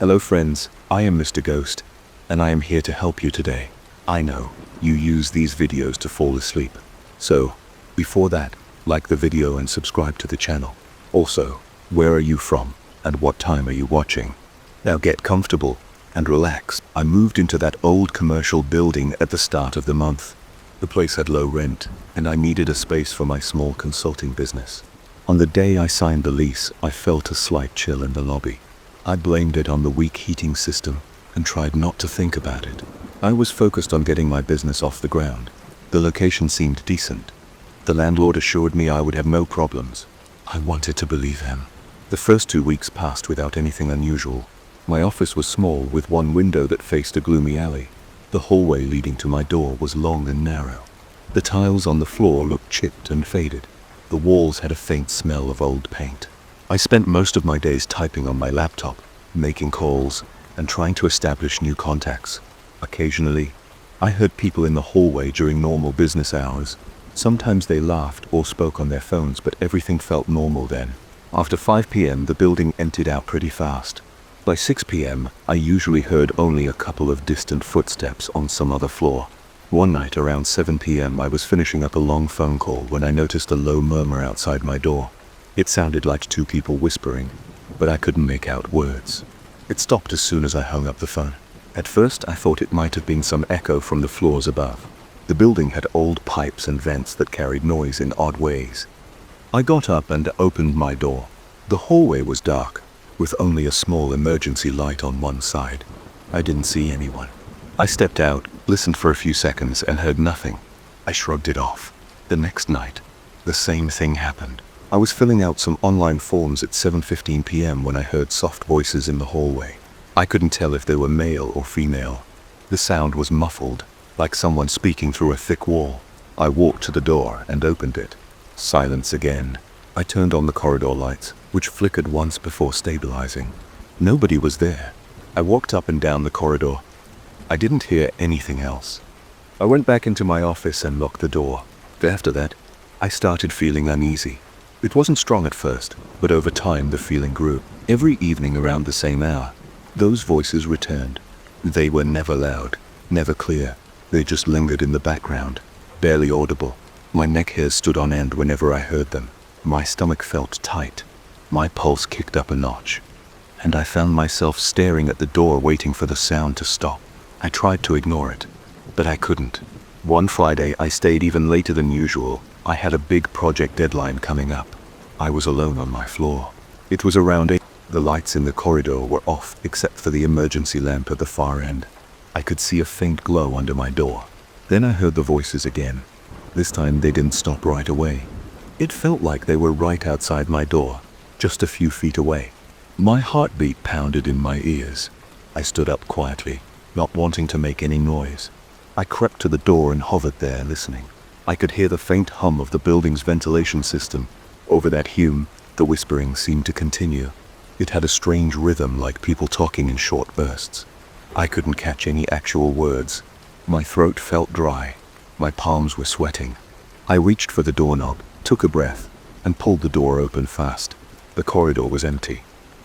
Hello friends, I am Mr. Ghost, and I am here to help you today. I know, you use these videos to fall asleep. So, before that, like the video and subscribe to the channel. Also, where are you from, and what time are you watching? Now get comfortable and relax. I moved into that old commercial building at the start of the month. The place had low rent, and I needed a space for my small consulting business. On the day I signed the lease, I felt a slight chill in the lobby. I blamed it on the weak heating system and tried not to think about it. I was focused on getting my business off the ground. The location seemed decent. The landlord assured me I would have no problems. I wanted to believe him. The first 2 weeks passed without anything unusual. My office was small with one window that faced a gloomy alley. The hallway leading to my door was long and narrow. The tiles on the floor looked chipped and faded. The walls had a faint smell of old paint. I spent most of my days typing on my laptop, making calls, and trying to establish new contacts. Occasionally, I heard people in the hallway during normal business hours. Sometimes they laughed or spoke on their phones, but everything felt normal then. After 5 p.m., the building emptied out pretty fast. By 6 p.m., I usually heard only a couple of distant footsteps on some other floor. One night around 7 p.m., I was finishing up a long phone call when I noticed a low murmur outside my door. It sounded like 2 people whispering, but I couldn't make out words. It stopped as soon as I hung up the phone. At first, I thought it might have been some echo from the floors above. The building had old pipes and vents that carried noise in odd ways. I got up and opened my door. The hallway was dark, with only a small emergency light on one side. I didn't see anyone. I stepped out, listened for a few seconds, and heard nothing. I shrugged it off. The next night, the same thing happened. I was filling out some online forms at 7:15 p.m. when I heard soft voices in the hallway. I couldn't tell if they were male or female. The sound was muffled, like someone speaking through a thick wall. I walked to the door and opened it. Silence again. I turned on the corridor lights, which flickered once before stabilizing. Nobody was there. I walked up and down the corridor. I didn't hear anything else. I went back into my office and locked the door. After that, I started feeling uneasy. It wasn't strong at first, but over time the feeling grew. Every evening around the same hour, those voices returned. They were never loud, never clear. They just lingered in the background, barely audible. My neck hairs stood on end whenever I heard them. My stomach felt tight. My pulse kicked up a notch. And I found myself staring at the door waiting for the sound to stop. I tried to ignore it, but I couldn't. One Friday I stayed even later than usual. I had a big project deadline coming up. I was alone on my floor. It was around 8. The lights in the corridor were off except for the emergency lamp at the far end. I could see a faint glow under my door. Then I heard the voices again. This time they didn't stop right away. It felt like they were right outside my door, just a few feet away. My heartbeat pounded in my ears. I stood up quietly, not wanting to make any noise. I crept to the door and hovered there listening. I could hear the faint hum of the building's ventilation system. Over that hum, the whispering seemed to continue. It had a strange rhythm, like people talking in short bursts. I couldn't catch any actual words. My throat felt dry. My palms were sweating. I reached for the doorknob, took a breath, and pulled the door open fast. The corridor was empty.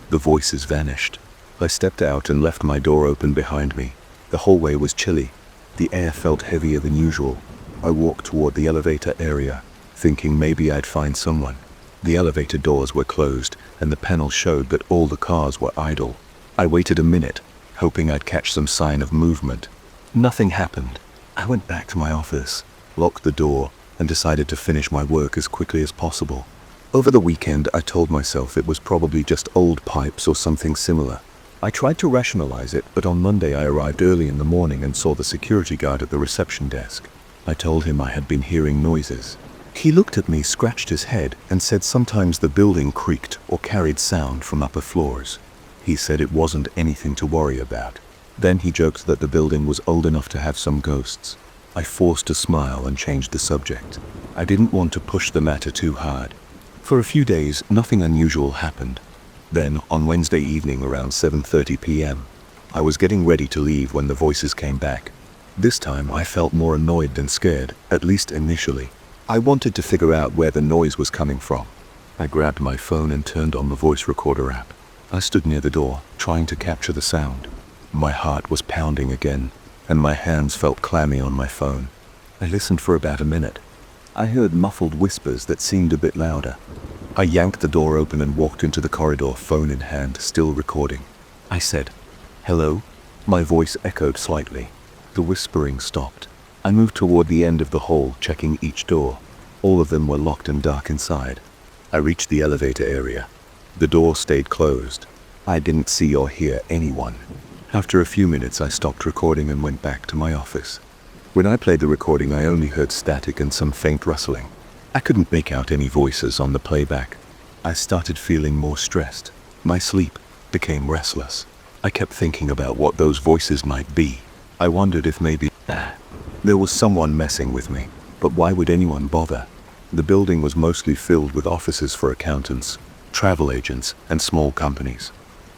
The voices vanished. I stepped out and left my door open behind me. The hallway was chilly. The air felt heavier than usual. I walked toward the elevator area, thinking maybe I'd find someone. The elevator doors were closed, and the panel showed that all the cars were idle. I waited a minute, hoping I'd catch some sign of movement. Nothing happened. I went back to my office, locked the door, and decided to finish my work as quickly as possible. Over the weekend, I told myself it was probably just old pipes or something similar. I tried to rationalize it, but on Monday I arrived early in the morning and saw the security guard at the reception desk. I told him I had been hearing noises. He looked at me, scratched his head, and said sometimes the building creaked or carried sound from upper floors. He said it wasn't anything to worry about. Then he joked that the building was old enough to have some ghosts. I forced a smile and changed the subject. I didn't want to push the matter too hard. For a few days, nothing unusual happened. Then, on Wednesday evening around 7:30 p.m., I was getting ready to leave when the voices came back. This time I felt more annoyed than scared, at least initially. I wanted to figure out where the noise was coming from. I grabbed my phone and turned on the voice recorder app. I stood near the door, trying to capture the sound. My heart was pounding again, and my hands felt clammy on my phone. I listened for about a minute. I heard muffled whispers that seemed a bit louder. I yanked the door open and walked into the corridor, phone in hand, still recording. I said, "Hello?" My voice echoed slightly. The whispering stopped. I moved toward the end of the hall, checking each door. All of them were locked and dark inside. I reached the elevator area. The door stayed closed. I didn't see or hear anyone. After a few minutes, I stopped recording and went back to my office. When I played the recording, I only heard static and some faint rustling. I couldn't make out any voices on the playback. I started feeling more stressed. My sleep became restless. I kept thinking about what those voices might be. I wondered if maybe there was someone messing with me. But why would anyone bother? The building was mostly filled with offices for accountants, travel agents, and small companies.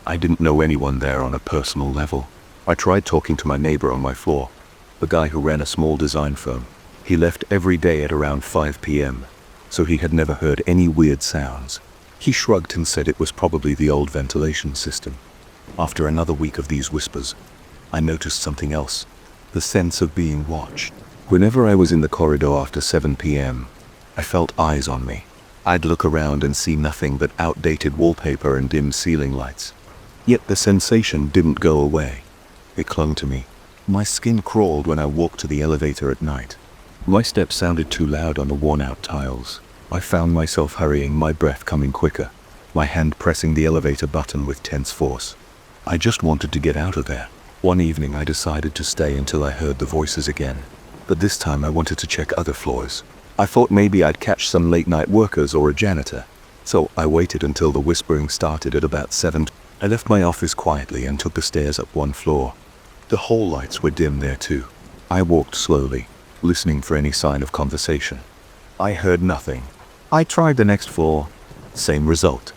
I didn't know anyone there on a personal level. I tried talking to my neighbor on my floor, the guy who ran a small design firm. He left every day at around 5 p.m., so he had never heard any weird sounds. He shrugged and said it was probably the old ventilation system. After another week of these whispers, I noticed something else, the sense of being watched. Whenever I was in the corridor after 7 p.m., I felt eyes on me. I'd look around and see nothing but outdated wallpaper and dim ceiling lights. Yet the sensation didn't go away. It clung to me. My skin crawled when I walked to the elevator at night. My steps sounded too loud on the worn-out tiles. I found myself hurrying, my breath coming quicker, my hand pressing the elevator button with tense force. I just wanted to get out of there. One evening I decided to stay until I heard the voices again. But this time I wanted to check other floors. I thought maybe I'd catch some late-night workers or a janitor. So I waited until the whispering started at about 7. I left my office quietly and took the stairs up one floor. The hall lights were dim there too. I walked slowly, listening for any sign of conversation. I heard nothing. I tried the next floor. Same result.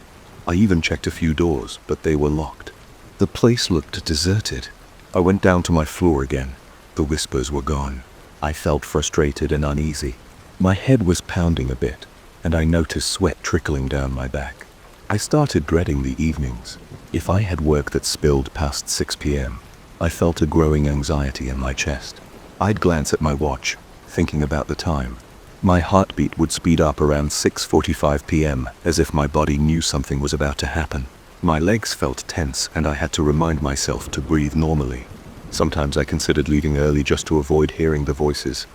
I even checked a few doors, but they were locked. The place looked deserted. I went down to my floor again. The whispers were gone. I felt frustrated and uneasy. My head was pounding a bit, and I noticed sweat trickling down my back. I started dreading the evenings. If I had work that spilled past 6 p.m., I felt a growing anxiety in my chest. I'd glance at my watch, thinking about the time. My heartbeat would speed up around 6:45 p.m., as if my body knew something was about to happen. My legs felt tense, and I had to remind myself to breathe normally. Sometimes I considered leaving early just to avoid hearing the voices,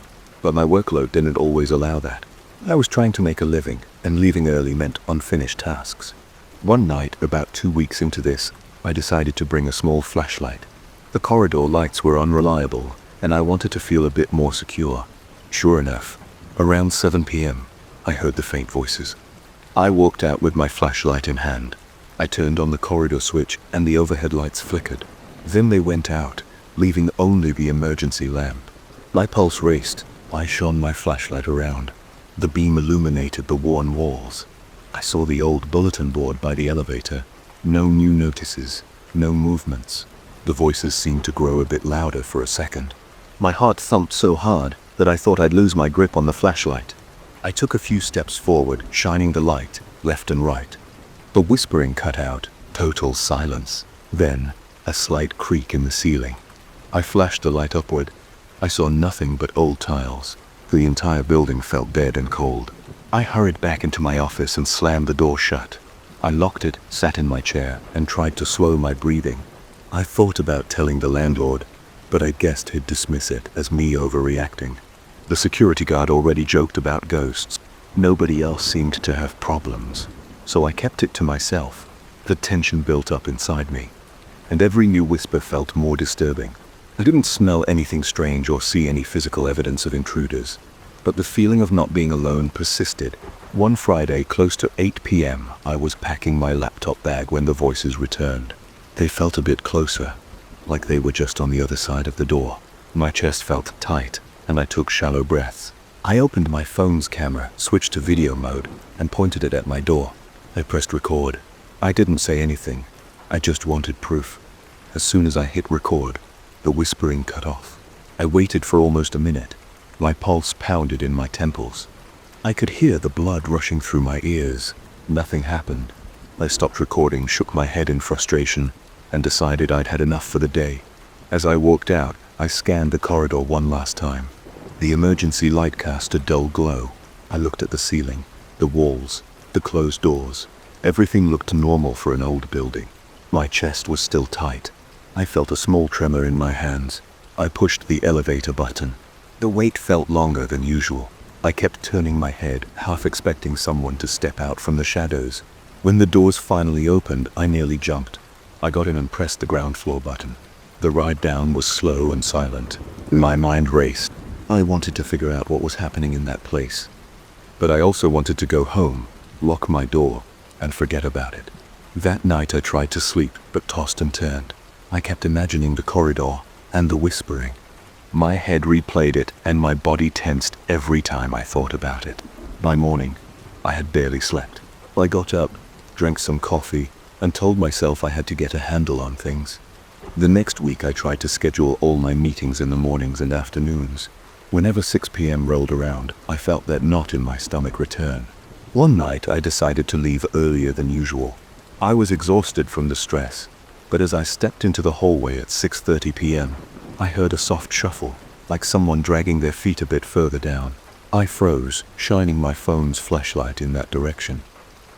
but my workload didn't always allow that. I was trying to make a living, and leaving early meant unfinished tasks. One night, about 2 weeks into this, I decided to bring a small flashlight. The corridor lights were unreliable, and I wanted to feel a bit more secure. Sure enough, around 7 p.m., I heard the faint voices. I walked out with my flashlight in hand. I turned on the corridor switch, and the overhead lights flickered. Then they went out, leaving only the emergency lamp. My pulse raced. I shone my flashlight around. The beam illuminated the worn walls. I saw the old bulletin board by the elevator. No new notices, no movements. The voices seemed to grow a bit louder for a second. My heart thumped so hard that I thought I'd lose my grip on the flashlight. I took a few steps forward, shining the light left and right. The whispering cut out. Total silence. Then, a slight creak in the ceiling. I flashed the light upward. I saw nothing but old tiles. The entire building felt dead and cold. I hurried back into my office and slammed the door shut. I locked it, sat in my chair, and tried to slow my breathing. I thought about telling the landlord, but I guessed he'd dismiss it as me overreacting. The security guard already joked about ghosts. Nobody else seemed to have problems, so I kept it to myself. The tension built up inside me, and every new whisper felt more disturbing. I didn't smell anything strange or see any physical evidence of intruders, but the feeling of not being alone persisted. One Friday, close to 8 p.m., I was packing my laptop bag when the voices returned. They felt a bit closer, like they were just on the other side of the door. My chest felt tight, and I took shallow breaths. I opened my phone's camera, switched to video mode, and pointed it at my door. I pressed record. I didn't say anything. I just wanted proof. As soon as I hit record, the whispering cut off. I waited for almost a minute. My pulse pounded in my temples. I could hear the blood rushing through my ears. Nothing happened. I stopped recording, shook my head in frustration, and decided I'd had enough for the day. As I walked out, I scanned the corridor one last time. The emergency light cast a dull glow. I looked at the ceiling, the walls, the closed doors. Everything looked normal for an old building. My chest was still tight. I felt a small tremor in my hands. I pushed the elevator button. The wait felt longer than usual. I kept turning my head, half expecting someone to step out from the shadows. When the doors finally opened, I nearly jumped. I got in and pressed the ground floor button. The ride down was slow and silent. My mind raced. I wanted to figure out what was happening in that place. But I also wanted to go home, lock my door, and forget about it. That night I tried to sleep, but tossed and turned. I kept imagining the corridor and the whispering. My head replayed it, and my body tensed every time I thought about it. By morning, I had barely slept. I got up, drank some coffee, and told myself I had to get a handle on things. The next week I tried to schedule all my meetings in the mornings and afternoons. Whenever 6 p.m. rolled around, I felt that knot in my stomach return. One night I decided to leave earlier than usual. I was exhausted from the stress, but as I stepped into the hallway at 6:30 p.m., I heard a soft shuffle, like someone dragging their feet a bit further down. I froze, shining my phone's flashlight in that direction.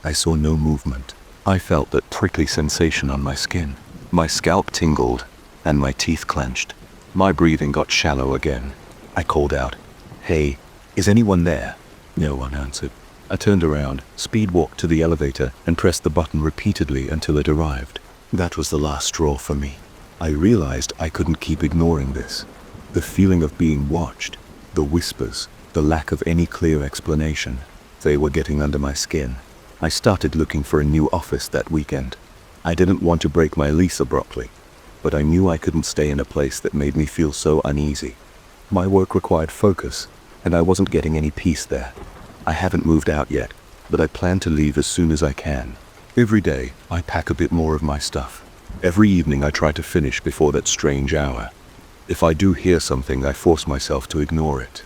I saw no movement. I felt that prickly sensation on my skin. My scalp tingled, and my teeth clenched. My breathing got shallow again. I called out, "Hey, is anyone there?" No one answered. I turned around, speed walked to the elevator, and pressed the button repeatedly until it arrived. That was the last straw for me. I realized I couldn't keep ignoring this. The feeling of being watched, the whispers, the lack of any clear explanation, they were getting under my skin. I started looking for a new office that weekend. I didn't want to break my lease abruptly, but I knew I couldn't stay in a place that made me feel so uneasy. My work required focus, and I wasn't getting any peace there. I haven't moved out yet, but I plan to leave as soon as I can. Every day, I pack a bit more of my stuff. Every evening I try to finish before that strange hour. If I do hear something, I force myself to ignore it.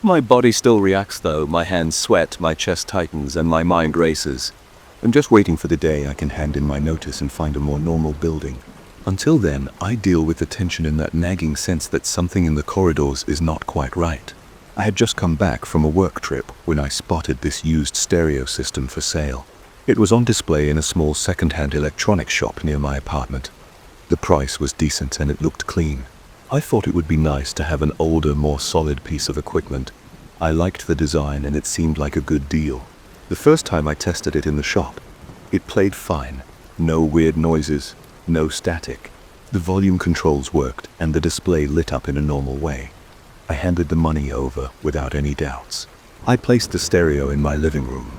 My body still reacts though. My hands sweat, my chest tightens, and my mind races. I'm just waiting for the day I can hand in my notice and find a more normal building. Until then, I deal with the tension and that nagging sense that something in the corridors is not quite right. I had just come back from a work trip when I spotted this used stereo system for sale. It was on display in a small second-hand electronics shop near my apartment. The price was decent and it looked clean. I thought it would be nice to have an older, more solid piece of equipment. I liked the design and it seemed like a good deal. The first time I tested it in the shop, it played fine. No weird noises, no static. The volume controls worked and the display lit up in a normal way. I handed the money over without any doubts. I placed the stereo in my living room.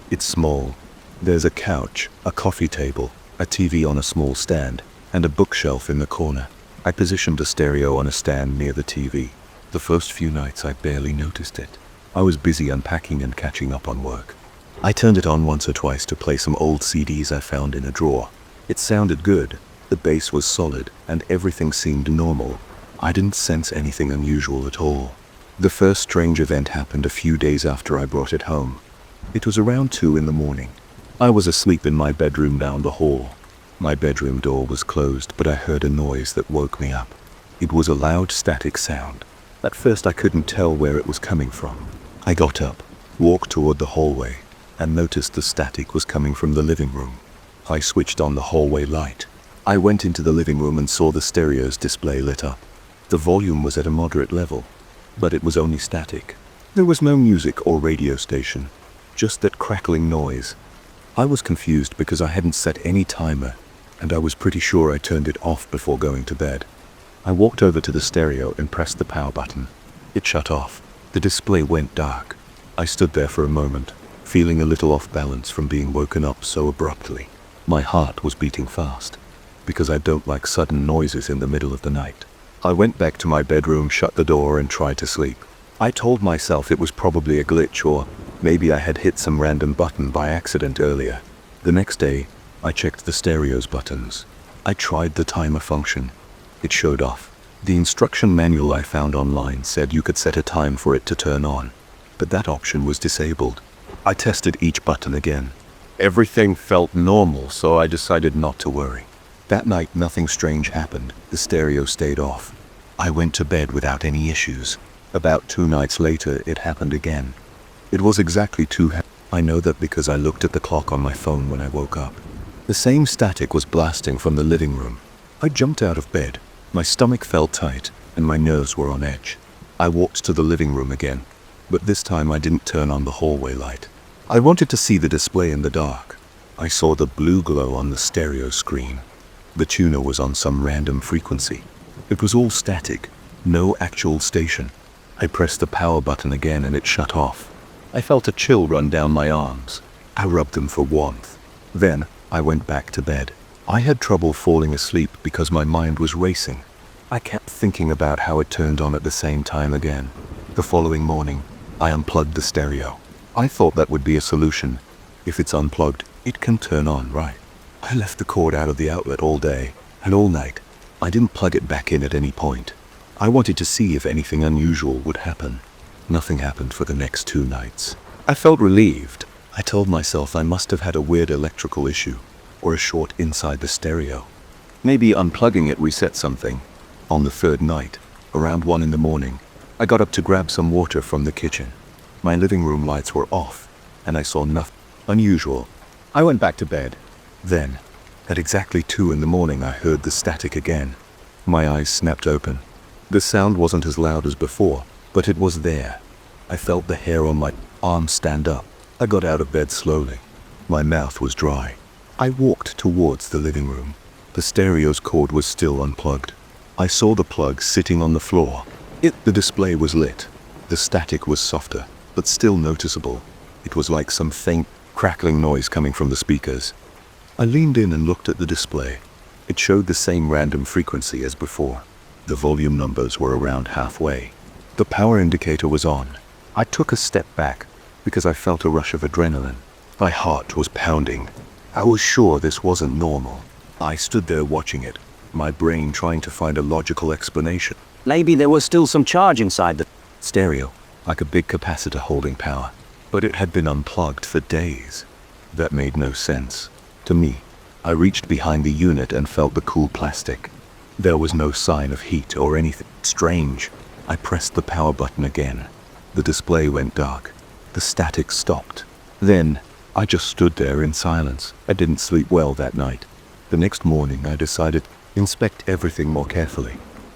It's small. There's a couch, a coffee table, a TV on a small stand, and a bookshelf in the corner. I positioned the stereo on a stand near the TV. The first few nights I barely noticed it. I was busy unpacking and catching up on work. I turned it on once or twice to play some old CDs I found in a drawer. It sounded good, the bass was solid, and everything seemed normal. I didn't sense anything unusual at all. The first strange event happened a few days after I brought it home. It was around 2 in the morning. I was asleep in my bedroom down the hall. My bedroom door was closed, but I heard a noise that woke me up. It was a loud static sound. At first I couldn't tell where it was coming from. I got up, walked toward the hallway, and noticed the static was coming from the living room. I switched on the hallway light. I went into the living room and saw the stereo's display lit up. The volume was at a moderate level, but it was only static. There was no music or radio station, just that crackling noise. I was confused because I hadn't set any timer, and I was pretty sure I turned it off before going to bed. I walked over to the stereo and pressed the power button. It shut off. The display went dark. I stood there for a moment, feeling a little off balance from being woken up so abruptly. My heart was beating fast, because I don't like sudden noises in the middle of the night. I went back to my bedroom, shut the door, and tried to sleep. I told myself it was probably a glitch, or maybe I had hit some random button by accident earlier. The next day, I checked the stereo's buttons. I tried the timer function. It showed off. The instruction manual I found online said you could set a time for it to turn on, but that option was disabled. I tested each button again. Everything felt normal, so I decided not to worry. That night, nothing strange happened. The stereo stayed off. I went to bed without any issues. About 2 nights later, it happened again. It was exactly 2. I know that because I looked at the clock on my phone when I woke up. The same static was blasting from the living room. I jumped out of bed. My stomach felt tight, and my nerves were on edge. I walked to the living room again, but this time I didn't turn on the hallway light. I wanted to see the display in the dark. I saw the blue glow on the stereo screen. The tuner was on some random frequency. It was all static, no actual station. I pressed the power button again and it shut off. I felt a chill run down my arms. I rubbed them for warmth. Then I went back to bed. I had trouble falling asleep because my mind was racing. I kept thinking about how it turned on at the same time again. The following morning, I unplugged the stereo. I thought that would be a solution. If it's unplugged, it can turn on, right? I left the cord out of the outlet all day and all night. I didn't plug it back in at any point. I wanted to see if anything unusual would happen. Nothing happened for the next 2 nights. I felt relieved. I told myself I must have had a weird electrical issue or a short inside the stereo. Maybe unplugging it reset something. On the 3rd night, around 1 in the morning, I got up to grab some water from the kitchen. My living room lights were off, and I saw nothing unusual. I went back to bed. Then, at exactly 2 in the morning, I heard the static again. My eyes snapped open. The sound wasn't as loud as before, but it was there. I felt the hair on my arms stand up. I got out of bed slowly. My mouth was dry. I walked towards the living room. The stereo's cord was still unplugged. I saw the plug sitting on the floor. The display was lit. The static was softer, but still noticeable. It was like some faint, crackling noise coming from the speakers. I leaned in and looked at the display. It showed the same random frequency as before. The volume numbers were around halfway. The power indicator was on. I took a step back because I felt a rush of adrenaline. My heart was pounding. I was sure this wasn't normal. I stood there watching it, my brain trying to find a logical explanation. Maybe there was still some charge inside the stereo, like a big capacitor holding power. But it had been unplugged for days. That made no sense to me. I reached behind the unit and felt the cool plastic. There was no sign of heat or anything strange. I pressed the power button again. The display went dark. The static stopped. Then, I just stood there in silence. I didn't sleep well that night. The next morning, I decided to inspect everything more carefully.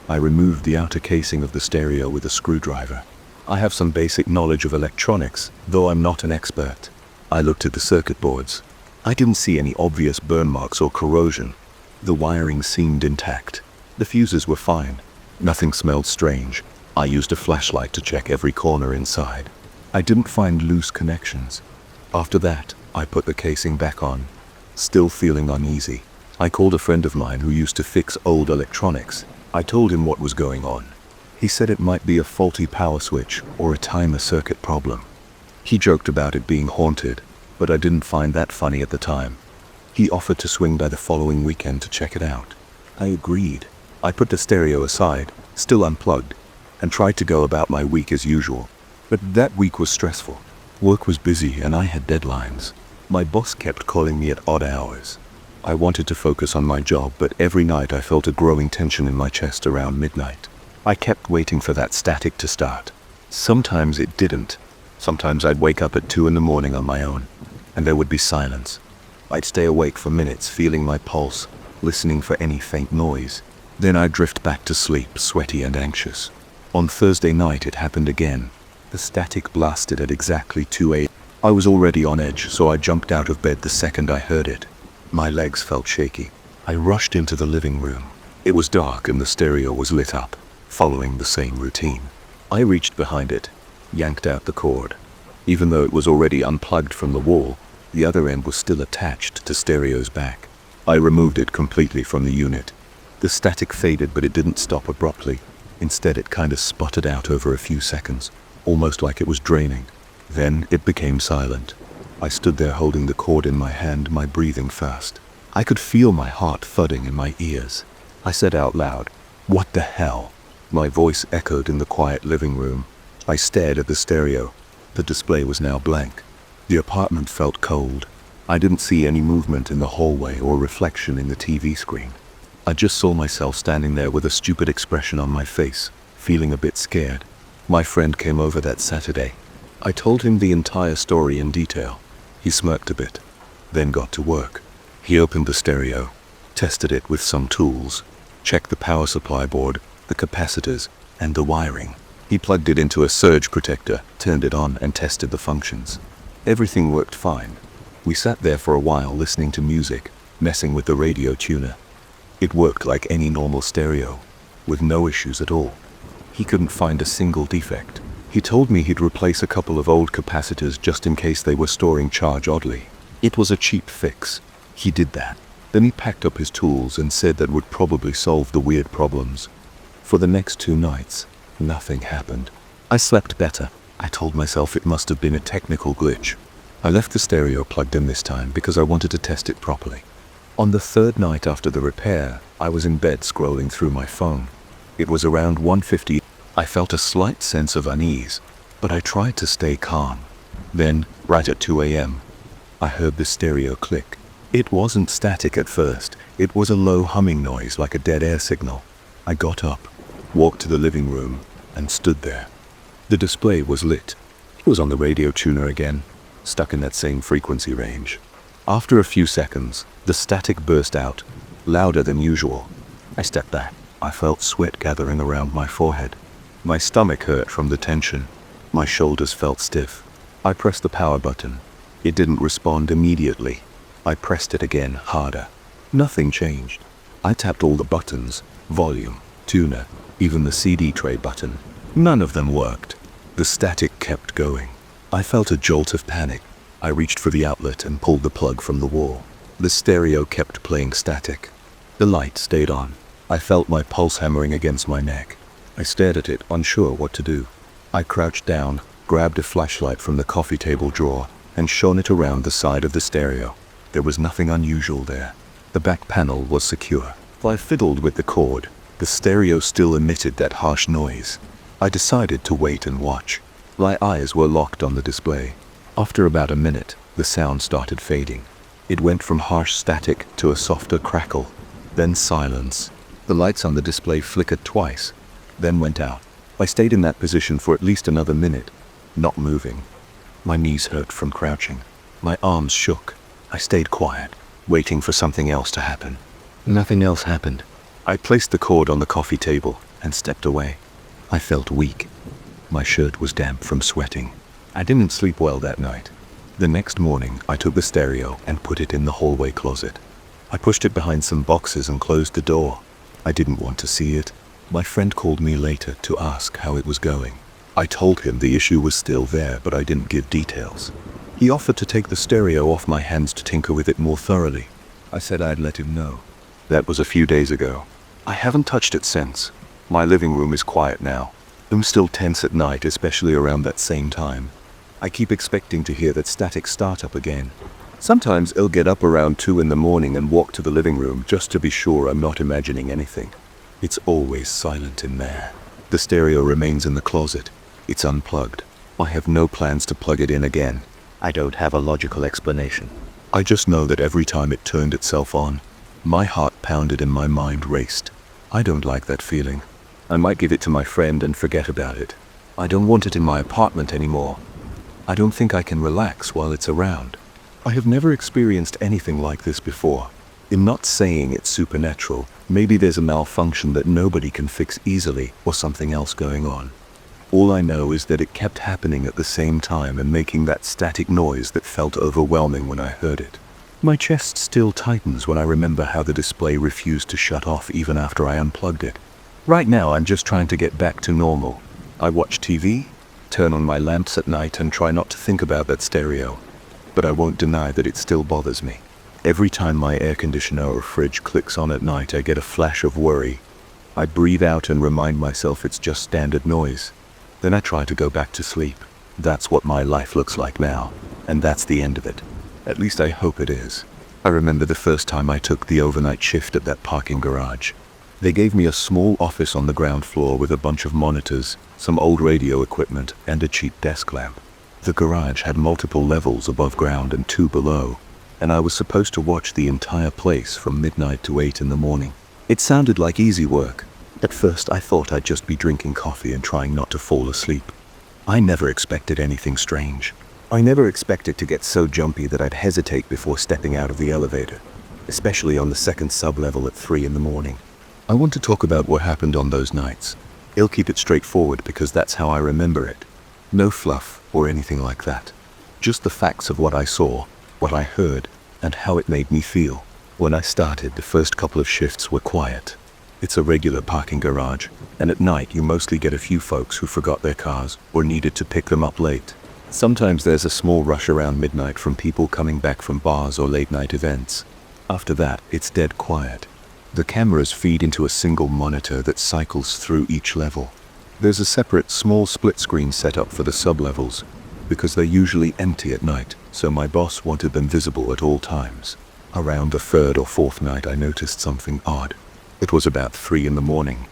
I removed the outer casing of the stereo with a screwdriver. I have some basic knowledge of electronics, though I'm not an expert. I looked at the circuit boards. I didn't see any obvious burn marks or corrosion. The wiring seemed intact. The fuses were fine. Nothing smelled strange. I used a flashlight to check every corner inside. I didn't find loose connections. After that, I put the casing back on, still feeling uneasy. I called a friend of mine who used to fix old electronics. I told him what was going on. He said it might be a faulty power switch or a timer circuit problem. He joked about it being haunted, but I didn't find that funny at the time. He offered to swing by the following weekend to check it out. I agreed. I put the stereo aside, still unplugged, and tried to go about my week as usual. But that week was stressful. Work was busy and I had deadlines. My boss kept calling me at odd hours. I wanted to focus on my job, but every night I felt a growing tension in my chest around midnight. I kept waiting for that static to start. Sometimes it didn't. Sometimes I'd wake up at 2 in the morning on my own, and there would be silence. I'd stay awake for minutes, feeling my pulse, listening for any faint noise. Then I'd drift back to sleep, sweaty and anxious. On Thursday night it happened again. The static blasted at exactly 2 a.m. I was already on edge, so I jumped out of bed the second I heard it. My legs felt shaky. I rushed into the living room. It was dark and the stereo was lit up, following the same routine. I reached behind it, yanked out the cord. Even though it was already unplugged from the wall, the other end was still attached to stereo's back. I removed it completely from the unit. The static faded, but it didn't stop abruptly. Instead, it kind of sputtered out over a few seconds, almost like it was draining. Then it became silent. I stood there holding the cord in my hand, my breathing fast. I could feel my heart thudding in my ears. I said out loud, "What the hell?" My voice echoed in the quiet living room. I stared at the stereo. The display was now blank. The apartment felt cold. I didn't see any movement in the hallway or reflection in the TV screen. I just saw myself standing there with a stupid expression on my face, feeling a bit scared. My friend came over that Saturday. I told him the entire story in detail. He smirked a bit, then got to work. He opened the stereo, tested it with some tools, checked the power supply board, the capacitors, and the wiring. He plugged it into a surge protector, turned it on, and tested the functions. Everything worked fine. We sat there for a while listening to music, messing with the radio tuner. It worked like any normal stereo, with no issues at all. He couldn't find a single defect. He told me he'd replace a couple of old capacitors just in case they were storing charge oddly. It was a cheap fix. He did that. Then he packed up his tools and said that would probably solve the weird problems. For the next 2 nights, nothing happened. I slept better. I told myself it must have been a technical glitch. I left the stereo plugged in this time because I wanted to test it properly. On the 3rd night after the repair, I was in bed scrolling through my phone. It was around 1:50. I felt a slight sense of unease, but I tried to stay calm. Then, right at 2 a.m., I heard the stereo click. It wasn't static at first. It was a low humming noise like a dead air signal. I got up, walked to the living room, and stood there. The display was lit. It was on the radio tuner again, stuck in that same frequency range. After a few seconds, the static burst out, louder than usual. I stepped back. I felt sweat gathering around my forehead. My stomach hurt from the tension. My shoulders felt stiff. I pressed the power button. It didn't respond immediately. I pressed it again, harder. Nothing changed. I tapped all the buttons, volume, tuner, even the CD tray button. None of them worked. The static kept going. I felt a jolt of panic. I reached for the outlet and pulled the plug from the wall. The stereo kept playing static. The light stayed on. I felt my pulse hammering against my neck. I stared at it, unsure what to do. I crouched down, grabbed a flashlight from the coffee table drawer, and shone it around the side of the stereo. There was nothing unusual there. The back panel was secure. I fiddled with the cord. The stereo still emitted that harsh noise. I decided to wait and watch. My eyes were locked on the display. After about a minute, the sound started fading. It went from harsh static to a softer crackle, then silence. The lights on the display flickered twice, then went out. I stayed in that position for at least another minute, not moving. My knees hurt from crouching. My arms shook. I stayed quiet, waiting for something else to happen. Nothing else happened. I placed the cord on the coffee table and stepped away. I felt weak. My shirt was damp from sweating. I didn't sleep well that night. The next morning, I took the stereo and put it in the hallway closet. I pushed it behind some boxes and closed the door. I didn't want to see it. My friend called me later to ask how it was going. I told him the issue was still there, but I didn't give details. He offered to take the stereo off my hands to tinker with it more thoroughly. I said I'd let him know. That was a few days ago. I haven't touched it since. My living room is quiet now. I'm still tense at night, especially around that same time. I keep expecting to hear that static start up again. Sometimes I'll get up around 2 in the morning and walk to the living room just to be sure I'm not imagining anything. It's always silent in there. The stereo remains in the closet. It's unplugged. I have no plans to plug it in again. I don't have a logical explanation. I just know that every time it turned itself on, my heart pounded and my mind raced. I don't like that feeling. I might give it to my friend and forget about it. I don't want it in my apartment anymore. I don't think I can relax while it's around. I have never experienced anything like this before. I'm not saying it's supernatural. Maybe there's a malfunction that nobody can fix easily or something else going on. All I know is that it kept happening at the same time and making that static noise that felt overwhelming when I heard it. My chest still tightens when I remember how the display refused to shut off even after I unplugged it. Right now I'm just trying to get back to normal. I watch TV, turn on my lamps at night and try not to think about that stereo. But I won't deny that it still bothers me. Every time my air conditioner or fridge clicks on at night, I get a flash of worry. I breathe out and remind myself it's just standard noise. Then I try to go back to sleep. That's what my life looks like now, and that's the end of it. At least I hope it is. I remember the first time I took the overnight shift at that parking garage. They gave me a small office on the ground floor with a bunch of monitors, some old radio equipment, and a cheap desk lamp. The garage had multiple levels above ground and 2 below. and I was supposed to watch the entire place from midnight to 8 in the morning. It sounded like easy work. At first I thought I'd just be drinking coffee and trying not to fall asleep. I never expected anything strange. I never expected to get so jumpy that I'd hesitate before stepping out of the elevator, especially on the second sub-level at 3 in the morning. I want to talk about what happened on those nights. I'll keep it straightforward because that's how I remember it. No fluff or anything like that. Just the facts of what I saw, what I heard, and how it made me feel. When I started, the first couple of shifts were quiet. It's a regular parking garage, and at night you mostly get a few folks who forgot their cars or needed to pick them up late. Sometimes there's a small rush around midnight from people coming back from bars or late-night events. After that, it's dead quiet. The cameras feed into a single monitor that cycles through each level. There's a separate small split screen set up for the sub-levels, because they're usually empty at night, so my boss wanted them visible at all times. Around the third or fourth night I noticed something odd. It was about 3 in the morning,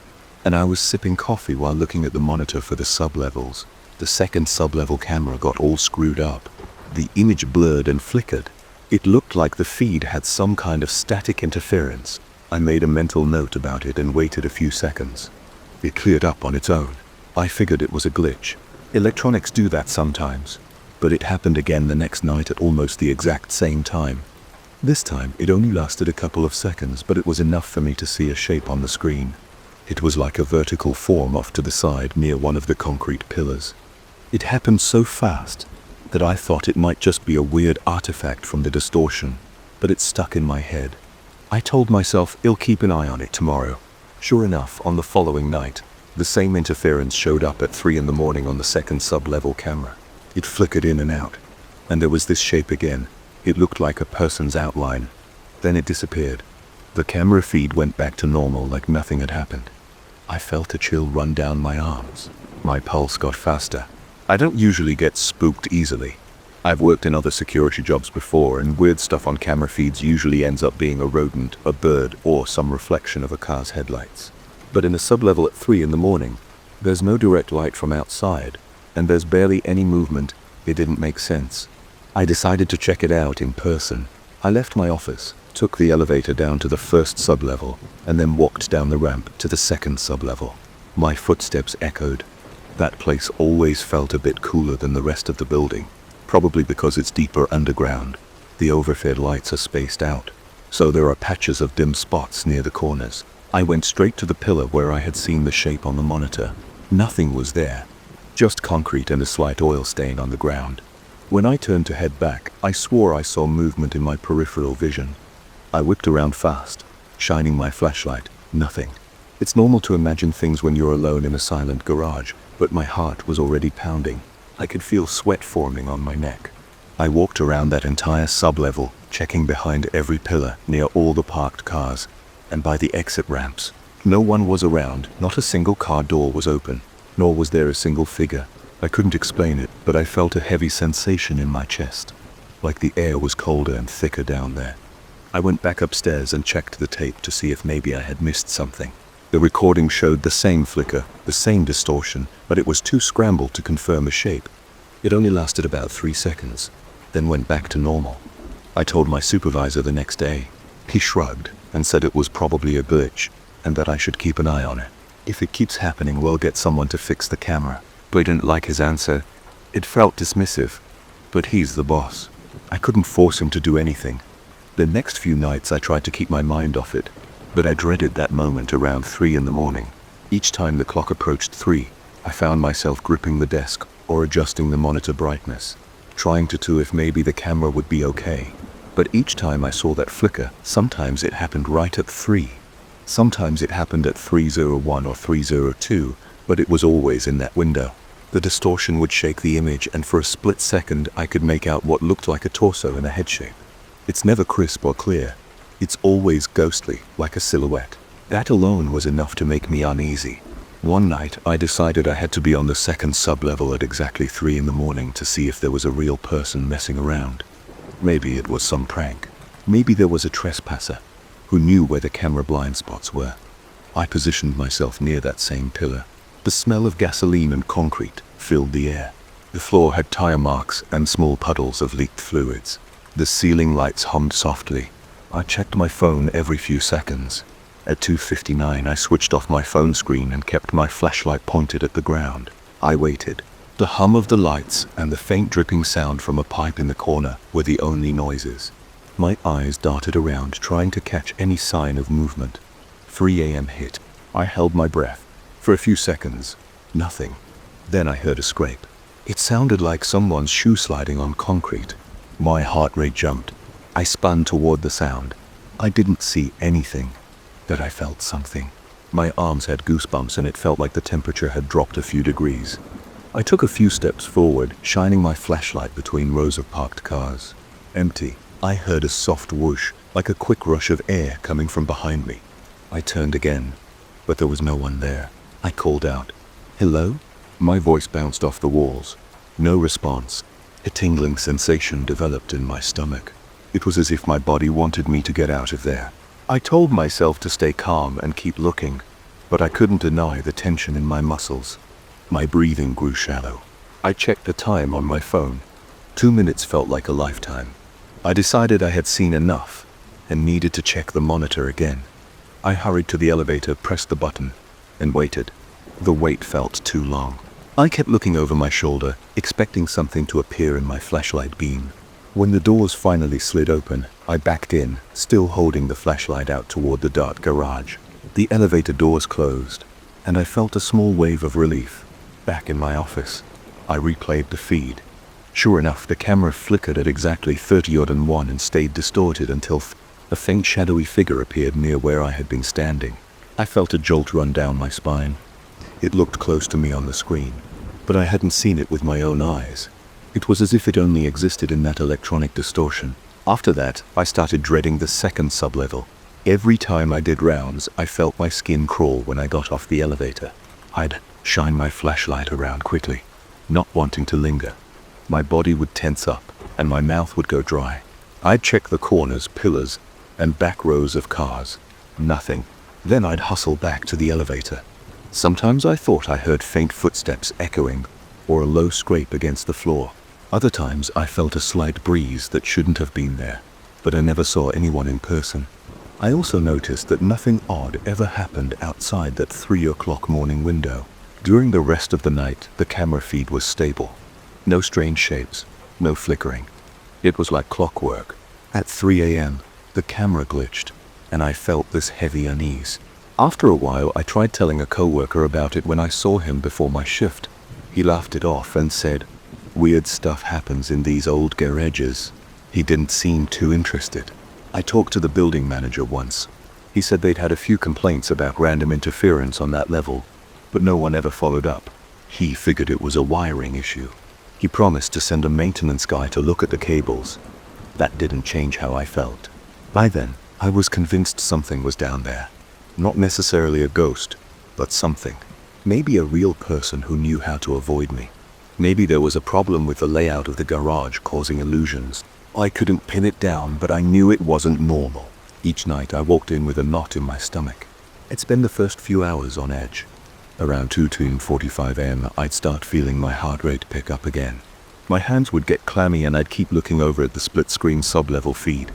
and I was sipping coffee while looking at the monitor for the sub-levels. The second sub-level camera got all screwed up. The image blurred and flickered. It looked like the feed had some kind of static interference. I made a mental note about it and waited a few seconds. It cleared up on its own. I figured it was a glitch. Electronics do that sometimes, but it happened again the next night at almost the exact same time. This time, it only lasted a couple of seconds, but it was enough for me to see a shape on the screen. It was like a vertical form off to the side near one of the concrete pillars. It happened so fast that I thought it might just be a weird artifact from the distortion, but it stuck in my head. I told myself I'll keep an eye on it tomorrow. Sure enough, on the following night, the same interference showed up at 3 in the morning on the second sub-level camera. It flickered in and out, and there was this shape again. It looked like a person's outline. Then it disappeared. The camera feed went back to normal like nothing had happened. I felt a chill run down my arms. My pulse got faster. I don't usually get spooked easily. I've worked in other security jobs before, and weird stuff on camera feeds usually ends up being a rodent, a bird, or some reflection of a car's headlights. But in a sub-level at 3 in the morning, there's no direct light from outside, and there's barely any movement. It didn't make sense. I decided to check it out in person. I left my office, took the elevator down to the first sub-level, and then walked down the ramp to the second sub-level. My footsteps echoed. That place always felt a bit cooler than the rest of the building, probably because it's deeper underground. The overfed lights are spaced out, so there are patches of dim spots near the corners. I went straight to the pillar where I had seen the shape on the monitor. Nothing was there, just concrete and a slight oil stain on the ground. When I turned to head back, I swore I saw movement in my peripheral vision. I whipped around fast, shining my flashlight. Nothing. It's normal to imagine things when you're alone in a silent garage, but my heart was already pounding. I could feel sweat forming on my neck. I walked around that entire sub-level, checking behind every pillar, near all the parked cars, and by the exit ramps. No one was around, not a single car door was open, nor was there a single figure. I couldn't explain it, but I felt a heavy sensation in my chest, like the air was colder and thicker down there. I went back upstairs and checked the tape to see if maybe I had missed something. The recording showed the same flicker, the same distortion, but it was too scrambled to confirm a shape. It only lasted about 3 seconds, then went back to normal. I told my supervisor the next day. He shrugged and said it was probably a glitch, and that I should keep an eye on it. If it keeps happening, we'll get someone to fix the camera. But I didn't like his answer. It felt dismissive, but he's the boss. I couldn't force him to do anything. The next few nights I tried to keep my mind off it, but I dreaded that moment around 3 in the morning. Each time the clock approached 3, I found myself gripping the desk or adjusting the monitor brightness, trying to do if maybe the camera would be okay. But each time I saw that flicker, sometimes it happened right at 3. Sometimes it happened at 3:01 or 3:02, but it was always in that window. The distortion would shake the image, and for a split second I could make out what looked like a torso in a head shape. It's never crisp or clear. It's always ghostly, like a silhouette. That alone was enough to make me uneasy. One night, I decided I had to be on the second sub-level at exactly 3 in the morning to see if there was a real person messing around. Maybe it was some prank. Maybe there was a trespasser who knew where the camera blind spots were. I positioned myself near that same pillar. The smell of gasoline and concrete filled the air. The floor had tire marks and small puddles of leaked fluids. The ceiling lights hummed softly. I checked my phone every few seconds. At 2:59, I switched off my phone screen and kept my flashlight pointed at the ground. I waited. The hum of the lights and the faint dripping sound from a pipe in the corner were the only noises. My eyes darted around, trying to catch any sign of movement. 3 a.m. hit. I held my breath. For a few seconds, nothing. Then I heard a scrape. It sounded like someone's shoe sliding on concrete. My heart rate jumped. I spun toward the sound. I didn't see anything, but I felt something. My arms had goosebumps and it felt like the temperature had dropped a few degrees. I took a few steps forward, shining my flashlight between rows of parked cars. Empty. I heard a soft whoosh, like a quick rush of air coming from behind me. I turned again, but there was no one there. I called out, "Hello?" My voice bounced off the walls. No response. A tingling sensation developed in my stomach. It was as if my body wanted me to get out of there. I told myself to stay calm and keep looking, but I couldn't deny the tension in my muscles. My breathing grew shallow. I checked the time on my phone. 2 minutes felt like a lifetime. I decided I had seen enough and needed to check the monitor again. I hurried to the elevator, pressed the button, and waited. The wait felt too long. I kept looking over my shoulder, expecting something to appear in my flashlight beam. When the doors finally slid open, I backed in, still holding the flashlight out toward the dark garage. The elevator doors closed, and I felt a small wave of relief. Back in my office, I replayed the feed. Sure enough, the camera flickered at exactly 30:01 and stayed distorted until a faint shadowy figure appeared near where I had been standing. I felt a jolt run down my spine. It looked close to me on the screen, but I hadn't seen it with my own eyes. It was as if it only existed in that electronic distortion. After that, I started dreading the second sublevel. Every time I did rounds, I felt my skin crawl when I got off the elevator. I'd shine my flashlight around quickly, not wanting to linger. My body would tense up, and my mouth would go dry. I'd check the corners, pillars, and back rows of cars. Nothing. Then I'd hustle back to the elevator. Sometimes I thought I heard faint footsteps echoing, or a low scrape against the floor. Other times I felt a slight breeze that shouldn't have been there, but I never saw anyone in person. I also noticed that nothing odd ever happened outside that 3 o'clock morning window. During the rest of the night, the camera feed was stable. No strange shapes, no flickering. It was like clockwork. At 3 a.m., the camera glitched, and I felt this heavy unease. After a while, I tried telling a coworker about it when I saw him before my shift. He laughed it off and said, "Weird stuff happens in these old garages." He didn't seem too interested. I talked to the building manager once. He said they'd had a few complaints about random interference on that level, but no one ever followed up. He figured it was a wiring issue. He promised to send a maintenance guy to look at the cables. That didn't change how I felt. By then, I was convinced something was down there. Not necessarily a ghost, but something. Maybe a real person who knew how to avoid me. Maybe there was a problem with the layout of the garage causing illusions. I couldn't pin it down, but I knew it wasn't normal. Each night I walked in with a knot in my stomach. I'd spend the first few hours on edge. Around 2:45 a.m. I'd start feeling my heart rate pick up again. My hands would get clammy and I'd keep looking over at the split-screen sub-level feed.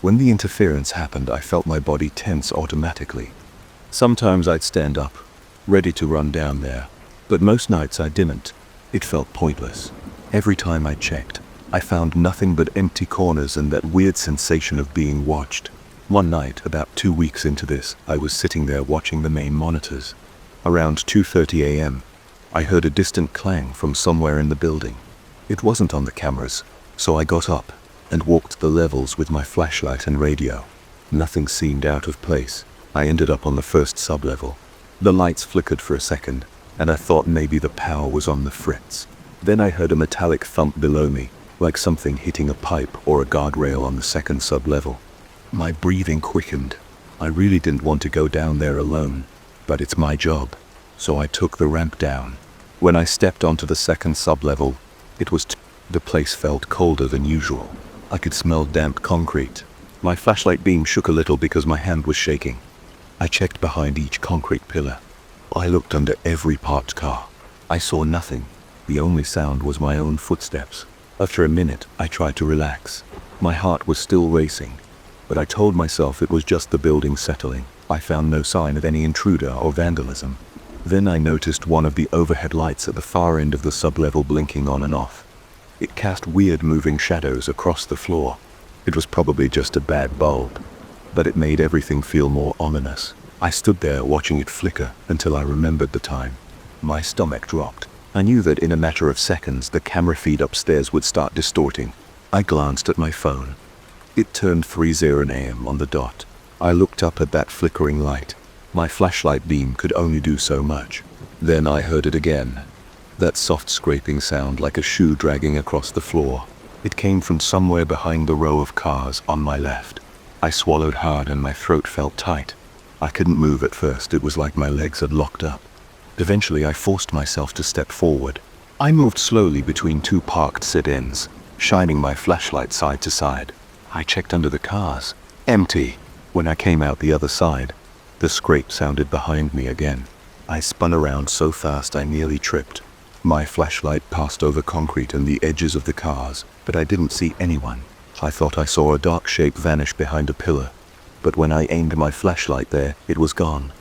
When the interference happened, I felt my body tense automatically. Sometimes I'd stand up, ready to run down there, but most nights I didn't. It felt pointless. Every time I checked, I found nothing but empty corners and that weird sensation of being watched. One night, about 2 weeks into this, I was sitting there watching the main monitors. Around 2:30 a.m., I heard a distant clang from somewhere in the building. It wasn't on the cameras, so I got up and walked the levels with my flashlight and radio. Nothing seemed out of place. I ended up on the first sub-level. The lights flickered for a second, and I thought maybe the power was on the fritz. Then I heard a metallic thump below me, like something hitting a pipe or a guardrail on the second sub-level. My breathing quickened. I really didn't want to go down there alone, but it's my job, so I took the ramp down. When I stepped onto the second sub-level, the place felt colder than usual. I could smell damp concrete. My flashlight beam shook a little because my hand was shaking. I checked behind each concrete pillar. I looked under every parked car. I saw nothing. The only sound was my own footsteps. After a minute, I tried to relax. My heart was still racing, but I told myself it was just the building settling. I found no sign of any intruder or vandalism. Then I noticed one of the overhead lights at the far end of the sublevel blinking on and off. It cast weird moving shadows across the floor. It was probably just a bad bulb, but it made everything feel more ominous. I stood there watching it flicker until I remembered the time. My stomach dropped. I knew that in a matter of seconds the camera feed upstairs would start distorting. I glanced at my phone. It turned 3:00 a.m. on the dot. I looked up at that flickering light. My flashlight beam could only do so much. Then I heard it again. That soft scraping sound like a shoe dragging across the floor. It came from somewhere behind the row of cars on my left. I swallowed hard and my throat felt tight. I couldn't move at first. It was like my legs had locked up. Eventually I forced myself to step forward. I moved slowly between two parked sit-ins, shining my flashlight side to side. I checked under the cars. Empty. When I came out the other side, the scrape sounded behind me again. I spun around so fast I nearly tripped. My flashlight passed over concrete and the edges of the cars, but I didn't see anyone. I thought I saw a dark shape vanish behind a pillar, but when I aimed my flashlight there, it was gone.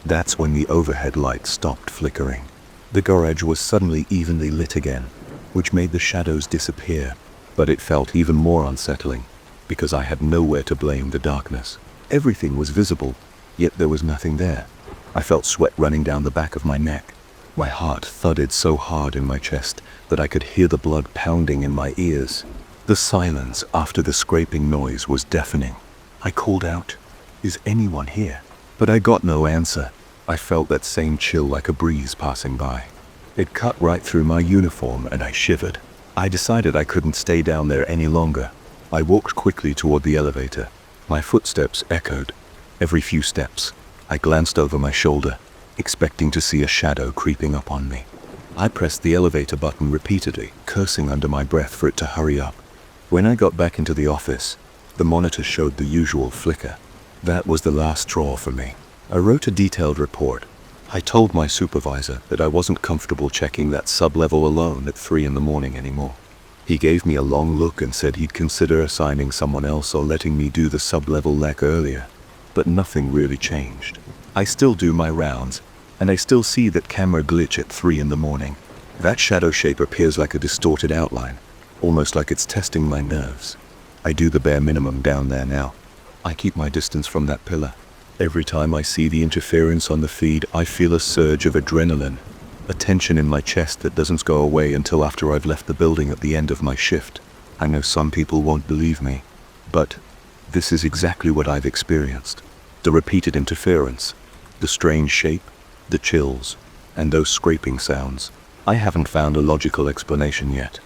That's when the overhead light stopped flickering. The garage was suddenly evenly lit again, which made the shadows disappear, but it felt even more unsettling, because I had nowhere to blame the darkness. Everything was visible, yet there was nothing there. I felt sweat running down the back of my neck. My heart thudded so hard in my chest that I could hear the blood pounding in my ears. The silence after the scraping noise was deafening. I called out, "Is anyone here?" But I got no answer. I felt that same chill like a breeze passing by. It cut right through my uniform and I shivered. I decided I couldn't stay down there any longer. I walked quickly toward the elevator. My footsteps echoed. Every few steps, I glanced over my shoulder, expecting to see a shadow creeping up on me. I pressed the elevator button repeatedly, cursing under my breath for it to hurry up. When I got back into the office, the monitor showed the usual flicker. That was the last straw for me. I wrote a detailed report. I told my supervisor that I wasn't comfortable checking that sub-level alone at 3 in the morning anymore. He gave me a long look and said he'd consider assigning someone else or letting me do the sub-level lec earlier. But nothing really changed. I still do my rounds, and I still see that camera glitch at 3 in the morning. That shadow shape appears like a distorted outline, almost like it's testing my nerves. I do the bare minimum down there now. I keep my distance from that pillar. Every time I see the interference on the feed, I feel a surge of adrenaline, a tension in my chest that doesn't go away until after I've left the building at the end of my shift. I know some people won't believe me, but this is exactly what I've experienced. The repeated interference, the strange shape, the chills, and those scraping sounds. I haven't found a logical explanation yet.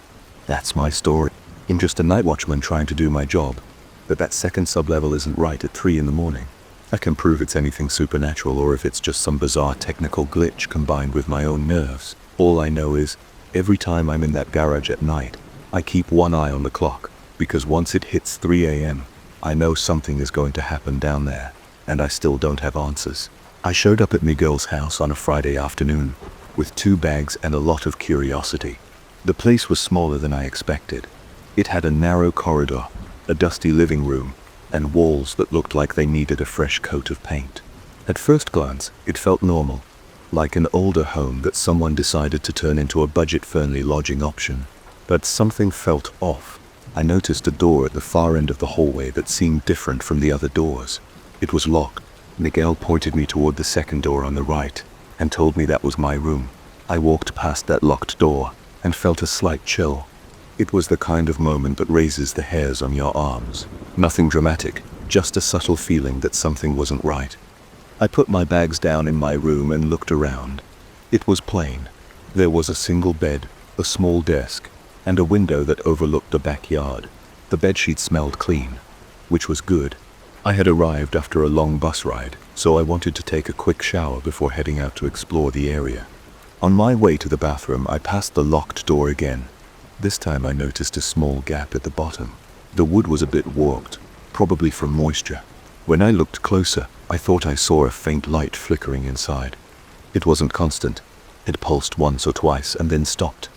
That's my story. I'm just a night watchman trying to do my job, but that second sub-level isn't right at 3 in the morning. I can prove it's anything supernatural or if it's just some bizarre technical glitch combined with my own nerves. All I know is, every time I'm in that garage at night, I keep one eye on the clock, because once it hits 3 a.m., I know something is going to happen down there, and I still don't have answers. I showed up at Miguel's house on a Friday afternoon, with 2 bags and a lot of curiosity. The place was smaller than I expected. It had a narrow corridor, a dusty living room, and walls that looked like they needed a fresh coat of paint. At first glance, it felt normal, like an older home that someone decided to turn into a budget-friendly lodging option. But something felt off. I noticed a door at the far end of the hallway that seemed different from the other doors. It was locked. Miguel pointed me toward the second door on the right and told me that was my room. I walked past that locked door and felt a slight chill. It was the kind of moment that raises the hairs on your arms. Nothing dramatic, just a subtle feeling that something wasn't right. I put my bags down in my room and looked around. It was plain. There was a single bed, a small desk, and a window that overlooked a backyard. The bedsheet smelled clean, which was good. I had arrived after a long bus ride, so I wanted to take a quick shower before heading out to explore the area. On my way to the bathroom, I passed the locked door again. This time I noticed a small gap at the bottom. The wood was a bit warped, probably from moisture. When I looked closer, I thought I saw a faint light flickering inside. It wasn't constant. It pulsed once or twice and then stopped.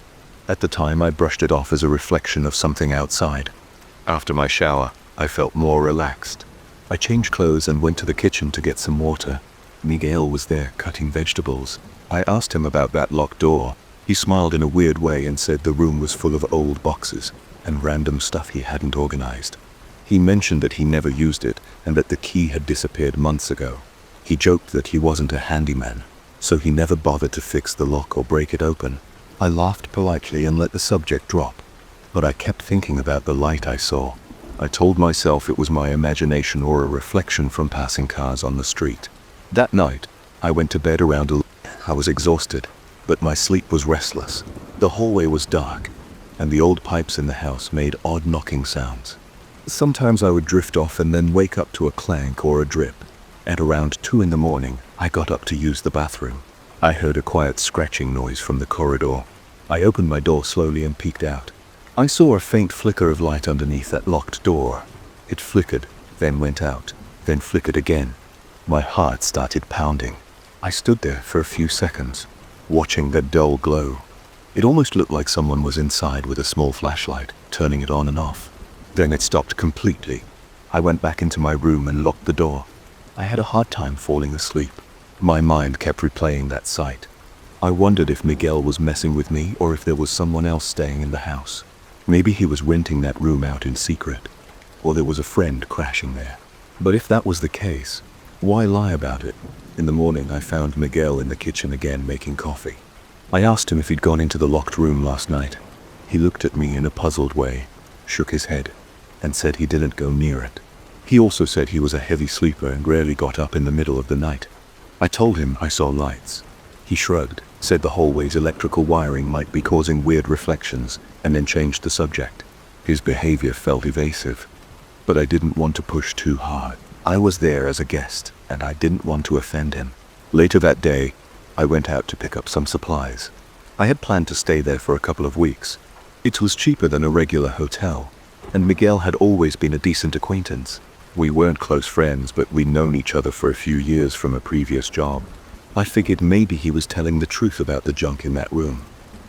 At the time, I brushed it off as a reflection of something outside. After my shower, I felt more relaxed. I changed clothes and went to the kitchen to get some water. Miguel was there cutting vegetables. I asked him about that locked door. He smiled in a weird way and said the room was full of old boxes and random stuff he hadn't organized. He mentioned that he never used it and that the key had disappeared months ago. He joked that he wasn't a handyman, so he never bothered to fix the lock or break it open. I laughed politely and let the subject drop, but I kept thinking about the light I saw. I told myself it was my imagination or a reflection from passing cars on the street. That night, I went to bed around 11. I was exhausted, but my sleep was restless. The hallway was dark, and the old pipes in the house made odd knocking sounds. Sometimes I would drift off and then wake up to a clank or a drip. At around 2 in the morning, I got up to use the bathroom. I heard a quiet scratching noise from the corridor. I opened my door slowly and peeked out. I saw a faint flicker of light underneath that locked door. It flickered, then went out, then flickered again. My heart started pounding. I stood there for a few seconds, watching that dull glow. It almost looked like someone was inside with a small flashlight, turning it on and off. Then it stopped completely. I went back into my room and locked the door. I had a hard time falling asleep. My mind kept replaying that sight. I wondered if Miguel was messing with me or if there was someone else staying in the house. Maybe he was renting that room out in secret, or there was a friend crashing there. But if that was the case, why lie about it? In the morning, I found Miguel in the kitchen again making coffee. I asked him if he'd gone into the locked room last night. He looked at me in a puzzled way, shook his head, and said he didn't go near it. He also said he was a heavy sleeper and rarely got up in the middle of the night. I told him I saw lights. He shrugged, said the hallway's electrical wiring might be causing weird reflections, and then changed the subject. His behavior felt evasive, but I didn't want to push too hard. I was there as a guest, and I didn't want to offend him. Later that day, I went out to pick up some supplies. I had planned to stay there for a couple of weeks. It was cheaper than a regular hotel, and Miguel had always been a decent acquaintance. We weren't close friends, but we'd known each other for a few years from a previous job. I figured maybe he was telling the truth about the junk in that room.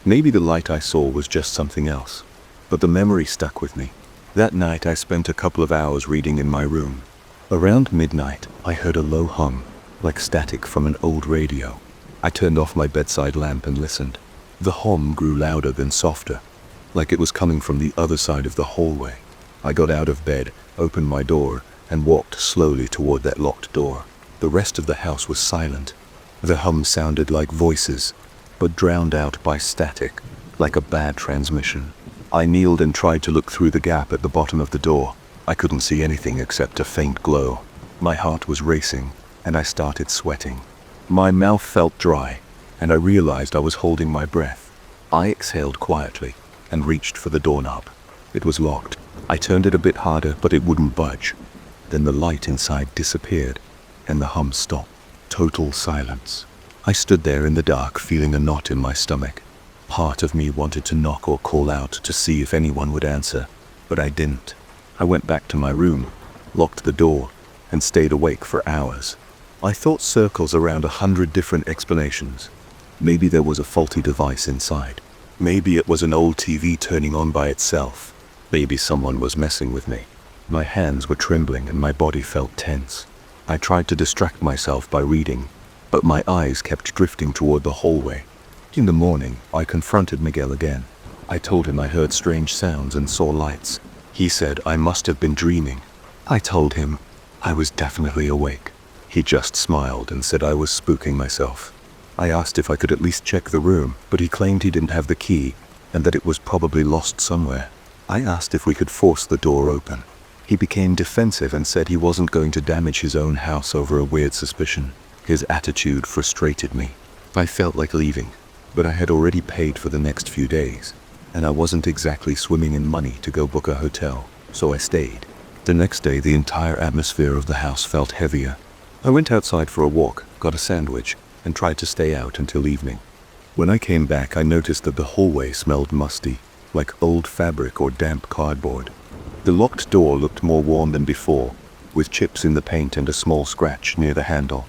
Maybe the light I saw was just something else. But the memory stuck with me. That night I spent a couple of hours reading in my room. Around midnight, I heard a low hum, like static from an old radio. I turned off my bedside lamp and listened. The hum grew louder then softer, like it was coming from the other side of the hallway. I got out of bed, opened my door, and walked slowly toward that locked door. The rest of the house was silent. The hum sounded like voices, but drowned out by static, like a bad transmission. I kneeled and tried to look through the gap at the bottom of the door. I couldn't see anything except a faint glow. My heart was racing, and I started sweating. My mouth felt dry, and I realized I was holding my breath. I exhaled quietly and reached for the doorknob. It was locked. I turned it a bit harder, but it wouldn't budge. Then the light inside disappeared, and the hum stopped. Total silence. I stood there in the dark, feeling a knot in my stomach. Part of me wanted to knock or call out to see if anyone would answer, but I didn't. I went back to my room, locked the door, and stayed awake for hours. I thought circles around 100 different explanations. Maybe there was a faulty device inside. Maybe it was an old TV turning on by itself. Maybe someone was messing with me. My hands were trembling and my body felt tense. I tried to distract myself by reading, but my eyes kept drifting toward the hallway. In the morning, I confronted Miguel again. I told him I heard strange sounds and saw lights. He said I must have been dreaming. I told him I was definitely awake. He just smiled and said I was spooking myself. I asked if I could at least check the room, but he claimed he didn't have the key and that it was probably lost somewhere. I asked if we could force the door open. He became defensive and said he wasn't going to damage his own house over a weird suspicion. His attitude frustrated me. I felt like leaving, but I had already paid for the next few days, and I wasn't exactly swimming in money to go book a hotel, so I stayed. The next day, the entire atmosphere of the house felt heavier. I went outside for a walk, got a sandwich, and tried to stay out until evening. When I came back, I noticed that the hallway smelled musty, like old fabric or damp cardboard. The locked door looked more worn than before, with chips in the paint and a small scratch near the handle.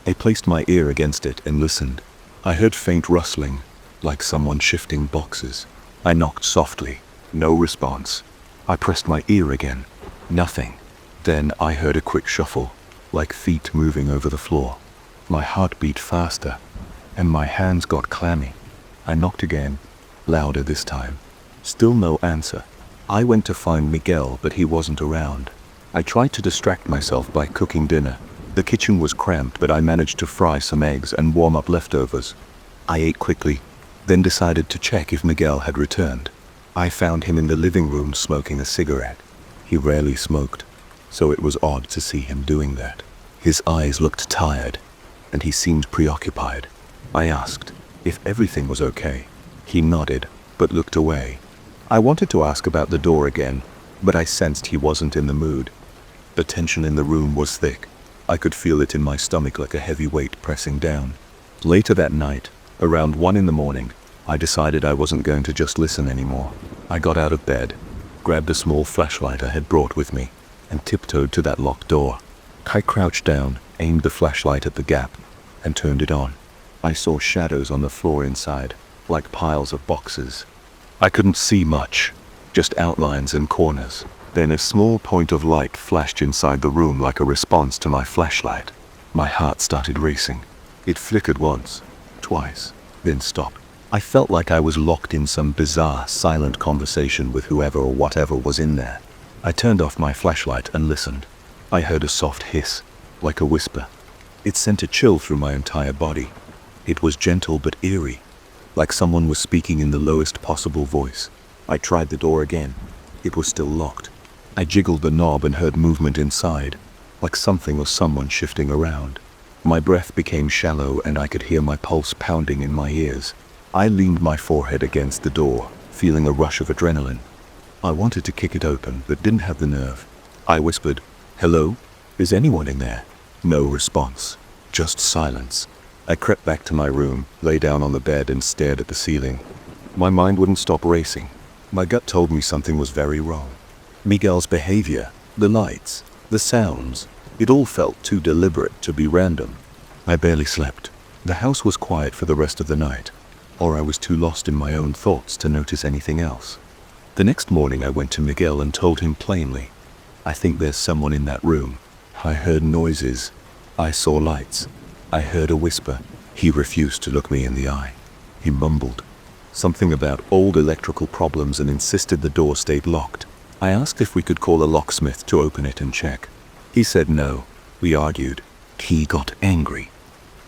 I placed my ear against it and listened. I heard faint rustling, like someone shifting boxes. I knocked softly. No response. I pressed my ear again. Nothing. Then I heard a quick shuffle, like feet moving over the floor. My heart beat faster, and my hands got clammy. I knocked again, louder this time. Still no answer. I went to find Miguel, but he wasn't around. I tried to distract myself by cooking dinner. The kitchen was cramped, but I managed to fry some eggs and warm up leftovers. I ate quickly, then decided to check if Miguel had returned. I found him in the living room smoking a cigarette. He rarely smoked, so it was odd to see him doing that. His eyes looked tired, and he seemed preoccupied. I asked if everything was okay. He nodded, but looked away. I wanted to ask about the door again, but I sensed he wasn't in the mood. The tension in the room was thick. I could feel it in my stomach like a heavy weight pressing down. Later that night, around 1 a.m, I decided I wasn't going to just listen anymore. I got out of bed, grabbed a small flashlight I had brought with me, and tiptoed to that locked door. I crouched down, aimed the flashlight at the gap, and turned it on. I saw shadows on the floor inside, like piles of boxes. I couldn't see much, just outlines and corners. Then a small point of light flashed inside the room like a response to my flashlight. My heart started racing. It flickered once, twice, then stopped. I felt like I was locked in some bizarre, silent conversation with whoever or whatever was in there. I turned off my flashlight and listened. I heard a soft hiss, like a whisper. It sent a chill through my entire body. It was gentle but eerie, like someone was speaking in the lowest possible voice. I tried the door again. It was still locked. I jiggled the knob and heard movement inside, like something or someone shifting around. My breath became shallow and I could hear my pulse pounding in my ears. I leaned my forehead against the door, feeling a rush of adrenaline. I wanted to kick it open, but didn't have the nerve. I whispered, "Hello? Is anyone in there?" No response, just silence. I crept back to my room, lay down on the bed and stared at the ceiling. My mind wouldn't stop racing. My gut told me something was very wrong. Miguel's behavior, the lights, the sounds, it all felt too deliberate to be random. I barely slept. The house was quiet for the rest of the night, or I was too lost in my own thoughts to notice anything else. The next morning I went to Miguel and told him plainly, "I think there's someone in that room. I heard noises. I saw lights. I heard a whisper." He refused to look me in the eye. He mumbled something about old electrical problems and insisted the door stayed locked. I asked if we could call a locksmith to open it and check. He said no. We argued. He got angry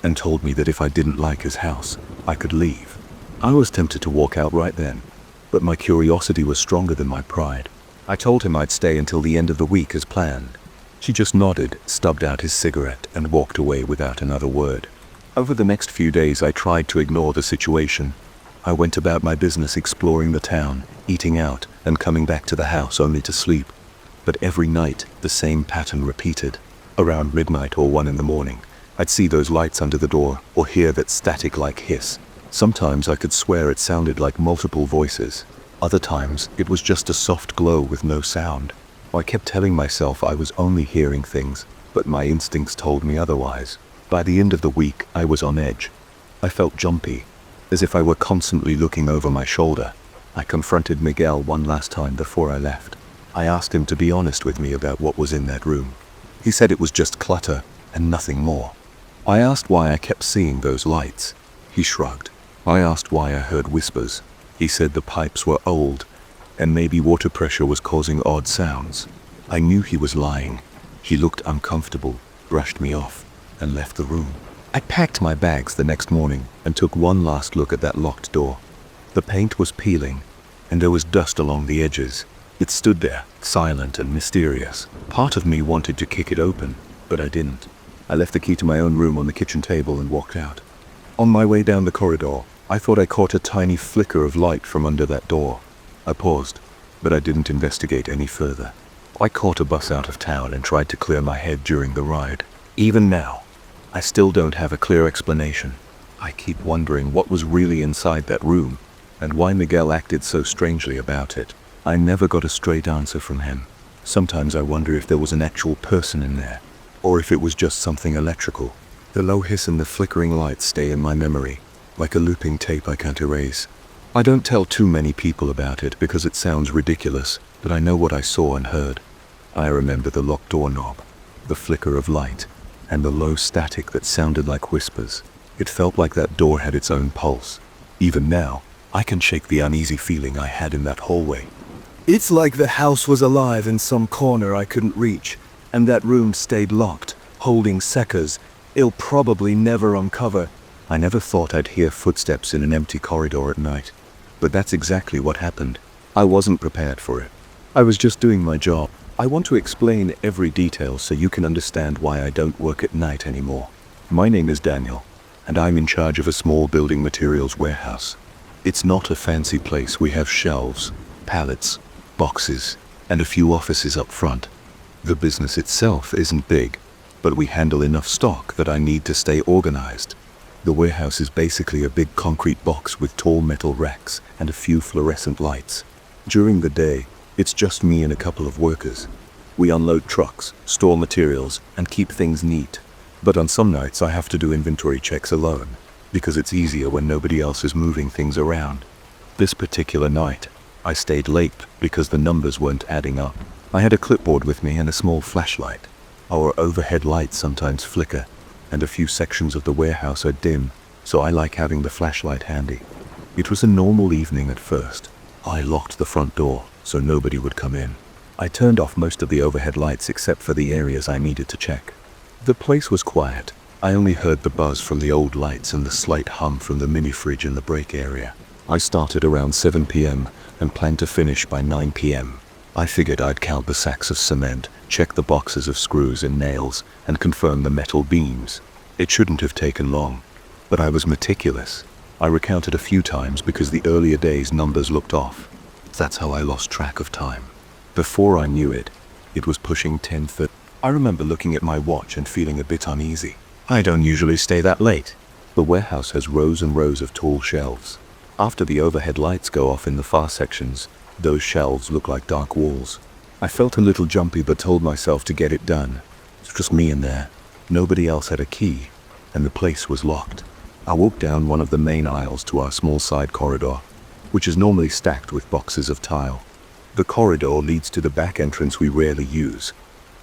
and told me that if I didn't like his house, I could leave. I was tempted to walk out right then, but my curiosity was stronger than my pride. I told him I'd stay until the end of the week as planned. He just nodded, stubbed out his cigarette, and walked away without another word. Over the next few days I tried to ignore the situation. I went about my business exploring the town, eating out, and coming back to the house only to sleep. But every night, the same pattern repeated. Around midnight or 1 a.m, I'd see those lights under the door, or hear that static-like hiss. Sometimes I could swear it sounded like multiple voices. Other times, it was just a soft glow with no sound. I kept telling myself I was only hearing things, but my instincts told me otherwise. By the end of the week, I was on edge. I felt jumpy, as if I were constantly looking over my shoulder. I confronted Miguel one last time before I left. I asked him to be honest with me about what was in that room. He said it was just clutter and nothing more. I asked why I kept seeing those lights. He shrugged. I asked why I heard whispers. He said the pipes were old, and maybe water pressure was causing odd sounds. I knew he was lying. He looked uncomfortable, brushed me off, and left the room. I packed my bags the next morning and took one last look at that locked door. The paint was peeling, and there was dust along the edges. It stood there, silent and mysterious. Part of me wanted to kick it open, but I didn't. I left the key to my own room on the kitchen table and walked out. On my way down the corridor, I thought I caught a tiny flicker of light from under that door. I paused, but I didn't investigate any further. I caught a bus out of town and tried to clear my head during the ride. Even now, I still don't have a clear explanation. I keep wondering what was really inside that room, and why Miguel acted so strangely about it. I never got a straight answer from him. Sometimes I wonder if there was an actual person in there, or if it was just something electrical. The low hiss and the flickering lights stay in my memory, like a looping tape I can't erase. I don't tell too many people about it because it sounds ridiculous, but I know what I saw and heard. I remember the locked doorknob, the flicker of light, and the low static that sounded like whispers. It felt like that door had its own pulse. Even now, I can shake the uneasy feeling I had in that hallway. It's like the house was alive in some corner I couldn't reach, and that room stayed locked, holding secrets it'll probably never uncover. I never thought I'd hear footsteps in an empty corridor at night, but that's exactly what happened. I wasn't prepared for it. I was just doing my job. I want to explain every detail so you can understand why I don't work at night anymore. My name is Daniel, and I'm in charge of a small building materials warehouse. It's not a fancy place. We have shelves, pallets, boxes, and a few offices up front. The business itself isn't big, but we handle enough stock that I need to stay organized. The warehouse is basically a big concrete box with tall metal racks and a few fluorescent lights. During the day, it's just me and a couple of workers. We unload trucks, store materials, and keep things neat. But on some nights I have to do inventory checks alone, because it's easier when nobody else is moving things around. This particular night, I stayed late because the numbers weren't adding up. I had a clipboard with me and a small flashlight. Our overhead lights sometimes flicker, and a few sections of the warehouse are dim, so I like having the flashlight handy. It was a normal evening at first. I locked the front door so nobody would come in. I turned off most of the overhead lights except for the areas I needed to check. The place was quiet. I only heard the buzz from the old lights and the slight hum from the mini fridge in the break area. I started around 7 p.m. and planned to finish by 9 p.m. I figured I'd count the sacks of cement, check the boxes of screws and nails, and confirm the metal beams. It shouldn't have taken long, but I was meticulous. I recounted a few times because the earlier days' numbers looked off. That's how I lost track of time. Before I knew it, it was pushing 10:30. I remember looking at my watch and feeling a bit uneasy. I don't usually stay that late. The warehouse has rows and rows of tall shelves. After the overhead lights go off in the far sections, those shelves look like dark walls. I felt a little jumpy but told myself to get it done. It's just me in there. Nobody else had a key, and the place was locked. I walked down one of the main aisles to our small side corridor, which is normally stacked with boxes of tile. The corridor leads to the back entrance we rarely use.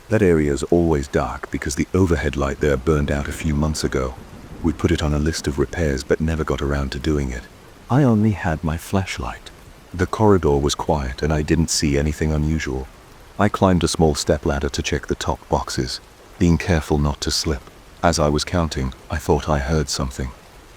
That area is always dark because the overhead light there burned out a few months ago. We put it on a list of repairs but never got around to doing it. I only had my flashlight. The corridor was quiet and I didn't see anything unusual. I climbed a small stepladder to check the top boxes, being careful not to slip. As I was counting, I thought I heard something.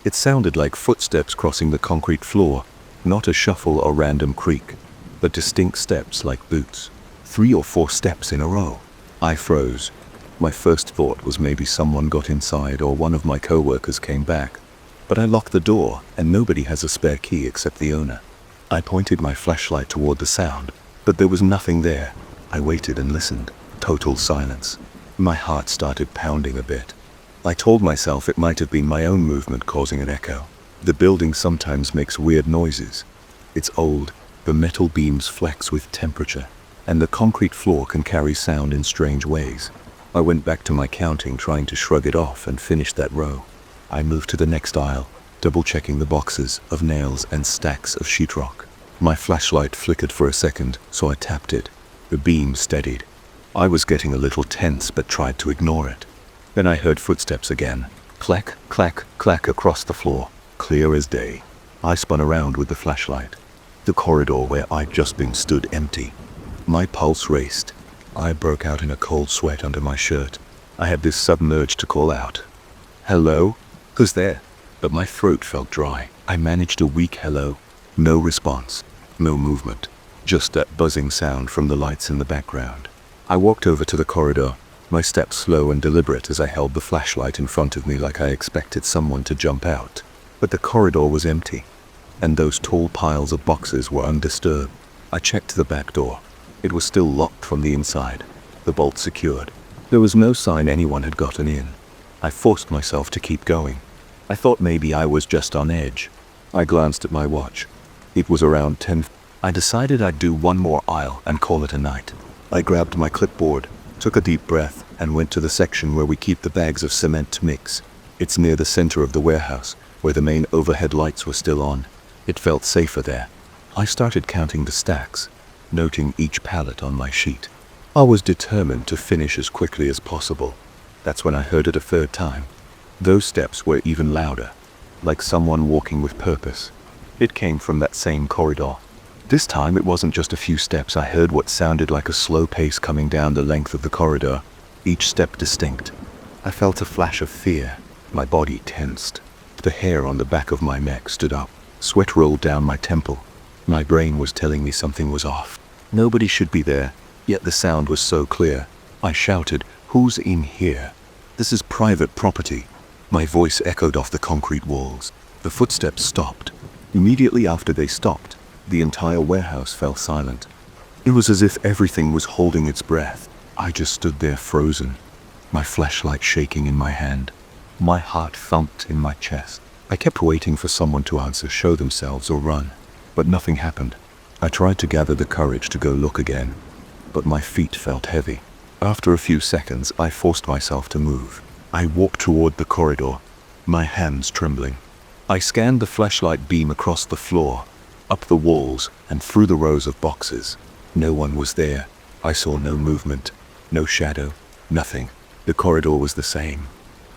It sounded like footsteps crossing the concrete floor, not a shuffle or random creak, but distinct steps like boots. 3 or 4 steps in a row. I froze. My first thought was maybe someone got inside or one of my co-workers came back. But I locked the door and nobody has a spare key except the owner. I pointed my flashlight toward the sound, but there was nothing there. I waited and listened. Total silence. My heart started pounding a bit. I told myself it might have been my own movement causing an echo. The building sometimes makes weird noises. It's old, the metal beams flex with temperature, and the concrete floor can carry sound in strange ways. I went back to my counting, trying to shrug it off, and finished that row. I moved to the next aisle, double-checking the boxes of nails and stacks of sheetrock. My flashlight flickered for a second, so I tapped it. The beam steadied. I was getting a little tense but tried to ignore it. Then I heard footsteps again. Clack, clack, clack across the floor, clear as day. I spun around with the flashlight. The corridor where I'd just been stood empty. My pulse raced. I broke out in a cold sweat under my shirt. I had this sudden urge to call out. Hello? Who's there? But my throat felt dry. I managed a weak hello. No response. No movement. Just that buzzing sound from the lights in the background. I walked over to the corridor, my steps slow and deliberate as I held the flashlight in front of me like I expected someone to jump out. But the corridor was empty, and those tall piles of boxes were undisturbed. I checked the back door. It was still locked from the inside, the bolt secured. There was no sign anyone had gotten in. I forced myself to keep going. I thought maybe I was just on edge. I glanced at my watch. It was around 10. I decided I'd do one more aisle and call it a night. I grabbed my clipboard, took a deep breath, and went to the section where we keep the bags of cement to mix. It's near the center of the warehouse, where the main overhead lights were still on. It felt safer there. I started counting the stacks, noting each pallet on my sheet. I was determined to finish as quickly as possible. That's when I heard it a third time. Those steps were even louder, like someone walking with purpose. It came from that same corridor. This time it wasn't just a few steps. I heard what sounded like a slow pace coming down the length of the corridor, each step distinct. I felt a flash of fear. My body tensed. The hair on the back of my neck stood up. Sweat rolled down my temple. My brain was telling me something was off. Nobody should be there, yet the sound was so clear. I shouted, "Who's in here? This is private property." My voice echoed off the concrete walls. The footsteps stopped. Immediately after they stopped, the entire warehouse fell silent. It was as if everything was holding its breath. I just stood there frozen, my flashlight shaking in my hand. My heart thumped in my chest. I kept waiting for someone to answer, show themselves, or run, but nothing happened. I tried to gather the courage to go look again, but my feet felt heavy. After a few seconds, I forced myself to move. I walked toward the corridor, my hands trembling. I scanned the flashlight beam across the floor, up the walls, and through the rows of boxes. No one was there. I saw no movement, no shadow, nothing. The corridor was the same.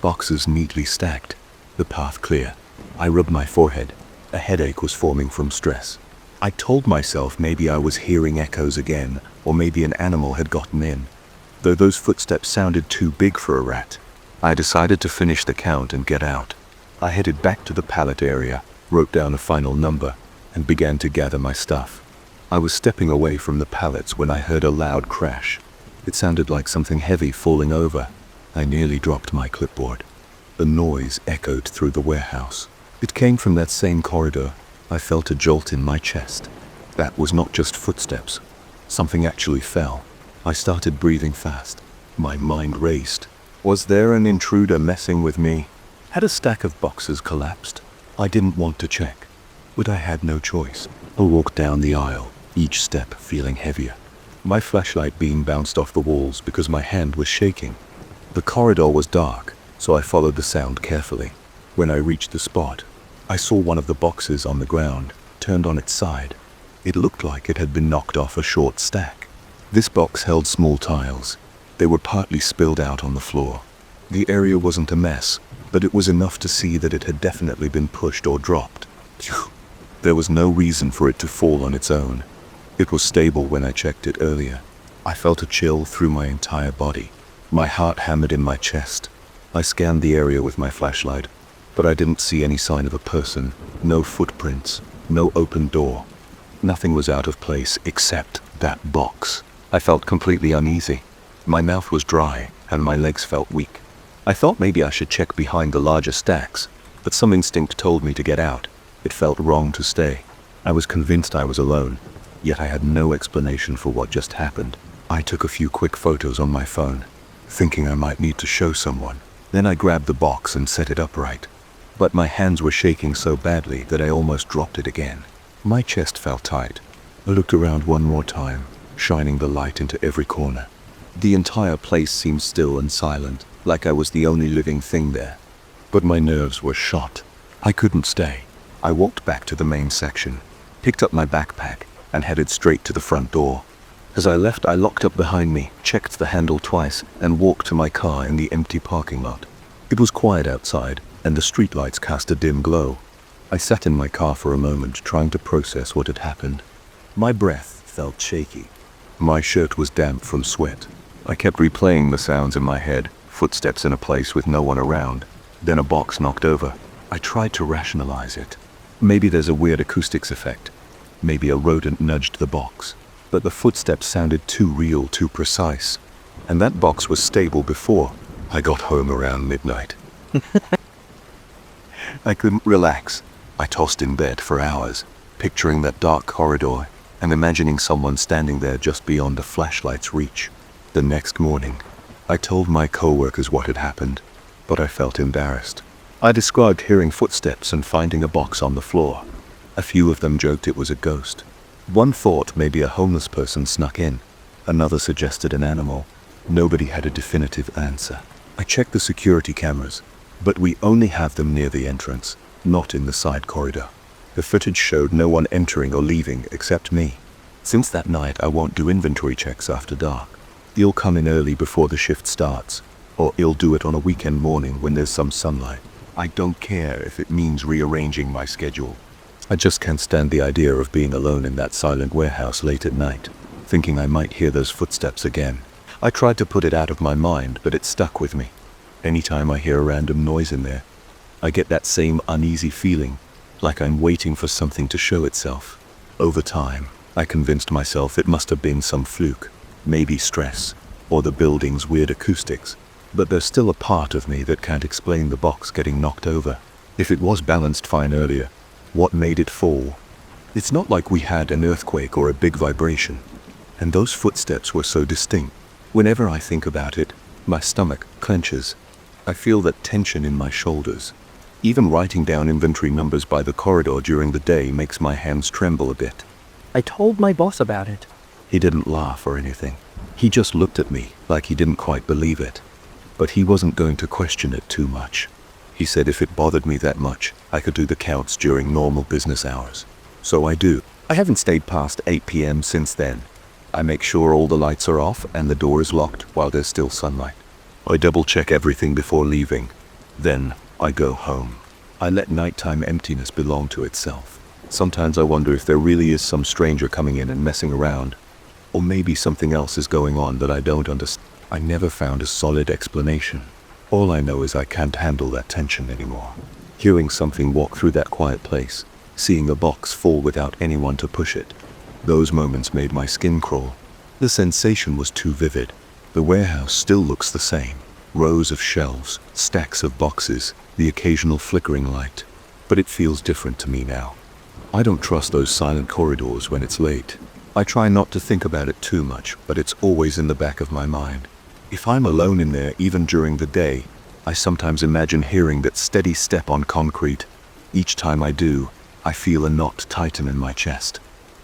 Boxes neatly stacked, the path clear. I rubbed my forehead. A headache was forming from stress. I told myself maybe I was hearing echoes again, or maybe an animal had gotten in. Though those footsteps sounded too big for a rat, I decided to finish the count and get out. I headed back to the pallet area, wrote down a final number, and began to gather my stuff. I was stepping away from the pallets when I heard a loud crash. It sounded like something heavy falling over. I nearly dropped my clipboard. The noise echoed through the warehouse. It came from that same corridor. I felt a jolt in my chest. That was not just footsteps. Something actually fell. I started breathing fast. My mind raced. Was there an intruder messing with me? Had a stack of boxes collapsed? I didn't want to check, but I had no choice. I walked down the aisle, each step feeling heavier. My flashlight beam bounced off the walls because my hand was shaking. The corridor was dark, so I followed the sound carefully. When I reached the spot, I saw one of the boxes on the ground, turned on its side. It looked like it had been knocked off a short stack. This box held small tiles. They were partly spilled out on the floor. The area wasn't a mess, but it was enough to see that it had definitely been pushed or dropped. Phew. There was no reason for it to fall on its own. It was stable when I checked it earlier. I felt a chill through my entire body. My heart hammered in my chest. I scanned the area with my flashlight, but I didn't see any sign of a person. No footprints, no open door. Nothing was out of place except that box. I felt completely uneasy. My mouth was dry and my legs felt weak. I thought maybe I should check behind the larger stacks, but some instinct told me to get out. It felt wrong to stay. I was convinced I was alone, yet I had no explanation for what just happened. I took a few quick photos on my phone, thinking I might need to show someone. Then I grabbed the box and set it upright. But my hands were shaking so badly that I almost dropped it again. My chest felt tight. I looked around one more time, shining the light into every corner. The entire place seemed still and silent, like I was the only living thing there. But my nerves were shot. I couldn't stay. I walked back to the main section, picked up my backpack, and headed straight to the front door. As I left, I locked up behind me, checked the handle twice, and walked to my car in the empty parking lot. It was quiet outside, and the streetlights cast a dim glow. I sat in my car for a moment, trying to process what had happened. My breath felt shaky. My shirt was damp from sweat. I kept replaying the sounds in my head, footsteps in a place with no one around, then a box knocked over. I tried to rationalize it. Maybe there's a weird acoustics effect. Maybe a rodent nudged the box. But the footsteps sounded too real, too precise. And that box was stable before I got home around midnight. I couldn't relax. I tossed in bed for hours, picturing that dark corridor and imagining someone standing there just beyond the flashlight's reach. The next morning, I told my co-workers what had happened, but I felt embarrassed. I described hearing footsteps and finding a box on the floor. A few of them joked it was a ghost. One thought maybe a homeless person snuck in. Another suggested an animal. Nobody had a definitive answer. I checked the security cameras, but we only have them near the entrance, not in the side corridor. The footage showed no one entering or leaving except me. Since that night, I won't do inventory checks after dark. He'll come in early before the shift starts, or he'll do it on a weekend morning when there's some sunlight. I don't care if it means rearranging my schedule. I just can't stand the idea of being alone in that silent warehouse late at night, thinking I might hear those footsteps again. I tried to put it out of my mind, but it stuck with me. Anytime I hear a random noise in there, I get that same uneasy feeling, like I'm waiting for something to show itself. Over time, I convinced myself it must have been some fluke, maybe stress, or the building's weird acoustics. But there's still a part of me that can't explain the box getting knocked over. If it was balanced fine earlier, what made it fall? It's not like we had an earthquake or a big vibration, and those footsteps were so distinct. Whenever I think about it, my stomach clenches. I feel that tension in my shoulders. Even writing down inventory numbers by the corridor during the day makes my hands tremble a bit. I told my boss about it. He didn't laugh or anything. He just looked at me like he didn't quite believe it. But he wasn't going to question it too much. He said if it bothered me that much, I could do the counts during normal business hours. So I do. I haven't stayed past 8 p.m. since then. I make sure all the lights are off and the door is locked while there's still sunlight. I double check everything before leaving. Then I go home. I let nighttime emptiness belong to itself. Sometimes I wonder if there really is some stranger coming in and messing around. Or maybe something else is going on that I don't understand. I never found a solid explanation. All I know is I can't handle that tension anymore. Hearing something walk through that quiet place, seeing a box fall without anyone to push it. Those moments made my skin crawl. The sensation was too vivid. The warehouse still looks the same. Rows of shelves, stacks of boxes, the occasional flickering light. But it feels different to me now. I don't trust those silent corridors when it's late. I try not to think about it too much, but it's always in the back of my mind. If I'm alone in there, even during the day, I sometimes imagine hearing that steady step on concrete. Each time I do, I feel a knot tighten in my chest.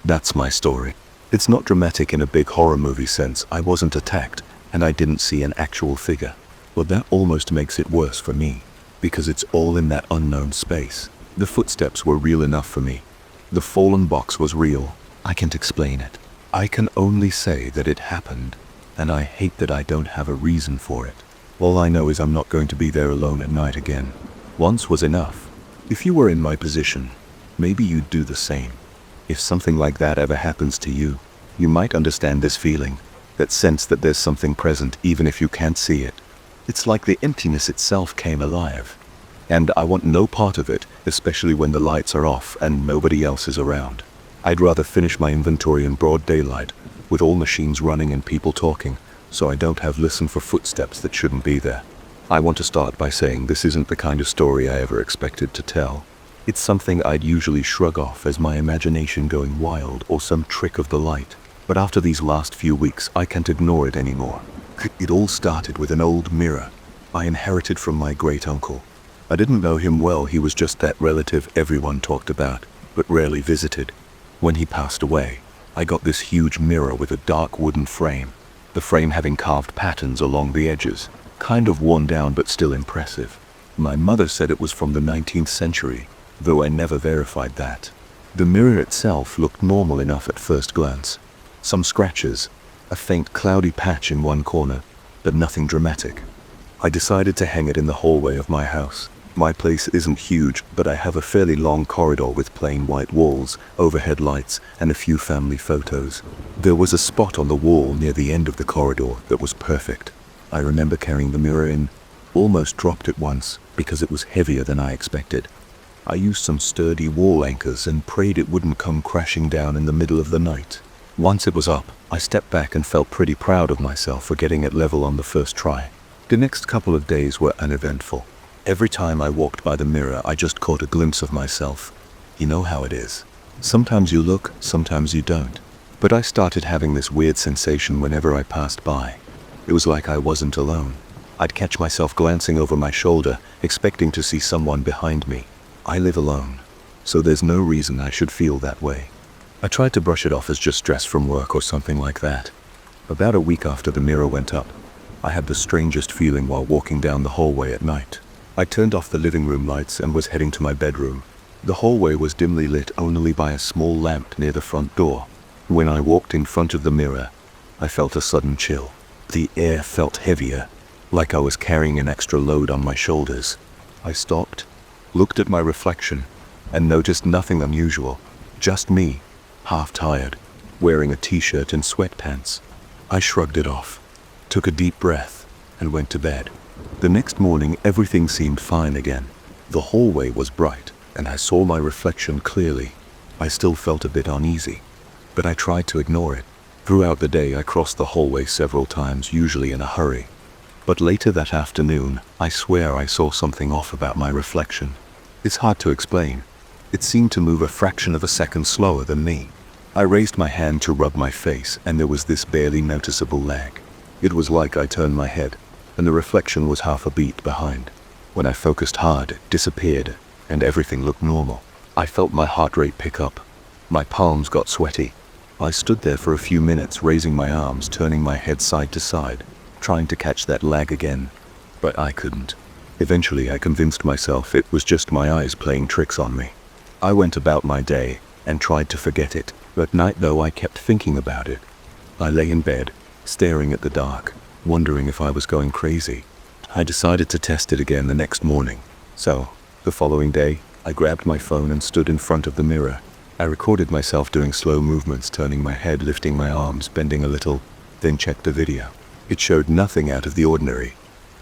That's my story. It's not dramatic in a big horror movie sense. I wasn't attacked, and I didn't see an actual figure. But that almost makes it worse for me, because it's all in that unknown space. The footsteps were real enough for me. The fallen box was real. I can't explain it. I can only say that it happened, and I hate that I don't have a reason for it. All I know is I'm not going to be there alone at night again. Once was enough. If you were in my position, maybe you'd do the same. If something like that ever happens to you, you might understand this feeling, that sense that there's something present even if you can't see it. It's like the emptiness itself came alive. And I want no part of it, especially when the lights are off and nobody else is around. I'd rather finish my inventory in broad daylight, with all machines running and people talking, so I don't have listen for footsteps that shouldn't be there. I want to start by saying this isn't the kind of story I ever expected to tell. It's something I'd usually shrug off as my imagination going wild or some trick of the light. But after these last few weeks, I can't ignore it anymore. It all started with an old mirror I inherited from my great-uncle. I didn't know him well. He was just that relative everyone talked about, but rarely visited. When he passed away, I got this huge mirror with a dark wooden frame, the frame having carved patterns along the edges, kind of worn down but still impressive. My mother said it was from the 19th century, though I never verified that. The mirror itself looked normal enough at first glance. Some scratches, a faint cloudy patch in one corner, but nothing dramatic. I decided to hang it in the hallway of my house. My place isn't huge, but I have a fairly long corridor with plain white walls, overhead lights, and a few family photos. There was a spot on the wall near the end of the corridor that was perfect. I remember carrying the mirror in, almost dropped it once because it was heavier than I expected. I used some sturdy wall anchors and prayed it wouldn't come crashing down in the middle of the night. Once it was up, I stepped back and felt pretty proud of myself for getting it level on the first try. The next couple of days were uneventful. Every time I walked by the mirror, I just caught a glimpse of myself. You know how it is. Sometimes you look, sometimes you don't. But I started having this weird sensation whenever I passed by. It was like I wasn't alone. I'd catch myself glancing over my shoulder, expecting to see someone behind me. I live alone, so there's no reason I should feel that way. I tried to brush it off as just stress from work or something like that. About a week after the mirror went up, I had the strangest feeling while walking down the hallway at night. I turned off the living room lights and was heading to my bedroom. The hallway was dimly lit only by a small lamp near the front door. When I walked in front of the mirror, I felt a sudden chill. The air felt heavier, like I was carrying an extra load on my shoulders. I stopped, looked at my reflection, and noticed nothing unusual. Just me, half tired, wearing a t-shirt and sweatpants. I shrugged it off, took a deep breath, and went to bed. The next morning, everything seemed fine again. The hallway was bright, and I saw my reflection clearly. I still felt a bit uneasy, but I tried to ignore it. Throughout the day, I crossed the hallway several times, usually in a hurry. But later that afternoon, I swear I saw something off about my reflection. It's hard to explain. It seemed to move a fraction of a second slower than me. I raised my hand to rub my face, and there was this barely noticeable lag. It was like I turned my head, and the reflection was half a beat behind. When I focused hard, it disappeared, and everything looked normal. I felt my heart rate pick up. My palms got sweaty. I stood there for a few minutes, raising my arms, turning my head side to side, trying to catch that lag again. But I couldn't. Eventually, I convinced myself it was just my eyes playing tricks on me. I went about my day and tried to forget it. At night, though, I kept thinking about it. I lay in bed, staring at the dark, wondering if I was going crazy. I decided to test it again the next morning. So, the following day, I grabbed my phone and stood in front of the mirror. I recorded myself doing slow movements, turning my head, lifting my arms, bending a little, then checked the video. It showed nothing out of the ordinary.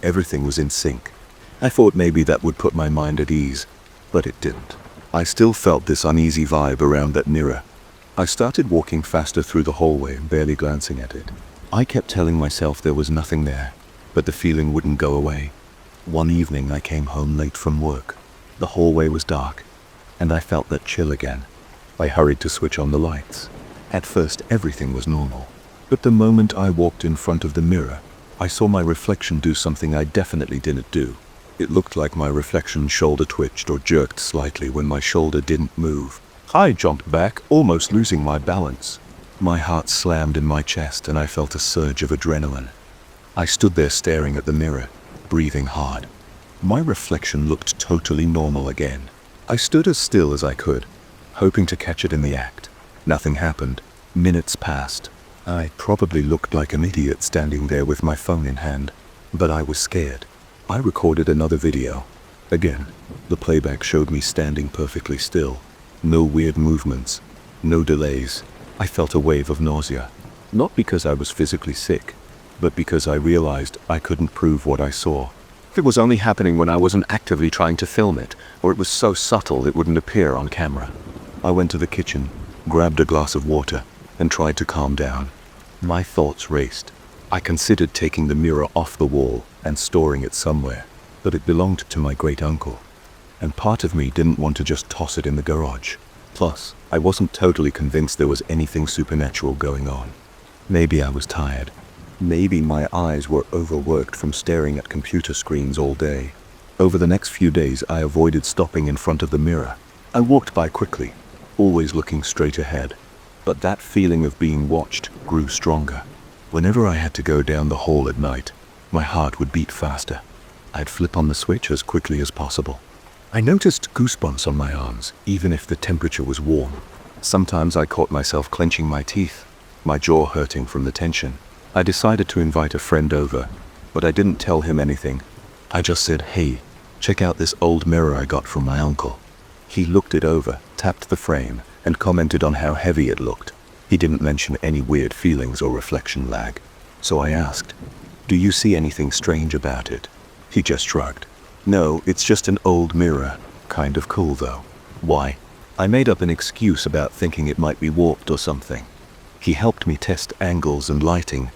Everything was in sync. I thought maybe that would put my mind at ease, but it didn't. I still felt this uneasy vibe around that mirror. I started walking faster through the hallway, barely glancing at it. I kept telling myself there was nothing there, but the feeling wouldn't go away. One evening, I came home late from work. The hallway was dark, and I felt that chill again. I hurried to switch on the lights. At first, everything was normal, but the moment I walked in front of the mirror, I saw my reflection do something I definitely didn't do. It looked like my reflection's shoulder twitched or jerked slightly when my shoulder didn't move. I jumped back, almost losing my balance. My heart slammed in my chest, and I felt a surge of adrenaline. I stood there staring at the mirror, breathing hard. My reflection looked totally normal again. I stood as still as I could, hoping to catch it in the act. Nothing happened. Minutes passed. I probably looked like an idiot standing there with my phone in hand, but I was scared. I recorded another video. Again, the playback showed me standing perfectly still. No weird movements, no delays. I felt a wave of nausea, not because I was physically sick, but because I realized I couldn't prove what I saw. It was only happening when I wasn't actively trying to film it, or it was so subtle it wouldn't appear on camera. I went to the kitchen, grabbed a glass of water, and tried to calm down. My thoughts raced. I considered taking the mirror off the wall and storing it somewhere, but it belonged to my great-uncle, and part of me didn't want to just toss it in the garage. Plus, I wasn't totally convinced there was anything supernatural going on. Maybe I was tired. Maybe my eyes were overworked from staring at computer screens all day. Over the next few days, I avoided stopping in front of the mirror. I walked by quickly, always looking straight ahead. But that feeling of being watched grew stronger. Whenever I had to go down the hall at night, my heart would beat faster. I'd flip on the switch as quickly as possible. I noticed goosebumps on my arms, even if the temperature was warm. Sometimes I caught myself clenching my teeth, my jaw hurting from the tension. I decided to invite a friend over, but I didn't tell him anything. I just said, "Hey, check out this old mirror I got from my uncle." He looked it over, tapped the frame, and commented on how heavy it looked. He didn't mention any weird feelings or reflection lag. So I asked, "Do you see anything strange about it?" He just shrugged. "No, it's just an old mirror. Kind of cool though." "Why?" I made up an excuse about thinking it might be warped or something. He helped me test angles and lighting.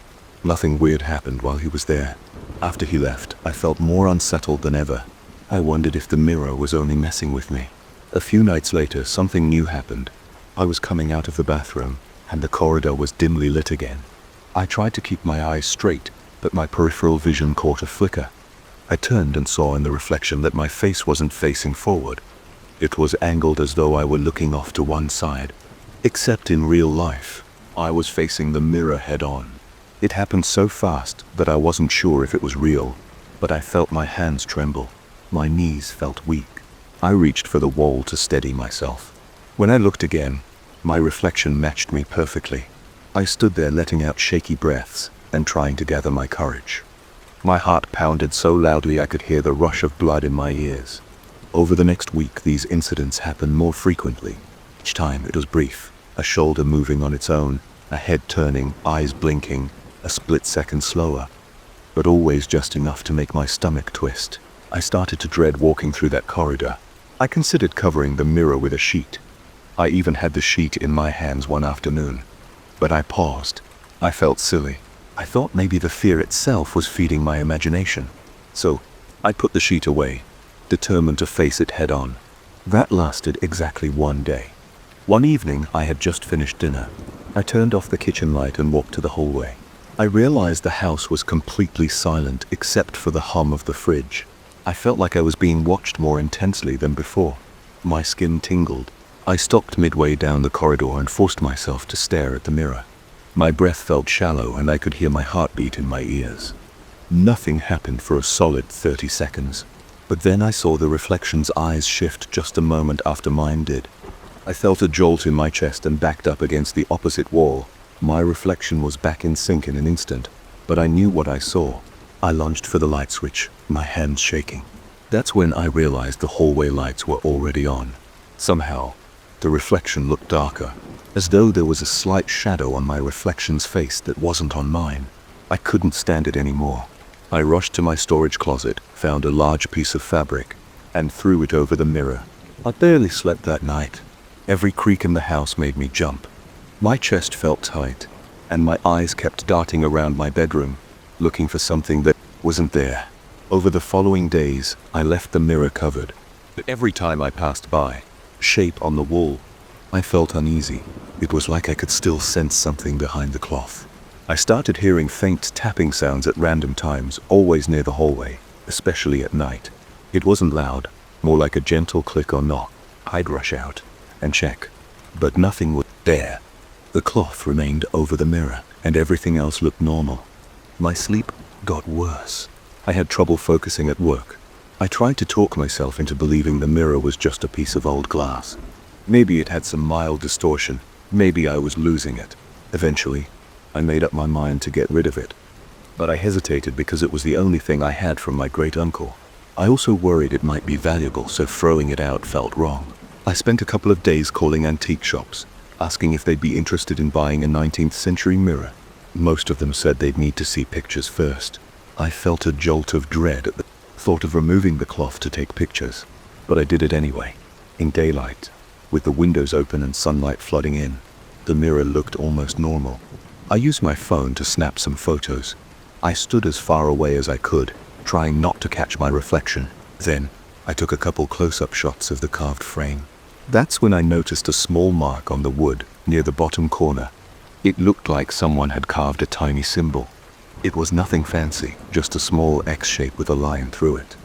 Nothing weird happened while he was there. After he left, I felt more unsettled than ever. I wondered if the mirror was only messing with me. A few nights later, something new happened. I was coming out of the bathroom, and the corridor was dimly lit again. I tried to keep my eyes straight, but my peripheral vision caught a flicker. I turned and saw in the reflection that my face wasn't facing forward. It was angled as though I were looking off to one side. Except in real life, I was facing the mirror head-on. It happened so fast that I wasn't sure if it was real, but I felt my hands tremble. My knees felt weak. I reached for the wall to steady myself. When I looked again, my reflection matched me perfectly. I stood there letting out shaky breaths and trying to gather my courage. My heart pounded so loudly I could hear the rush of blood in my ears. Over the next week, these incidents happened more frequently. Each time it was brief, a shoulder moving on its own, a head turning, eyes blinking, a split second slower, but always just enough to make my stomach twist. I started to dread walking through that corridor. I considered covering the mirror with a sheet. I even had the sheet in my hands one afternoon. But I paused. I felt silly. I thought maybe the fear itself was feeding my imagination. So I put the sheet away, determined to face it head on. That lasted exactly one day. One evening, I had just finished dinner. I turned off the kitchen light and walked to the hallway. I realized the house was completely silent except for the hum of the fridge. I felt like I was being watched more intensely than before. My skin tingled. I stopped midway down the corridor and forced myself to stare at the mirror. My breath felt shallow and I could hear my heartbeat in my ears. Nothing happened for a solid 30 seconds. But then I saw the reflection's eyes shift just a moment after mine did. I felt a jolt in my chest and backed up against the opposite wall. My reflection was back in sync in an instant, but I knew what I saw. I lunged for the light switch, my hands shaking. That's when I realized the hallway lights were already on. Somehow, the reflection looked darker, as though there was a slight shadow on my reflection's face that wasn't on mine. I couldn't stand it anymore. I rushed to my storage closet, found a large piece of fabric, and threw it over the mirror. I barely slept that night. Every creak in the house made me jump. My chest felt tight, and my eyes kept darting around my bedroom, looking for something that wasn't there. Over the following days, I left the mirror covered, but every time I passed by, shape on the wall, I felt uneasy. It was like I could still sense something behind the cloth. I started hearing faint tapping sounds at random times, always near the hallway, especially at night. It wasn't loud, more like a gentle click or knock. I'd rush out and check, but nothing was there. The cloth remained over the mirror, and everything else looked normal. My sleep got worse. I had trouble focusing at work. I tried to talk myself into believing the mirror was just a piece of old glass. Maybe it had some mild distortion. Maybe I was losing it. Eventually, I made up my mind to get rid of it. But I hesitated because it was the only thing I had from my great-uncle. I also worried it might be valuable, so throwing it out felt wrong. I spent a couple of days calling antique shops, asking if they'd be interested in buying a 19th century mirror. Most of them said they'd need to see pictures first. I felt a jolt of dread at the thought of removing the cloth to take pictures, but I did it anyway. In daylight, with the windows open and sunlight flooding in, the mirror looked almost normal. I used my phone to snap some photos. I stood as far away as I could, trying not to catch my reflection. Then, I took a couple close-up shots of the carved frame. That's when I noticed a small mark on the wood near the bottom corner. It looked like someone had carved a tiny symbol. It was nothing fancy, just a small X shape with a line through it.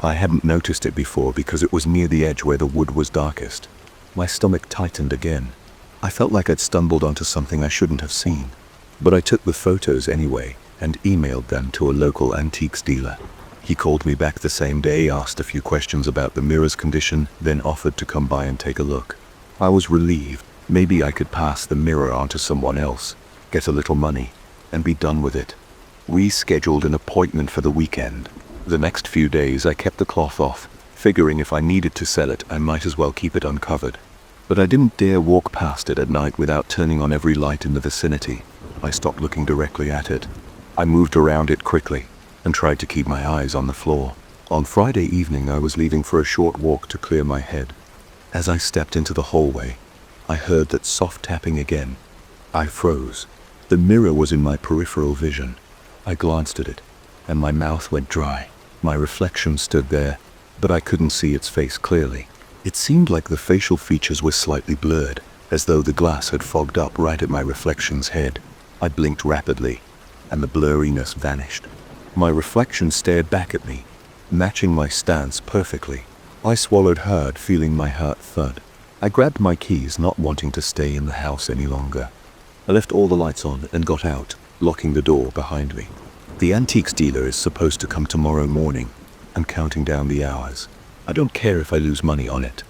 I hadn't noticed it before because it was near the edge where the wood was darkest. My stomach tightened again. I felt like I'd stumbled onto something I shouldn't have seen. But I took the photos anyway and emailed them to a local antiques dealer. He called me back the same day, asked a few questions about the mirror's condition, then offered to come by and take a look. I was relieved. Maybe I could pass the mirror on to someone else, get a little money, and be done with it. We scheduled an appointment for the weekend. The next few days I kept the cloth off, figuring if I needed to sell it, I might as well keep it uncovered. But I didn't dare walk past it at night without turning on every light in the vicinity. I stopped looking directly at it. I moved around it quickly and tried to keep my eyes on the floor. On Friday evening, I was leaving for a short walk to clear my head. As I stepped into the hallway, I heard that soft tapping again. I froze. The mirror was in my peripheral vision. I glanced at it, and my mouth went dry. My reflection stood there, but I couldn't see its face clearly. It seemed like the facial features were slightly blurred, as though the glass had fogged up right at my reflection's head. I blinked rapidly, and the blurriness vanished. My reflection stared back at me, matching my stance perfectly. I swallowed hard, feeling my heart thud. I grabbed my keys, not wanting to stay in the house any longer. I left all the lights on and got out, locking the door behind me. The antiques dealer is supposed to come tomorrow morning. I'm counting down the hours. I don't care if I lose money on it.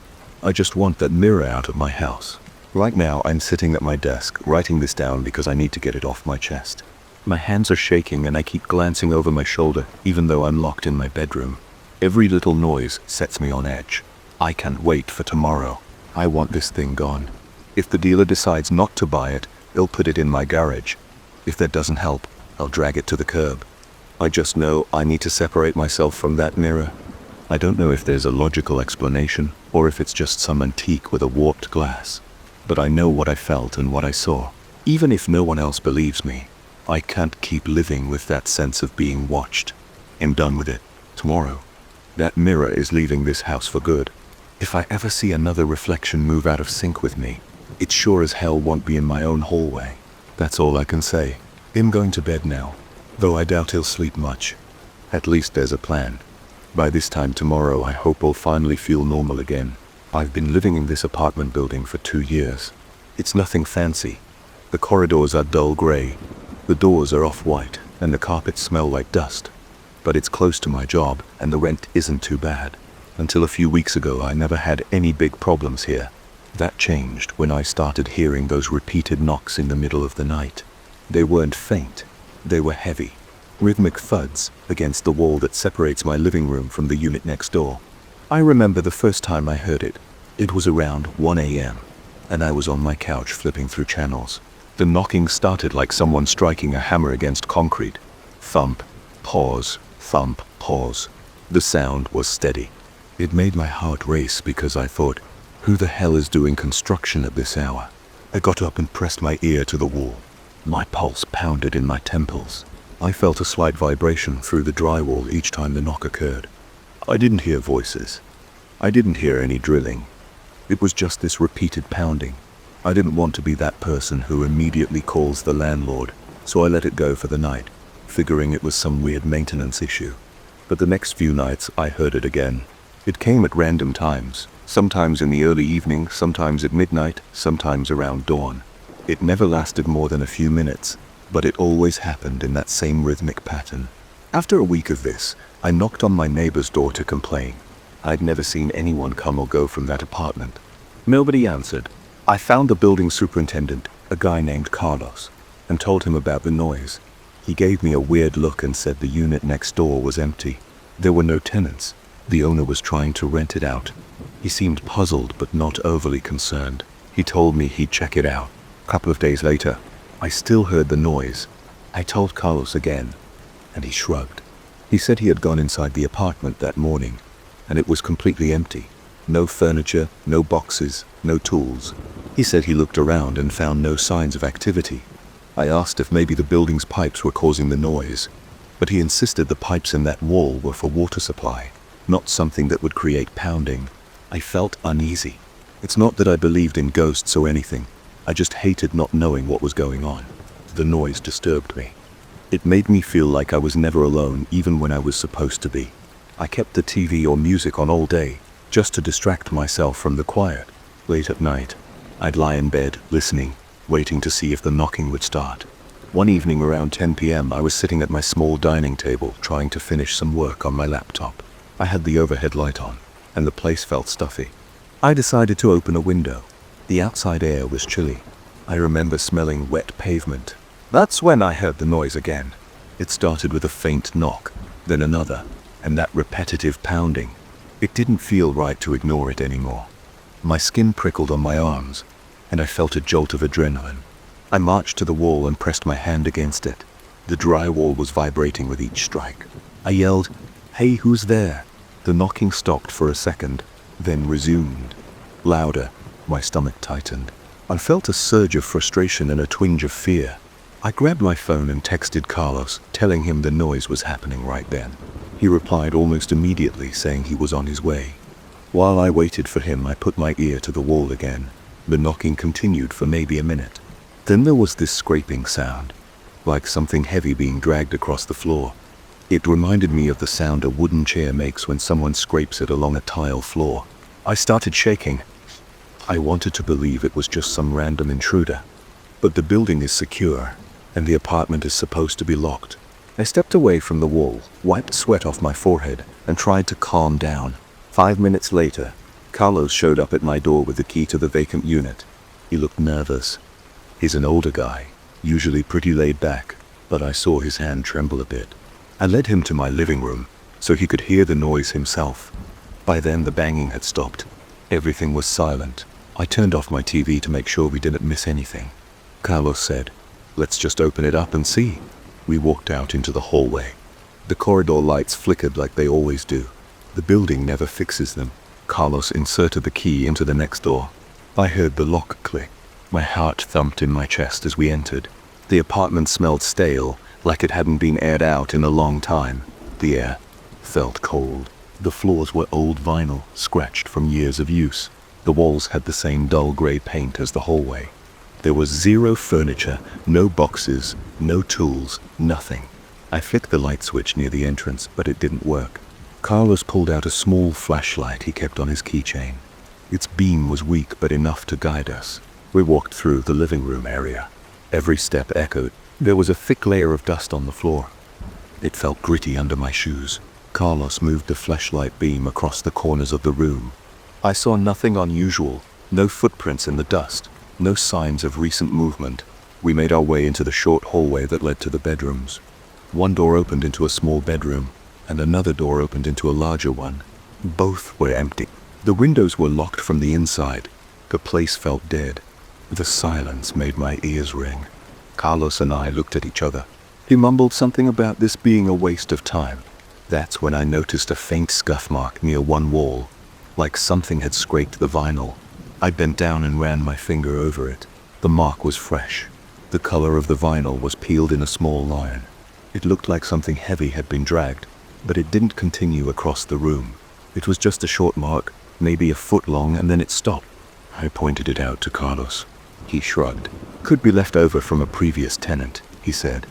I just want that mirror out of my house. Right now, I'm sitting at my desk, writing this down because I need to get it off my chest. My hands are shaking and I keep glancing over my shoulder, even though I'm locked in my bedroom. Every little noise sets me on edge. I can't wait for tomorrow. I want this thing gone. If the dealer decides not to buy it, they'll put it in my garage. If that doesn't help, I'll drag it to the curb. I just know I need to separate myself from that mirror. I don't know if there's a logical explanation, or if it's just some antique with a warped glass. But I know what I felt and what I saw. Even if no one else believes me, I can't keep living with that sense of being watched. I'm done with it. Tomorrow, that mirror is leaving this house for good. If I ever see another reflection move out of sync with me, it sure as hell won't be in my own hallway. That's all I can say. I'm going to bed now, though I doubt he'll sleep much. At least there's a plan. By this time tomorrow, I hope I'll finally feel normal again. I've been living in this apartment building for 2 years. It's nothing fancy. The corridors are dull gray, the doors are off-white, and the carpets smell like dust. But it's close to my job, and the rent isn't too bad. Until a few weeks ago, I never had any big problems here. That changed when I started hearing those repeated knocks in the middle of the night. They weren't faint, they were heavy, rhythmic thuds against the wall that separates my living room from the unit next door. I remember the first time I heard it. It was around 1 a.m., and I was on my couch flipping through channels. The knocking started like someone striking a hammer against concrete. Thump, pause, thump, pause. The sound was steady. It made my heart race because I thought, who the hell is doing construction at this hour? I got up and pressed my ear to the wall. My pulse pounded in my temples. I felt a slight vibration through the drywall each time the knock occurred. I didn't hear voices. I didn't hear any drilling. It was just this repeated pounding. I didn't want to be that person who immediately calls the landlord, so I let it go for the night, figuring it was some weird maintenance issue. But the next few nights I heard it again. It came at random times, sometimes in the early evening, sometimes at midnight, sometimes around dawn. It never lasted more than a few minutes, but it always happened in that same rhythmic pattern. After a week of this, I knocked on my neighbor's door to complain. I'd never seen anyone come or go from that apartment. Nobody answered. I found the building superintendent, a guy named Carlos, and told him about the noise. He gave me a weird look and said the unit next door was empty. There were no tenants. The owner was trying to rent it out. He seemed puzzled but not overly concerned. He told me he'd check it out. A couple of days later, I still heard the noise. I told Carlos again, and he shrugged. He said he had gone inside the apartment that morning, and it was completely empty. No furniture, no boxes, no tools. He said he looked around and found no signs of activity. I asked if maybe the building's pipes were causing the noise, but he insisted the pipes in that wall were for water supply, not something that would create pounding. I felt uneasy. It's not that I believed in ghosts or anything. I just hated not knowing what was going on. The noise disturbed me. It made me feel like I was never alone, even when I was supposed to be. I kept the TV or music on all day, just to distract myself from the quiet. Late at night, I'd lie in bed, listening, waiting to see if the knocking would start. One evening around 10 p.m., I was sitting at my small dining table, trying to finish some work on my laptop. I had the overhead light on, and the place felt stuffy. I decided to open a window. The outside air was chilly. I remember smelling wet pavement. That's when I heard the noise again. It started with a faint knock, then another, and that repetitive pounding. It didn't feel right to ignore it anymore. My skin prickled on my arms, and I felt a jolt of adrenaline. I marched to the wall and pressed my hand against it. The drywall was vibrating with each strike. I yelled, "Hey, who's there?" The knocking stopped for a second, then resumed. Louder. My stomach tightened. I felt a surge of frustration and a twinge of fear. I grabbed my phone and texted Carlos, telling him the noise was happening right then. He replied almost immediately, saying he was on his way. While I waited for him, I put my ear to the wall again. The knocking continued for maybe a minute. Then there was this scraping sound, like something heavy being dragged across the floor. It reminded me of the sound a wooden chair makes when someone scrapes it along a tile floor. I started shaking. I wanted to believe it was just some random intruder. But the building is secure, and the apartment is supposed to be locked. I stepped away from the wall, wiped sweat off my forehead, and tried to calm down. 5 minutes later, Carlos showed up at my door with the key to the vacant unit. He looked nervous. He's an older guy, usually pretty laid back, but I saw his hand tremble a bit. I led him to my living room, so he could hear the noise himself. By then the banging had stopped. Everything was silent. I turned off my TV to make sure we didn't miss anything. Carlos said, "Let's just open it up and see." We walked out into the hallway. The corridor lights flickered like they always do. The building never fixes them. Carlos inserted the key into the next door. I heard the lock click. My heart thumped in my chest as we entered. The apartment smelled stale, like it hadn't been aired out in a long time. The air felt cold. The floors were old vinyl, scratched from years of use. The walls had the same dull gray paint as the hallway. There was zero furniture, no boxes, no tools, nothing. I flicked the light switch near the entrance, but it didn't work. Carlos pulled out a small flashlight he kept on his keychain. Its beam was weak but enough to guide us. We walked through the living room area. Every step echoed. There was a thick layer of dust on the floor. It felt gritty under my shoes. Carlos moved the flashlight beam across the corners of the room. I saw nothing unusual, no footprints in the dust, no signs of recent movement. We made our way into the short hallway that led to the bedrooms. One door opened into a small bedroom, and another door opened into a larger one. Both were empty. The windows were locked from the inside. The place felt dead. The silence made my ears ring. Carlos and I looked at each other. He mumbled something about this being a waste of time. That's when I noticed a faint scuff mark near one wall, like something had scraped the vinyl. I bent down and ran my finger over it. The mark was fresh. The color of the vinyl was peeled in a small line. It looked like something heavy had been dragged, but it didn't continue across the room. It was just a short mark, maybe a foot long, and then it stopped. I pointed it out to Carlos. He shrugged. "Could be left over from a previous tenant," he said.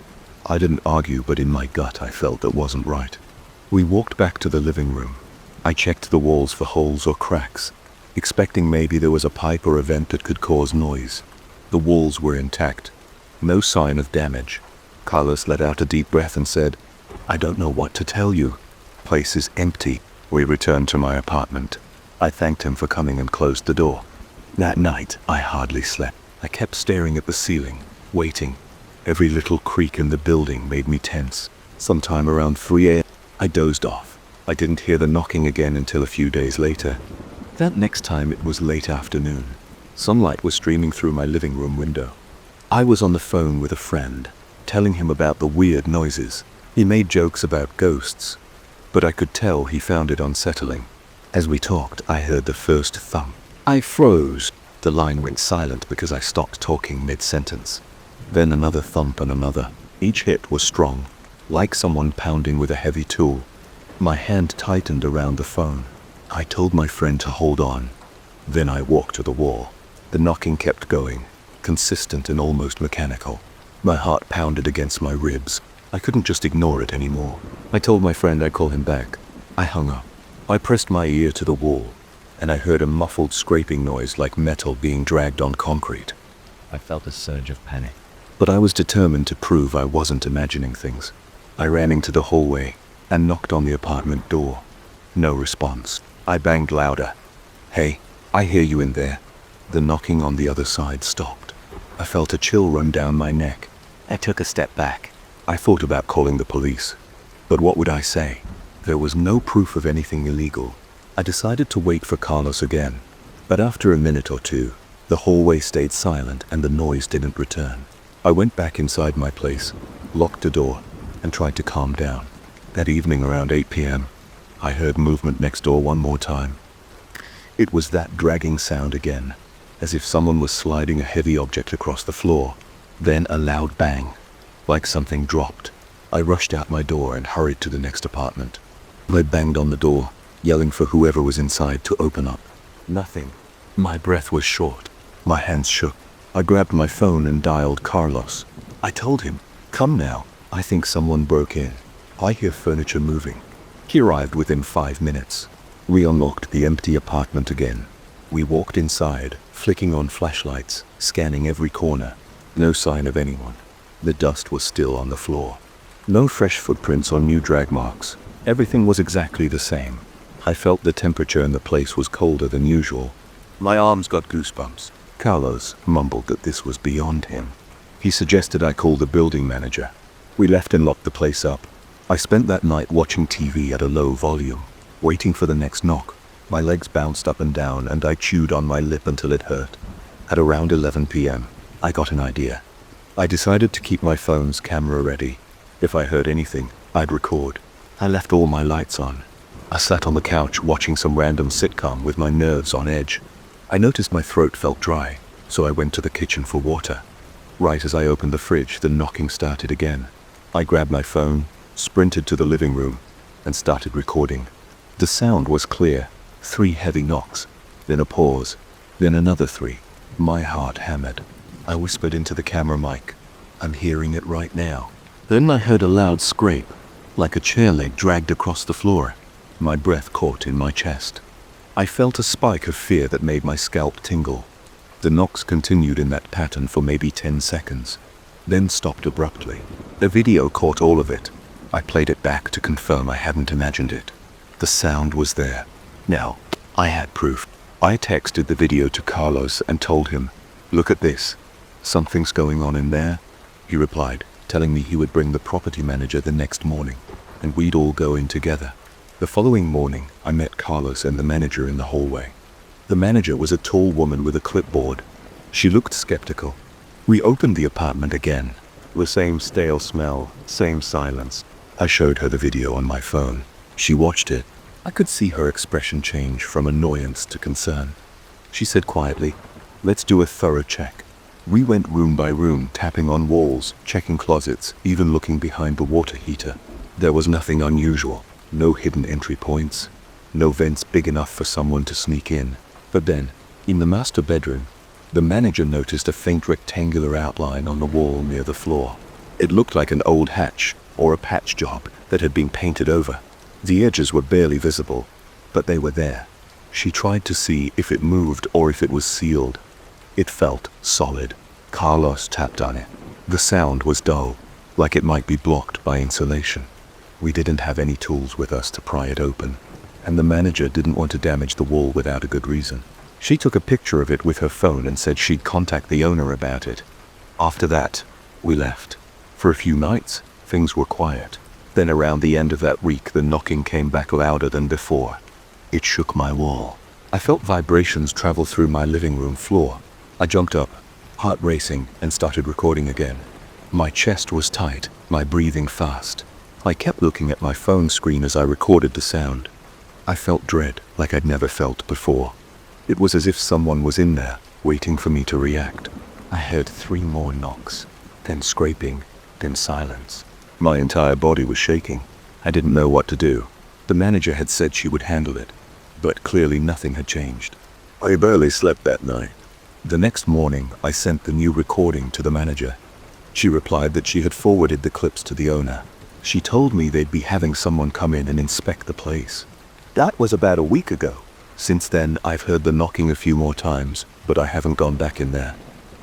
I didn't argue, but in my gut I felt that wasn't right. We walked back to the living room. I checked the walls for holes or cracks, expecting maybe there was a pipe or a vent that could cause noise. The walls were intact. No sign of damage. Carlos let out a deep breath and said, "I don't know what to tell you. Place is empty." We returned to my apartment. I thanked him for coming and closed the door. That night, I hardly slept. I kept staring at the ceiling, waiting. Every little creak in the building made me tense. Sometime around 3 a.m., I dozed off. I didn't hear the knocking again until a few days later. That next time it was late afternoon. Sunlight was streaming through my living room window. I was on the phone with a friend, telling him about the weird noises. He made jokes about ghosts, but I could tell he found it unsettling. As we talked, I heard the first thump. I froze. The line went silent because I stopped talking mid-sentence. Then another thump and another. Each hit was strong, like someone pounding with a heavy tool. My hand tightened around the phone. I told my friend to hold on. Then I walked to the wall. The knocking kept going, consistent and almost mechanical. My heart pounded against my ribs. I couldn't just ignore it anymore. I told my friend I'd call him back. I hung up. I pressed my ear to the wall, and I heard a muffled scraping noise like metal being dragged on concrete. I felt a surge of panic, but I was determined to prove I wasn't imagining things. I ran into the hallway and knocked on the apartment door. No response. I banged louder. "Hey, I hear you in there." The knocking on the other side stopped. I felt a chill run down my neck. I took a step back. I thought about calling the police, but what would I say? There was no proof of anything illegal. I decided to wait for Carlos again, but after a minute or two, the hallway stayed silent and the noise didn't return. I went back inside my place, locked the door, and tried to calm down. That evening around 8 p.m., I heard movement next door one more time. It was that dragging sound again, as if someone was sliding a heavy object across the floor. Then a loud bang, like something dropped. I rushed out my door and hurried to the next apartment. I banged on the door, yelling for whoever was inside to open up. Nothing. My breath was short. My hands shook. I grabbed my phone and dialed Carlos. I told him, "Come now. I think someone broke in. I hear furniture moving." He arrived within 5 minutes. We unlocked the empty apartment again. We walked inside, flicking on flashlights, scanning every corner. No sign of anyone. The dust was still on the floor. No fresh footprints or new drag marks. Everything was exactly the same. I felt the temperature in the place was colder than usual. My arms got goosebumps. Carlos mumbled that this was beyond him. He suggested I call the building manager. We left and locked the place up. I spent that night watching TV at a low volume, waiting for the next knock. My legs bounced up and down and I chewed on my lip until it hurt. At around 11 p.m., I got an idea. I decided to keep my phone's camera ready. If I heard anything, I'd record. I left all my lights on. I sat on the couch watching some random sitcom with my nerves on edge. I noticed my throat felt dry, so I went to the kitchen for water. Right as I opened the fridge, the knocking started again. I grabbed my phone, sprinted to the living room, and started recording. The sound was clear. 3 heavy knocks, then a pause, then another 3. My heart hammered. I whispered into the camera mic, "I'm hearing it right now." Then I heard a loud scrape, like a chair leg dragged across the floor. My breath caught in my chest. I felt a spike of fear that made my scalp tingle. The knocks continued in that pattern for maybe 10 seconds, then stopped abruptly. The video caught all of it. I played it back to confirm I hadn't imagined it. The sound was there. Now, I had proof. I texted the video to Carlos and told him, "Look at this. Something's going on in there." He replied, telling me he would bring the property manager the next morning, and we'd all go in together. The following morning, I met Carlos and the manager in the hallway. The manager was a tall woman with a clipboard. She looked skeptical. We opened the apartment again. The same stale smell, same silence. I showed her the video on my phone. She watched it. I could see her expression change from annoyance to concern. She said quietly, "Let's do a thorough check." We went room by room, tapping on walls, checking closets, even looking behind the water heater. There was nothing unusual. No hidden entry points. No vents big enough for someone to sneak in. But then, in the master bedroom, the manager noticed a faint rectangular outline on the wall near the floor. It looked like an old hatch or a patch job that had been painted over. The edges were barely visible, but they were there. She tried to see if it moved or if it was sealed. It felt solid. Carlos tapped on it. The sound was dull, like it might be blocked by insulation. We didn't have any tools with us to pry it open, and the manager didn't want to damage the wall without a good reason. She took a picture of it with her phone and said she'd contact the owner about it. After that, we left. For a few nights, things were quiet. Then around the end of that week, the knocking came back louder than before. It shook my wall. I felt vibrations travel through my living room floor. I jumped up, heart racing, and started recording again. My chest was tight, my breathing fast. I kept looking at my phone screen as I recorded the sound. I felt dread like I'd never felt before. It was as if someone was in there, waiting for me to react. I heard 3 more knocks, then scraping, then silence. My entire body was shaking. I didn't know what to do. The manager had said she would handle it, but clearly nothing had changed. I barely slept that night. The next morning, I sent the new recording to the manager. She replied that she had forwarded the clips to the owner. She told me they'd be having someone come in and inspect the place. That was about a week ago. Since then, I've heard the knocking a few more times, but I haven't gone back in there.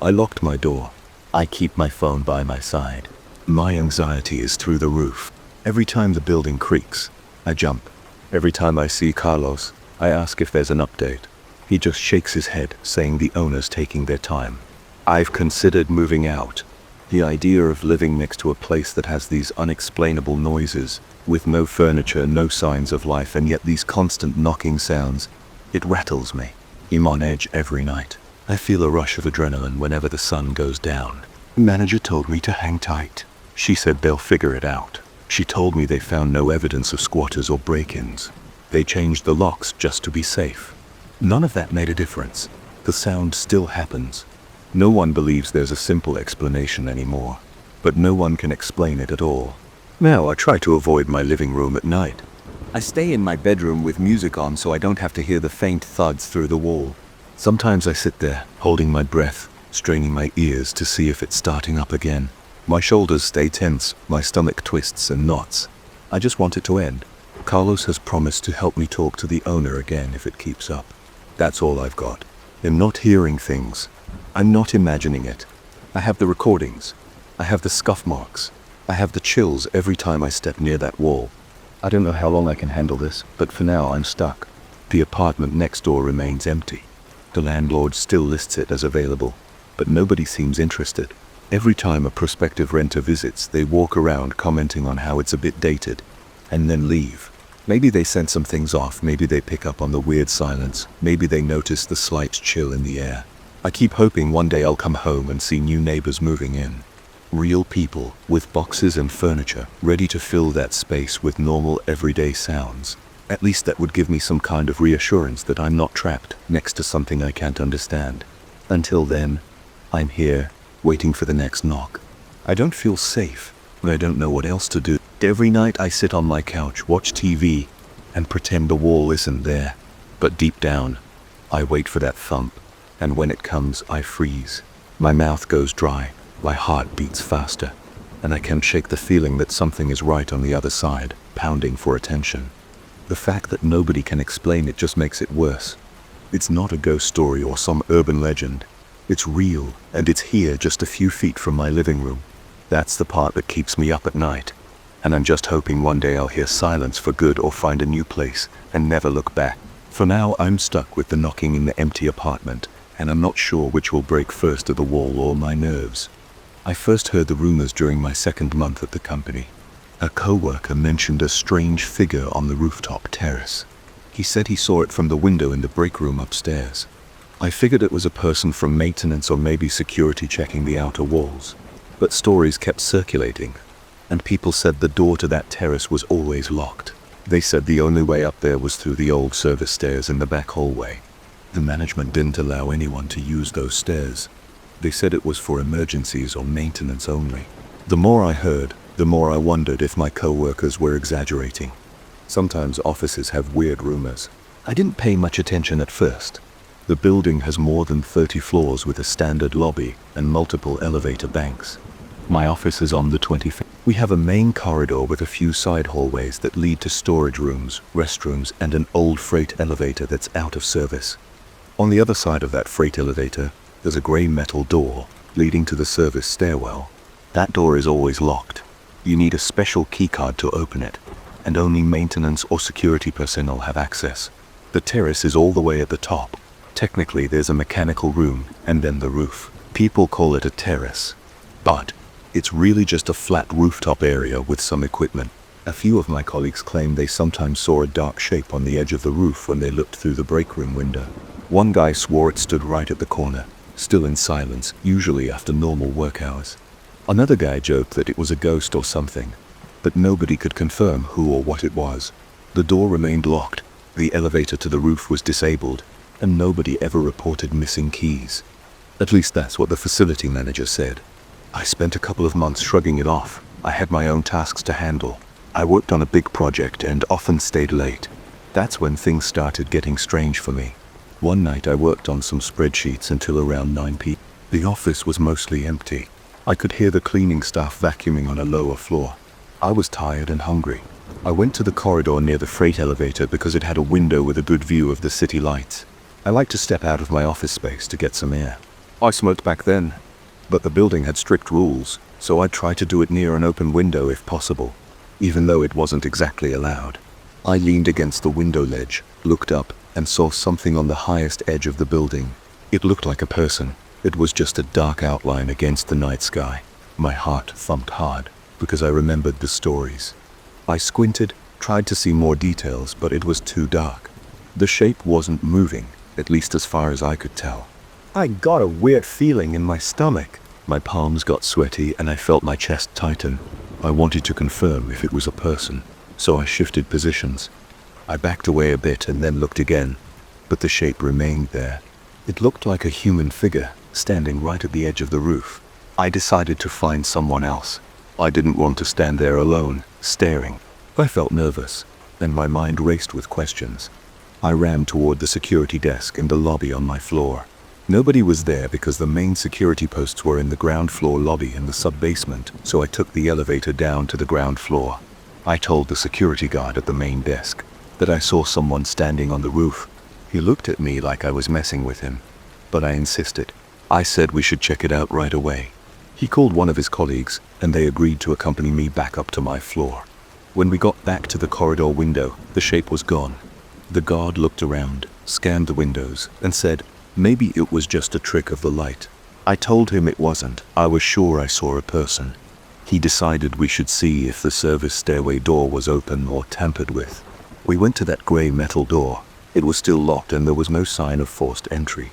I locked my door. I keep my phone by my side. My anxiety is through the roof. Every time the building creaks, I jump. Every time I see Carlos, I ask if there's an update. He just shakes his head, saying the owner's taking their time. I've considered moving out. The idea of living next to a place that has these unexplainable noises, with no furniture, no signs of life, and yet these constant knocking sounds, it rattles me. I'm on edge every night. I feel a rush of adrenaline whenever the sun goes down. The manager told me to hang tight. She said they'll figure it out. She told me they found no evidence of squatters or break-ins. They changed the locks just to be safe. None of that made a difference. The sound still happens. No one believes there's a simple explanation anymore, but no one can explain it at all. Now I try to avoid my living room at night. I stay in my bedroom with music on so I don't have to hear the faint thuds through the wall. Sometimes I sit there, holding my breath, straining my ears to see if it's starting up again. My shoulders stay tense, my stomach twists and knots. I just want it to end. Carlos has promised to help me talk to the owner again if it keeps up. That's all I've got. I'm not hearing things. I'm not imagining it. I have the recordings. I have the scuff marks. I have the chills every time I step near that wall. I don't know how long I can handle this, but for now I'm stuck. The apartment next door remains empty. The landlord still lists it as available, but nobody seems interested. Every time a prospective renter visits, they walk around commenting on how it's a bit dated, and then leave. Maybe they sense some things off, maybe they pick up on the weird silence, maybe they notice the slight chill in the air. I keep hoping one day I'll come home and see new neighbors moving in. Real people, with boxes and furniture, ready to fill that space with normal everyday sounds. At least that would give me some kind of reassurance that I'm not trapped next to something I can't understand. Until then, I'm here, waiting for the next knock. I don't feel safe, but I don't know what else to do. Every night I sit on my couch, watch TV, and pretend the wall isn't there. But deep down, I wait for that thump, and when it comes, I freeze. My mouth goes dry, my heart beats faster, and I can't shake the feeling that something is right on the other side, pounding for attention. The fact that nobody can explain it just makes it worse. It's not a ghost story or some urban legend. It's real, and it's here just a few feet from my living room. That's the part that keeps me up at night. And I'm just hoping one day I'll hear silence for good or find a new place and never look back. For now, I'm stuck with the knocking in the empty apartment, and I'm not sure which will break first, the wall or my nerves. I first heard the rumors during my second month at the company. A co-worker mentioned a strange figure on the rooftop terrace. He said he saw it from the window in the break room upstairs. I figured it was a person from maintenance or maybe security checking the outer walls. But stories kept circulating, and people said the door to that terrace was always locked. They said the only way up there was through the old service stairs in the back hallway. The management didn't allow anyone to use those stairs. They said it was for emergencies or maintenance only. The more I heard, the more I wondered if my co-workers were exaggerating. Sometimes offices have weird rumors. I didn't pay much attention at first. The building has more than 30 floors with a standard lobby and multiple elevator banks. My office is on the 25th. We have a main corridor with a few side hallways that lead to storage rooms, restrooms, and an old freight elevator that's out of service. On the other side of that freight elevator, there's a gray metal door leading to the service stairwell. That door is always locked. You need a special keycard to open it, and only maintenance or security personnel have access. The terrace is all the way at the top. Technically, there's a mechanical room and then the roof. People call it a terrace, but it's really just a flat rooftop area with some equipment. A few of my colleagues claim they sometimes saw a dark shape on the edge of the roof when they looked through the break room window. One guy swore it stood right at the corner, still in silence, usually after normal work hours. Another guy joked that it was a ghost or something, but nobody could confirm who or what it was. The door remained locked, the elevator to the roof was disabled, and nobody ever reported missing keys. At least that's what the facility manager said. I spent a couple of months shrugging it off. I had my own tasks to handle. I worked on a big project and often stayed late. That's when things started getting strange for me. One night I worked on some spreadsheets until around 9 p.m. The office was mostly empty. I could hear the cleaning staff vacuuming on a lower floor. I was tired and hungry. I went to the corridor near the freight elevator because it had a window with a good view of the city lights. I like to step out of my office space to get some air. I smoked back then, but the building had strict rules, so I'd try to do it near an open window if possible, even though it wasn't exactly allowed. I leaned against the window ledge, looked up, and saw something on the highest edge of the building. It looked like a person. It was just a dark outline against the night sky. My heart thumped hard, because I remembered the stories. I squinted, tried to see more details, but it was too dark. The shape wasn't moving, at least as far as I could tell. I got a weird feeling in my stomach. My palms got sweaty and I felt my chest tighten. I wanted to confirm if it was a person, so I shifted positions. I backed away a bit and then looked again, but the shape remained there. It looked like a human figure, standing right at the edge of the roof. I decided to find someone else. I didn't want to stand there alone, staring. I felt nervous, and my mind raced with questions. I ran toward the security desk in the lobby on my floor. Nobody was there because the main security posts were in the ground floor lobby and the sub-basement, so I took the elevator down to the ground floor. I told the security guard at the main desk that I saw someone standing on the roof. He looked at me like I was messing with him, but I insisted. I said we should check it out right away. He called one of his colleagues, and they agreed to accompany me back up to my floor. When we got back to the corridor window, the shape was gone. The guard looked around, scanned the windows, and said, maybe it was just a trick of the light. I told him it wasn't. I was sure I saw a person. He decided we should see if the service stairway door was open or tampered with. We went to that grey metal door. It was still locked and there was no sign of forced entry.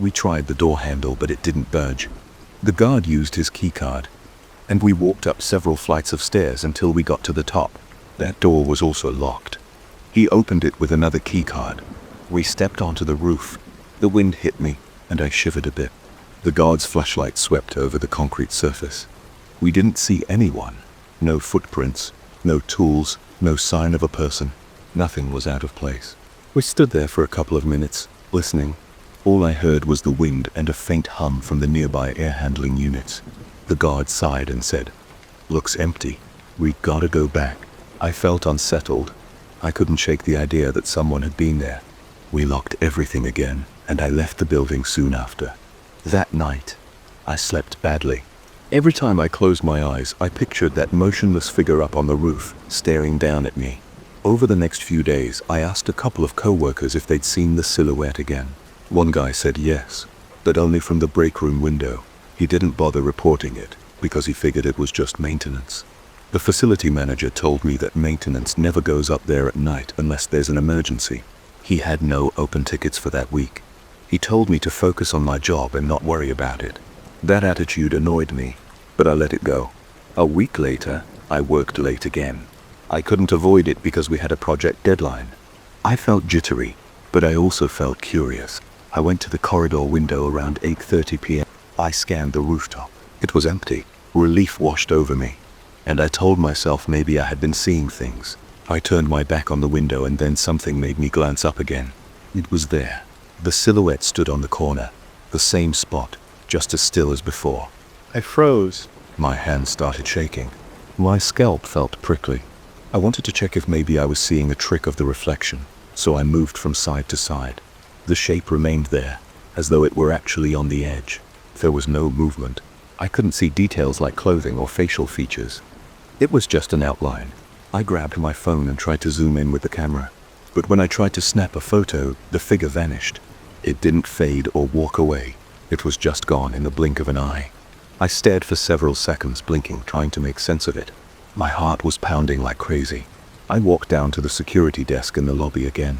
We tried the door handle, but it didn't budge. The guard used his keycard, and we walked up several flights of stairs until we got to the top. That door was also locked. He opened it with another keycard. We stepped onto the roof. The wind hit me, and I shivered a bit. The guard's flashlight swept over the concrete surface. We didn't see anyone. No footprints, no tools, no sign of a person. Nothing was out of place. We stood there for a couple of minutes, listening. All I heard was the wind and a faint hum from the nearby air handling units. The guard sighed and said, "Looks empty. We gotta go back." I felt unsettled. I couldn't shake the idea that someone had been there. We locked everything again, and I left the building soon after. That night, I slept badly. Every time I closed my eyes, I pictured that motionless figure up on the roof, staring down at me. Over the next few days, I asked a couple of co-workers if they'd seen the silhouette again. One guy said yes, but only from the break room window. He didn't bother reporting it, because he figured it was just maintenance. The facility manager told me that maintenance never goes up there at night unless there's an emergency. He had no open tickets for that week. He told me to focus on my job and not worry about it. That attitude annoyed me, but I let it go. A week later, I worked late again. I couldn't avoid it because we had a project deadline. I felt jittery, but I also felt curious. I went to the corridor window around 8:30 p.m. I scanned the rooftop. It was empty. Relief washed over me, and I told myself maybe I had been seeing things. I turned my back on the window and then something made me glance up again. It was there. The silhouette stood on the corner, the same spot, just as still as before. I froze. My hand started shaking. My scalp felt prickly. I wanted to check if maybe I was seeing a trick of the reflection, so I moved from side to side. The shape remained there, as though it were actually on the edge. There was no movement. I couldn't see details like clothing or facial features. It was just an outline. I grabbed my phone and tried to zoom in with the camera. But when I tried to snap a photo, the figure vanished. It didn't fade or walk away. It was just gone in the blink of an eye. I stared for several seconds, blinking, trying to make sense of it. My heart was pounding like crazy. I walked down to the security desk in the lobby again.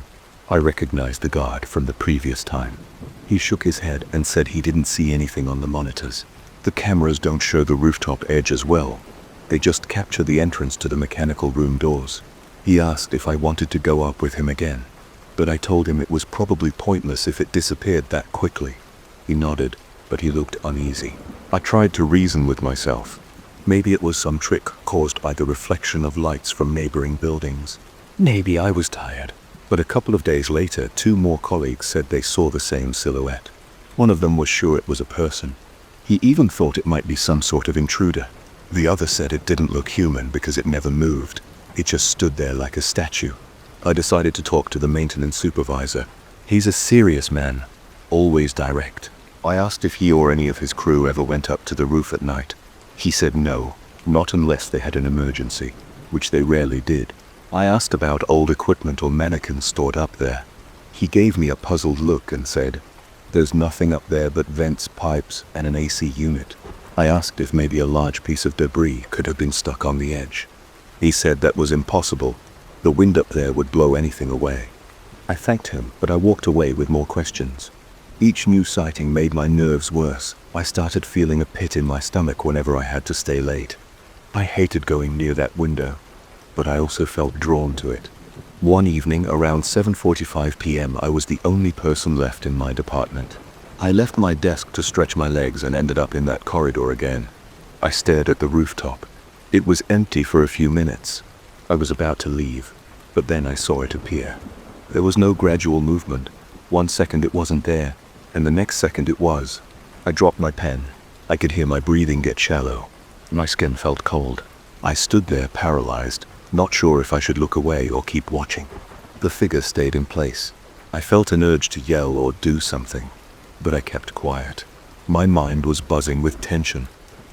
I recognized the guard from the previous time. He shook his head and said he didn't see anything on the monitors. The cameras don't show the rooftop edge as well. They just capture the entrance to the mechanical room doors. He asked if I wanted to go up with him again, but I told him it was probably pointless if it disappeared that quickly. He nodded, but he looked uneasy. I tried to reason with myself. Maybe it was some trick caused by the reflection of lights from neighboring buildings. Maybe I was tired. But a couple of days later, 2 more colleagues said they saw the same silhouette. One of them was sure it was a person. He even thought it might be some sort of intruder. The other said it didn't look human because it never moved. It just stood there like a statue. I decided to talk to the maintenance supervisor. He's a serious man, always direct. I asked if he or any of his crew ever went up to the roof at night. He said no, not unless they had an emergency, which they rarely did. I asked about old equipment or mannequins stored up there. He gave me a puzzled look and said, "There's nothing up there but vents, pipes, and an AC unit." I asked if maybe a large piece of debris could have been stuck on the edge. He said that was impossible. The wind up there would blow anything away. I thanked him, but I walked away with more questions. Each new sighting made my nerves worse. I started feeling a pit in my stomach whenever I had to stay late. I hated going near that window, but I also felt drawn to it. One evening around 7:45 p.m. I was the only person left in my department. I left my desk to stretch my legs and ended up in that corridor again. I stared at the rooftop. It was empty for a few minutes. I was about to leave, but then I saw it appear. There was no gradual movement. 1 second it wasn't there, and the next second it was. I dropped my pen. I could hear my breathing get shallow. My skin felt cold. I stood there paralyzed, not sure if I should look away or keep watching. The figure stayed in place. I felt an urge to yell or do something, but I kept quiet. My mind was buzzing with tension.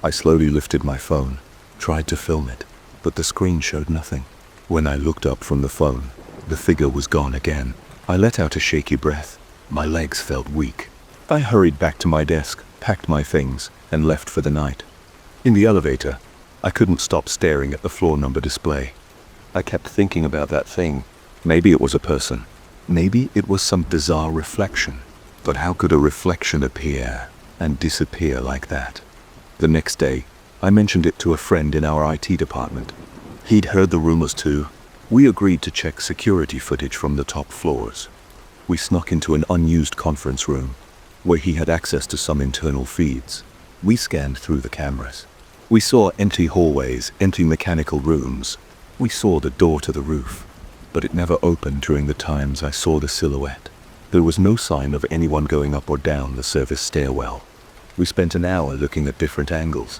I slowly lifted my phone, tried to film it, but the screen showed nothing. When I looked up from the phone, the figure was gone again. I let out a shaky breath. My legs felt weak. I hurried back to my desk, packed my things, and left for the night. In the elevator, I couldn't stop staring at the floor number display. I kept thinking about that thing. Maybe it was a person. Maybe it was some bizarre reflection. But how could a reflection appear and disappear like that? The next day, I mentioned it to a friend in our IT department. He'd heard the rumors too. We agreed to check security footage from the top floors. We snuck into an unused conference room, where he had access to some internal feeds. We scanned through the cameras. We saw empty hallways, empty mechanical rooms. We saw the door to the roof, but it never opened during the times I saw the silhouette. There was no sign of anyone going up or down the service stairwell. We spent an hour looking at different angles.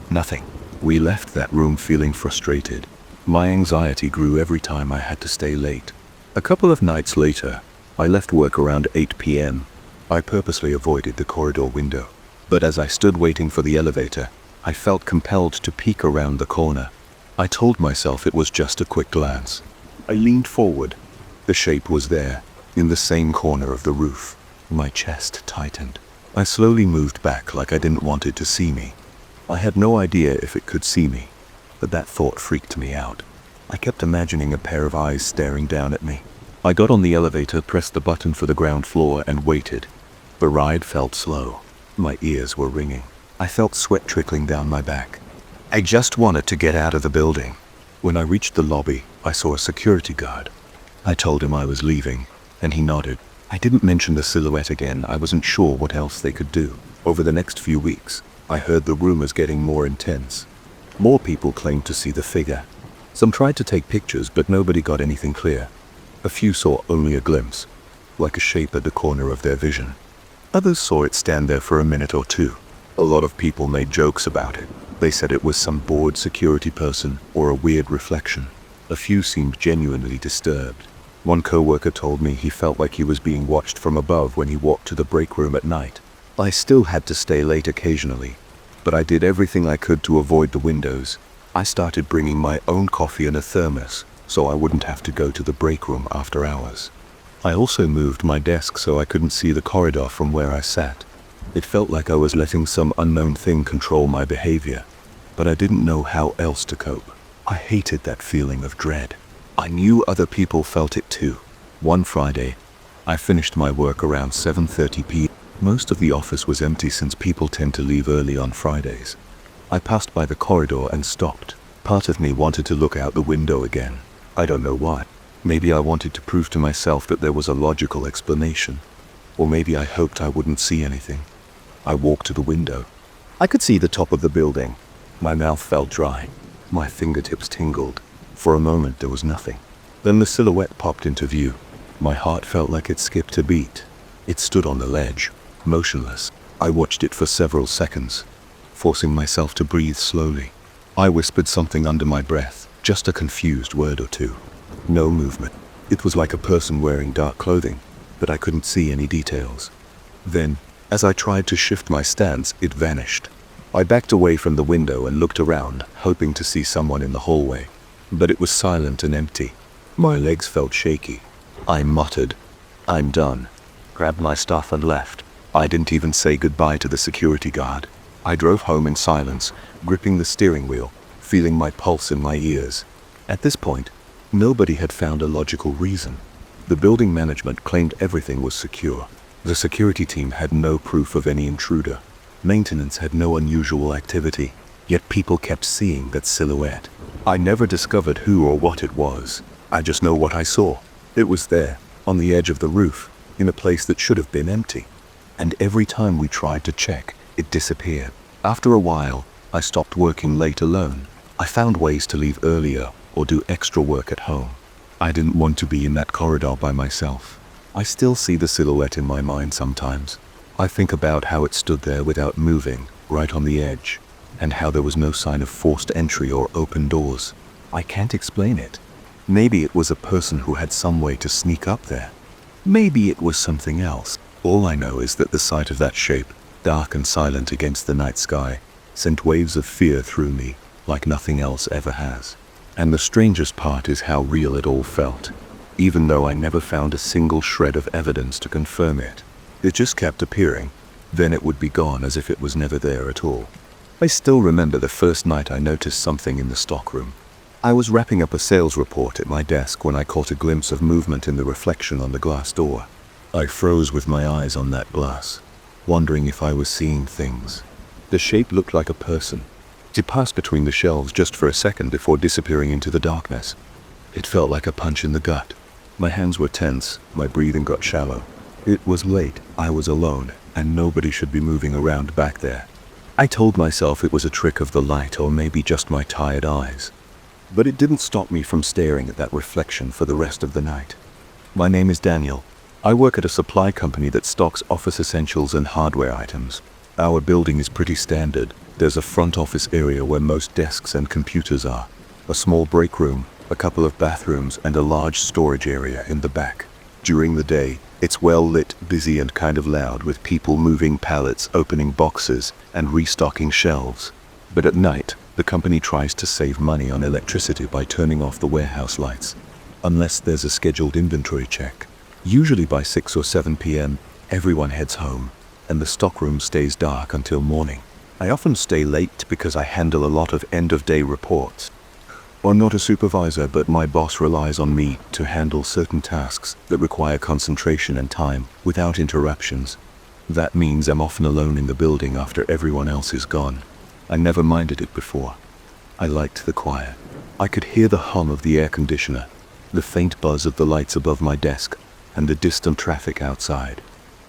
Nothing. We left that room feeling frustrated. My anxiety grew every time I had to stay late. A couple of nights later, I left work around 8 p.m. I purposely avoided the corridor window. But as I stood waiting for the elevator, I felt compelled to peek around the corner. I told myself it was just a quick glance. I leaned forward. The shape was there, in the same corner of the roof. My chest tightened. I slowly moved back like I didn't want it to see me. I had no idea if it could see me, but that thought freaked me out. I kept imagining a pair of eyes staring down at me. I got on the elevator, pressed the button for the ground floor, and waited. The ride felt slow. My ears were ringing. I felt sweat trickling down my back. I just wanted to get out of the building. When I reached the lobby, I saw a security guard. I told him I was leaving, and he nodded. I didn't mention the silhouette again. I wasn't sure what else they could do. Over the next few weeks, I heard the rumors getting more intense. More people claimed to see the figure. Some tried to take pictures, but nobody got anything clear. A few saw only a glimpse, like a shape at the corner of their vision. Others saw it stand there for a minute or two. A lot of people made jokes about it. They said it was some bored security person or a weird reflection. A few seemed genuinely disturbed. One coworker told me he felt like he was being watched from above when he walked to the break room at night. I still had to stay late occasionally, but I did everything I could to avoid the windows. I started bringing my own coffee in a thermos, so I wouldn't have to go to the break room after hours. I also moved my desk so I couldn't see the corridor from where I sat. It felt like I was letting some unknown thing control my behavior, but I didn't know how else to cope. I hated that feeling of dread. I knew other people felt it too. One Friday, I finished my work around 7:30 p.m. Most of the office was empty since people tend to leave early on Fridays. I passed by the corridor and stopped. Part of me wanted to look out the window again. I don't know why. Maybe I wanted to prove to myself that there was a logical explanation. Or maybe I hoped I wouldn't see anything. I walked to the window. I could see the top of the building. My mouth felt dry. My fingertips tingled. For a moment there was nothing. Then the silhouette popped into view. My heart felt like it skipped a beat. It stood on the ledge, motionless. I watched it for several seconds, forcing myself to breathe slowly. I whispered something under my breath, just a confused word or two. No movement. It was like a person wearing dark clothing, but I couldn't see any details. Then, as I tried to shift my stance, it vanished. I backed away from the window and looked around, hoping to see someone in the hallway. But it was silent and empty. My legs felt shaky. I muttered, "I'm done," grabbed my stuff and left. I didn't even say goodbye to the security guard. I drove home in silence, gripping the steering wheel, feeling my pulse in my ears. At this point, nobody had found a logical reason. The building management claimed everything was secure. The security team had no proof of any intruder. Maintenance had no unusual activity, yet people kept seeing that silhouette. I never discovered who or what it was. I just know what I saw. It was there, on the edge of the roof, in a place that should have been empty. And every time we tried to check, it disappeared. After a while, I stopped working late alone. I found ways to leave earlier or do extra work at home. I didn't want to be in that corridor by myself. I still see the silhouette in my mind sometimes. I think about how it stood there without moving, right on the edge, and how there was no sign of forced entry or open doors. I can't explain it. Maybe it was a person who had some way to sneak up there. Maybe it was something else. All I know is that the sight of that shape, dark and silent against the night sky, sent waves of fear through me like nothing else ever has. And the strangest part is how real it all felt, even though I never found a single shred of evidence to confirm it. It just kept appearing, then it would be gone as if it was never there at all. I still remember the first night I noticed something in the stockroom. I was wrapping up a sales report at my desk when I caught a glimpse of movement in the reflection on the glass door. I froze with my eyes on that glass, wondering if I was seeing things. The shape looked like a person. It passed between the shelves just for a second before disappearing into the darkness. It felt like a punch in the gut. My hands were tense, my breathing got shallow. It was late, I was alone, and nobody should be moving around back there. I told myself it was a trick of the light or maybe just my tired eyes. But it didn't stop me from staring at that reflection for the rest of the night. My name is Daniel. I work at a supply company that stocks office essentials and hardware items. Our building is pretty standard. There's a front office area where most desks and computers are, a small break room, a couple of bathrooms, and a large storage area in the back. During the day, it's well lit, busy, and kind of loud with people moving pallets, opening boxes, and restocking shelves. But at night, the company tries to save money on electricity by turning off the warehouse lights, unless there's a scheduled inventory check. Usually by 6 or 7 p.m., everyone heads home, and the stockroom stays dark until morning. I often stay late because I handle a lot of end-of-day reports. I'm not a supervisor, but my boss relies on me to handle certain tasks that require concentration and time without interruptions. That means I'm often alone in the building after everyone else is gone. I never minded it before. I liked the quiet. I could hear the hum of the air conditioner, the faint buzz of the lights above my desk, and the distant traffic outside.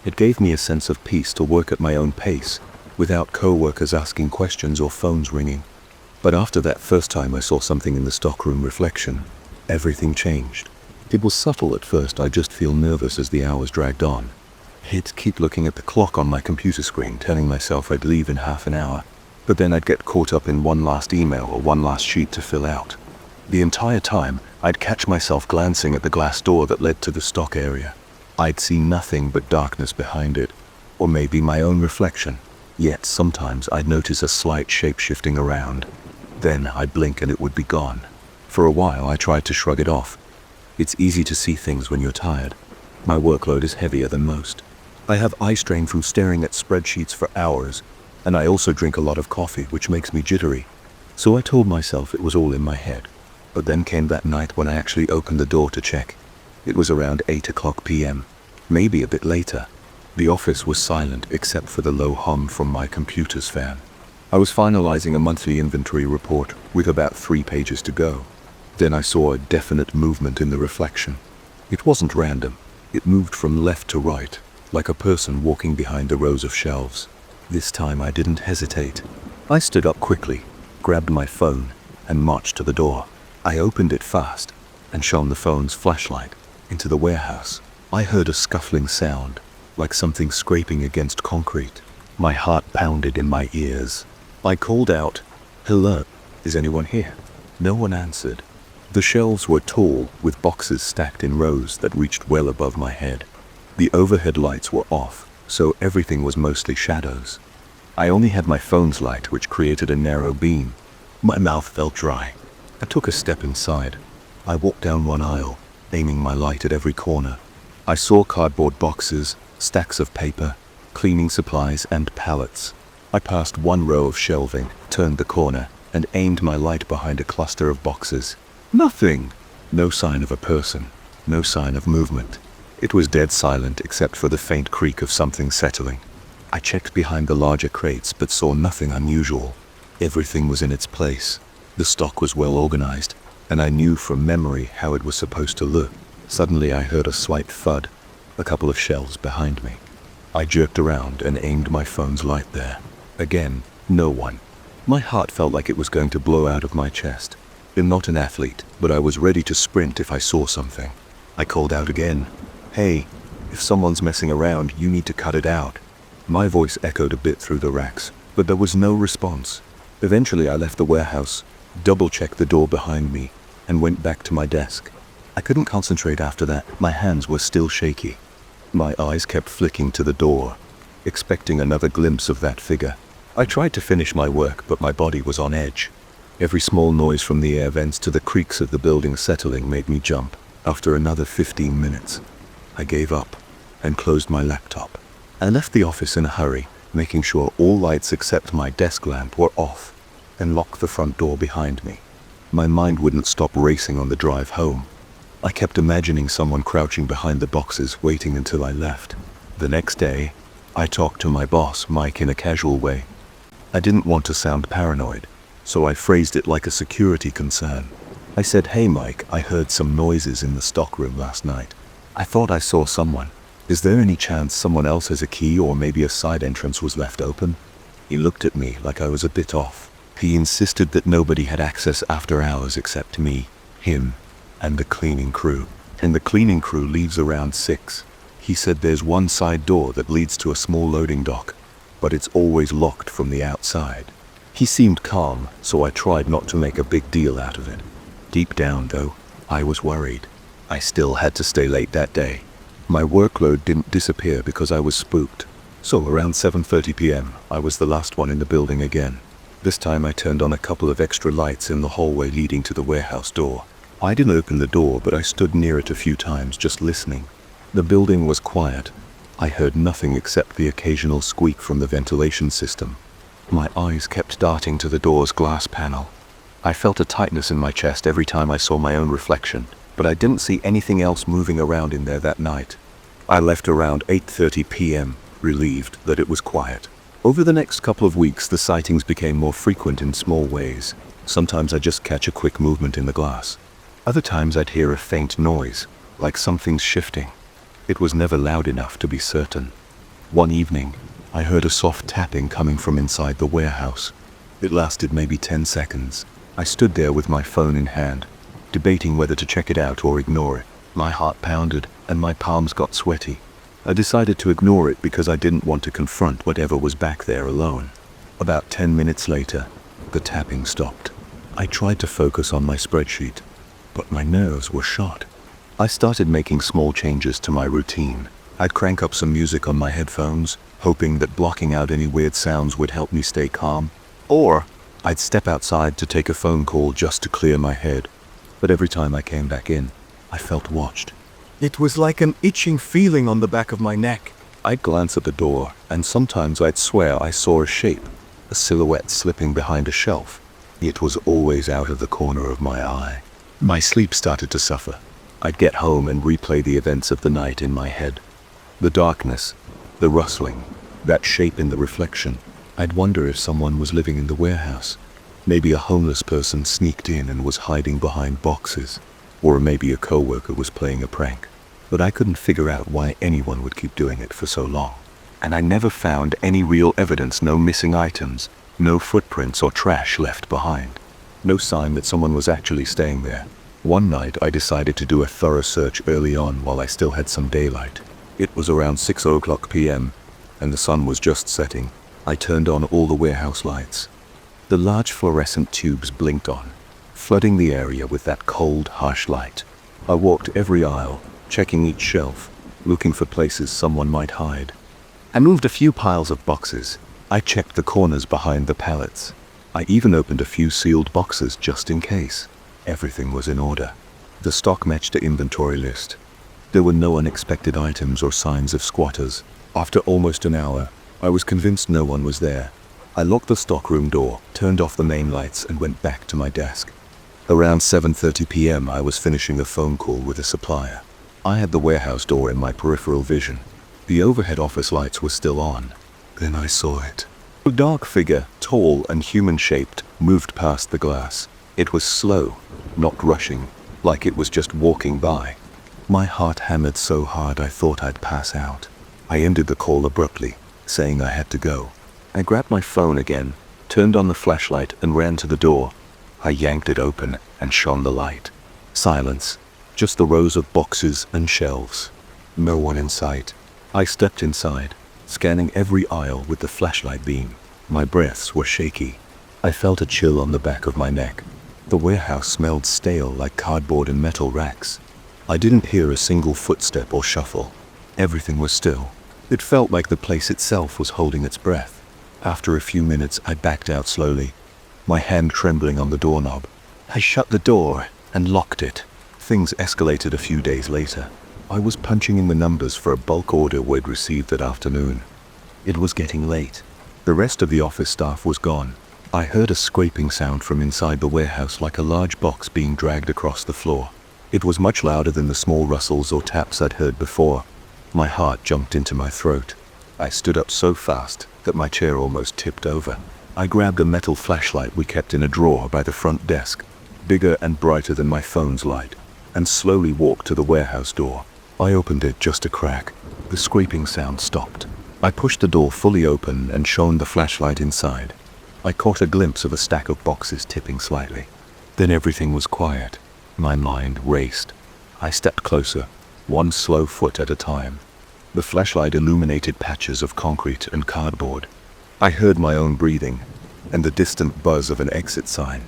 It gave me a sense of peace to work at my own pace, without co-workers asking questions or phones ringing. But after that first time I saw something in the stockroom reflection, everything changed. It was subtle at first. I just feel nervous as the hours dragged on. I'd keep looking at the clock on my computer screen, telling myself I'd leave in half an hour, but then I'd get caught up in one last email or one last sheet to fill out. The entire time, I'd catch myself glancing at the glass door that led to the stock area. I'd see nothing but darkness behind it, or maybe my own reflection. Yet sometimes I'd notice a slight shape shifting around. Then I'd blink and it would be gone. For a while I tried to shrug it off. It's easy to see things when you're tired. My workload is heavier than most. I have eye strain from staring at spreadsheets for hours, and I also drink a lot of coffee, which makes me jittery. So I told myself it was all in my head. But then came that night when I actually opened the door to check. It was around 8 o'clock p.m., maybe a bit later. The office was silent except for the low hum from my computer's fan. I was finalizing a monthly inventory report with about 3 pages to go. Then I saw a definite movement in the reflection. It wasn't random. It moved from left to right, like a person walking behind the rows of shelves. This time I didn't hesitate. I stood up quickly, grabbed my phone, and marched to the door. I opened it fast and shone the phone's flashlight into the warehouse. I heard a scuffling sound, like something scraping against concrete. My heart pounded in my ears. I called out, "Hello, is anyone here?" No one answered. The shelves were tall, with boxes stacked in rows that reached well above my head. The overhead lights were off, so everything was mostly shadows. I only had my phone's light, which created a narrow beam. My mouth felt dry. I took a step inside. I walked down one aisle, aiming my light at every corner. I saw cardboard boxes, stacks of paper, cleaning supplies, and pallets. I passed one row of shelving, turned the corner, and aimed my light behind a cluster of boxes. Nothing! No sign of a person, no sign of movement. It was dead silent except for the faint creak of something settling. I checked behind the larger crates but saw nothing unusual. Everything was in its place. The stock was well organized, and I knew from memory how it was supposed to look. Suddenly I heard a slight thud, a couple of shelves behind me. I jerked around and aimed my phone's light there. Again, no one. My heart felt like it was going to blow out of my chest. I'm not an athlete, but I was ready to sprint if I saw something. I called out again. "Hey, if someone's messing around, you need to cut it out." My voice echoed a bit through the racks, but there was no response. Eventually I left the warehouse, double-checked the door behind me, and went back to my desk. I couldn't concentrate after that. My hands were still shaky. My eyes kept flicking to the door, expecting another glimpse of that figure. I tried to finish my work, but my body was on edge. Every small noise from the air vents to the creaks of the building settling made me jump. After another 15 minutes, I gave up and closed my laptop. I left the office in a hurry, making sure all lights except my desk lamp were off, and locked the front door behind me. My mind wouldn't stop racing on the drive home. I kept imagining someone crouching behind the boxes, waiting until I left. The next day, I talked to my boss, Mike, in a casual way. I didn't want to sound paranoid, so I phrased it like a security concern. I said, "Hey Mike, I heard some noises in the stockroom last night. I thought I saw someone. Is there any chance someone else has a key, or maybe a side entrance was left open?" He looked at me like I was a bit off. He insisted that nobody had access after hours except me, him, and the cleaning crew. And the cleaning crew leaves around 6. He said there's one side door that leads to a small loading dock, but it's always locked from the outside. He seemed calm, so I tried not to make a big deal out of it. Deep down, though, I was worried. I still had to stay late that day. My workload didn't disappear because I was spooked. So around 7:30 p.m., I was the last one in the building again. This time I turned on a couple of extra lights in the hallway leading to the warehouse door. I didn't open the door, but I stood near it a few times, just listening. The building was quiet. I heard nothing except the occasional squeak from the ventilation system. My eyes kept darting to the door's glass panel. I felt a tightness in my chest every time I saw my own reflection, but I didn't see anything else moving around in there that night. I left around 8:30 p.m., relieved that it was quiet. Over the next couple of weeks, the sightings became more frequent in small ways. Sometimes I'd just catch a quick movement in the glass. Other times I'd hear a faint noise, like something's shifting. It was never loud enough to be certain. One evening, I heard a soft tapping coming from inside the warehouse. It lasted maybe 10 seconds. I stood there with my phone in hand, debating whether to check it out or ignore it. My heart pounded and my palms got sweaty. I decided to ignore it because I didn't want to confront whatever was back there alone. About 10 minutes later, the tapping stopped. I tried to focus on my spreadsheet, but my nerves were shot. I started making small changes to my routine. I'd crank up some music on my headphones, hoping that blocking out any weird sounds would help me stay calm. Or I'd step outside to take a phone call just to clear my head. But every time I came back in, I felt watched. It was like an itching feeling on the back of my neck. I'd glance at the door, and sometimes I'd swear I saw a shape, a silhouette slipping behind a shelf. It was always out of the corner of my eye. My sleep started to suffer. I'd get home and replay the events of the night in my head. The darkness, the rustling, that shape in the reflection. I'd wonder if someone was living in the warehouse. Maybe a homeless person sneaked in and was hiding behind boxes. Or maybe a coworker was playing a prank. But I couldn't figure out why anyone would keep doing it for so long. And I never found any real evidence, no missing items, no footprints or trash left behind. No sign that someone was actually staying there. One night I decided to do a thorough search early on while I still had some daylight. It was around 6:00 p.m. and the sun was just setting. I turned on all the warehouse lights. The large fluorescent tubes blinked on, flooding the area with that cold, harsh light. I walked every aisle, checking each shelf, looking for places someone might hide. I moved a few piles of boxes. I checked the corners behind the pallets. I even opened a few sealed boxes just in case. Everything was in order. The stock matched the inventory list. There were no unexpected items or signs of squatters. After almost an hour, I was convinced no one was there. I locked the stockroom door, turned off the main lights, and went back to my desk. Around 7:30 p.m., I was finishing a phone call with a supplier. I had the warehouse door in my peripheral vision. The overhead office lights were still on. Then I saw it. A dark figure, tall and human-shaped, moved past the glass. It was slow, not rushing, like it was just walking by. My heart hammered so hard I thought I'd pass out. I ended the call abruptly, saying I had to go. I grabbed my phone again, turned on the flashlight, and ran to the door. I yanked it open and shone the light. Silence, just the rows of boxes and shelves. No one in sight. I stepped inside, scanning every aisle with the flashlight beam. My breaths were shaky. I felt a chill on the back of my neck. The warehouse smelled stale, like cardboard and metal racks. I didn't hear a single footstep or shuffle. Everything was still. It felt like the place itself was holding its breath. After a few minutes, I backed out slowly. my hand trembling on the doorknob. I shut the door and locked it. Things escalated a few days later. I was punching in the numbers for a bulk order we'd received that afternoon. It was getting late. The rest of the office staff was gone. I heard a scraping sound from inside the warehouse, like a large box being dragged across the floor. It was much louder than the small rustles or taps I'd heard before. My heart jumped into my throat. I stood up so fast that my chair almost tipped over. I grabbed a metal flashlight we kept in a drawer by the front desk, bigger and brighter than my phone's light, and slowly walked to the warehouse door. I opened it just a crack. The scraping sound stopped. I pushed the door fully open and shone the flashlight inside. I caught a glimpse of a stack of boxes tipping slightly. Then everything was quiet. My mind raced. I stepped closer, one slow foot at a time. The flashlight illuminated patches of concrete and cardboard. I heard my own breathing and the distant buzz of an exit sign.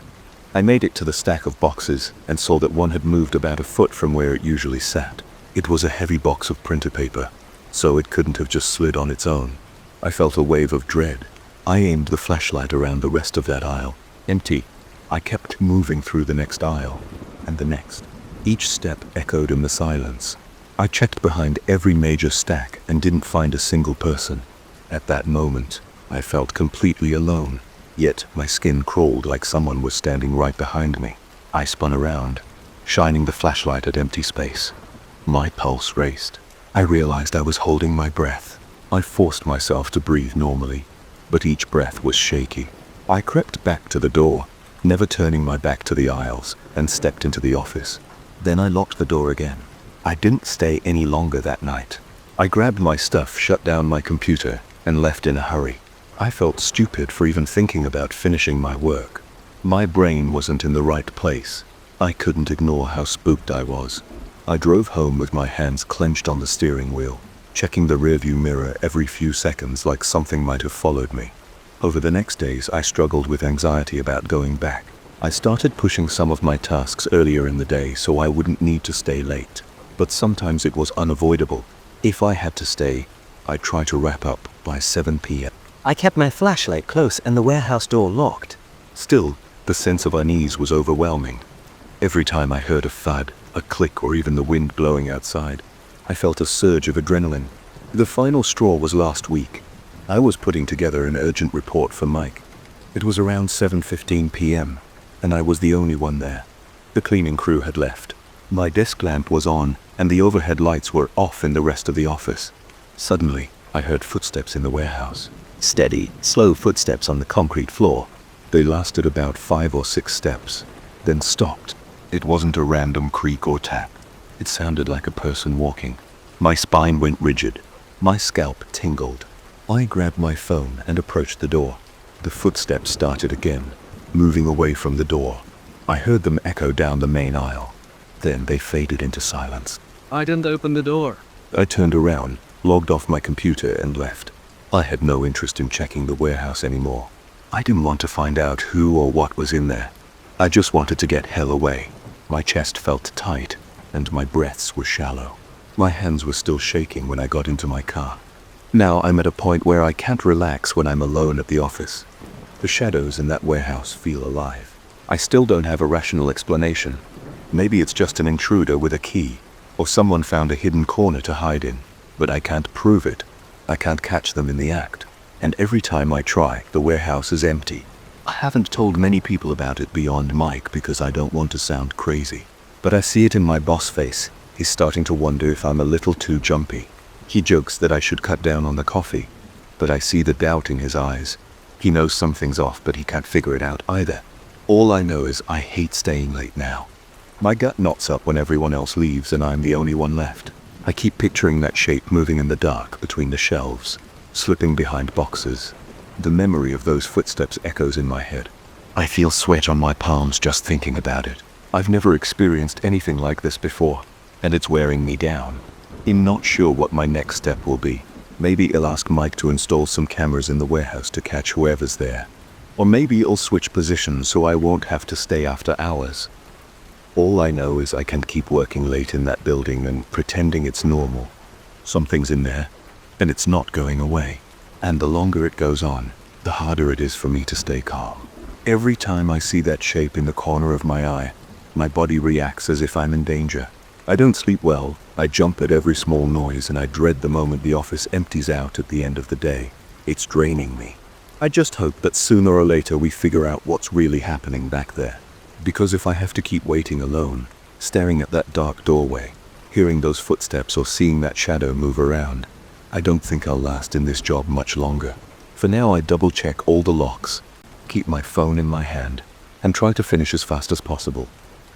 I made it to the stack of boxes and saw that one had moved about a foot from where it usually sat. It was a heavy box of printer paper, so it couldn't have just slid on its own. I felt a wave of dread. I aimed the flashlight around the rest of that aisle. Empty. I kept moving through the next aisle, and the next. Each step echoed in the silence. I checked behind every major stack and didn't find a single person. At that moment, I felt completely alone, yet my skin crawled like someone was standing right behind me. I spun around, shining the flashlight at empty space. My pulse raced. I realized I was holding my breath. I forced myself to breathe normally, but each breath was shaky. I crept back to the door, never turning my back to the aisles, and stepped into the office. Then I locked the door again. I didn't stay any longer that night. I grabbed my stuff, shut down my computer, and left in a hurry. I felt stupid for even thinking about finishing my work. My brain wasn't in the right place. I couldn't ignore how spooked I was. I drove home with my hands clenched on the steering wheel, checking the rearview mirror every few seconds like something might have followed me. Over the next days, I struggled with anxiety about going back. I started pushing some of my tasks earlier in the day so I wouldn't need to stay late. But sometimes it was unavoidable. If I had to stay, I'd try to wrap up by 7 p.m. I kept my flashlight close and the warehouse door locked. Still, the sense of unease was overwhelming. Every time I heard a thud, a click, or even the wind blowing outside, I felt a surge of adrenaline. The final straw was last week. I was putting together an urgent report for Mike. It was around 7:15 p.m., and I was the only one there. The cleaning crew had left. My desk lamp was on, and the overhead lights were off in the rest of the office. Suddenly, I heard footsteps in the warehouse. Steady, slow footsteps on the concrete floor. They lasted about 5 or 6 steps, then stopped. It wasn't a random creak or tap. It sounded like a person walking. My spine went rigid. My scalp tingled. I grabbed my phone and approached the door. The footsteps started again, moving away from the door. I heard them echo down the main aisle. Then they faded into silence. I didn't open the door. I turned around, logged off my computer, and left. I had no interest in checking the warehouse anymore. I didn't want to find out who or what was in there. I just wanted to get hell away. My chest felt tight, and my breaths were shallow. My hands were still shaking when I got into my car. Now I'm at a point where I can't relax when I'm alone at the office. The shadows in that warehouse feel alive. I still don't have a rational explanation. Maybe it's just an intruder with a key, or someone found a hidden corner to hide in, but I can't prove it. I can't catch them in the act. And every time I try, the warehouse is empty. I haven't told many people about it beyond Mike because I don't want to sound crazy. But I see it in my boss face. He's starting to wonder if I'm a little too jumpy. He jokes that I should cut down on the coffee, but I see the doubt in his eyes. He knows something's off, but he can't figure it out either. All I know is I hate staying late now. My gut knots up when everyone else leaves and I'm the only one left. I keep picturing that shape moving in the dark between the shelves, slipping behind boxes. The memory of those footsteps echoes in my head. I feel sweat on my palms just thinking about it. I've never experienced anything like this before, and it's wearing me down. I'm not sure what my next step will be. Maybe I'll ask Mike to install some cameras in the warehouse to catch whoever's there. Or maybe I'll switch positions so I won't have to stay after hours. All I know is I can't keep working late in that building and pretending it's normal. Something's in there, and it's not going away. And the longer it goes on, the harder it is for me to stay calm. Every time I see that shape in the corner of my eye, my body reacts as if I'm in danger. I don't sleep well, I jump at every small noise, and I dread the moment the office empties out at the end of the day. It's draining me. I just hope that sooner or later we figure out what's really happening back there. Because if I have to keep waiting alone, staring at that dark doorway, hearing those footsteps or seeing that shadow move around, I don't think I'll last in this job much longer. For now, I double check all the locks, keep my phone in my hand, and try to finish as fast as possible.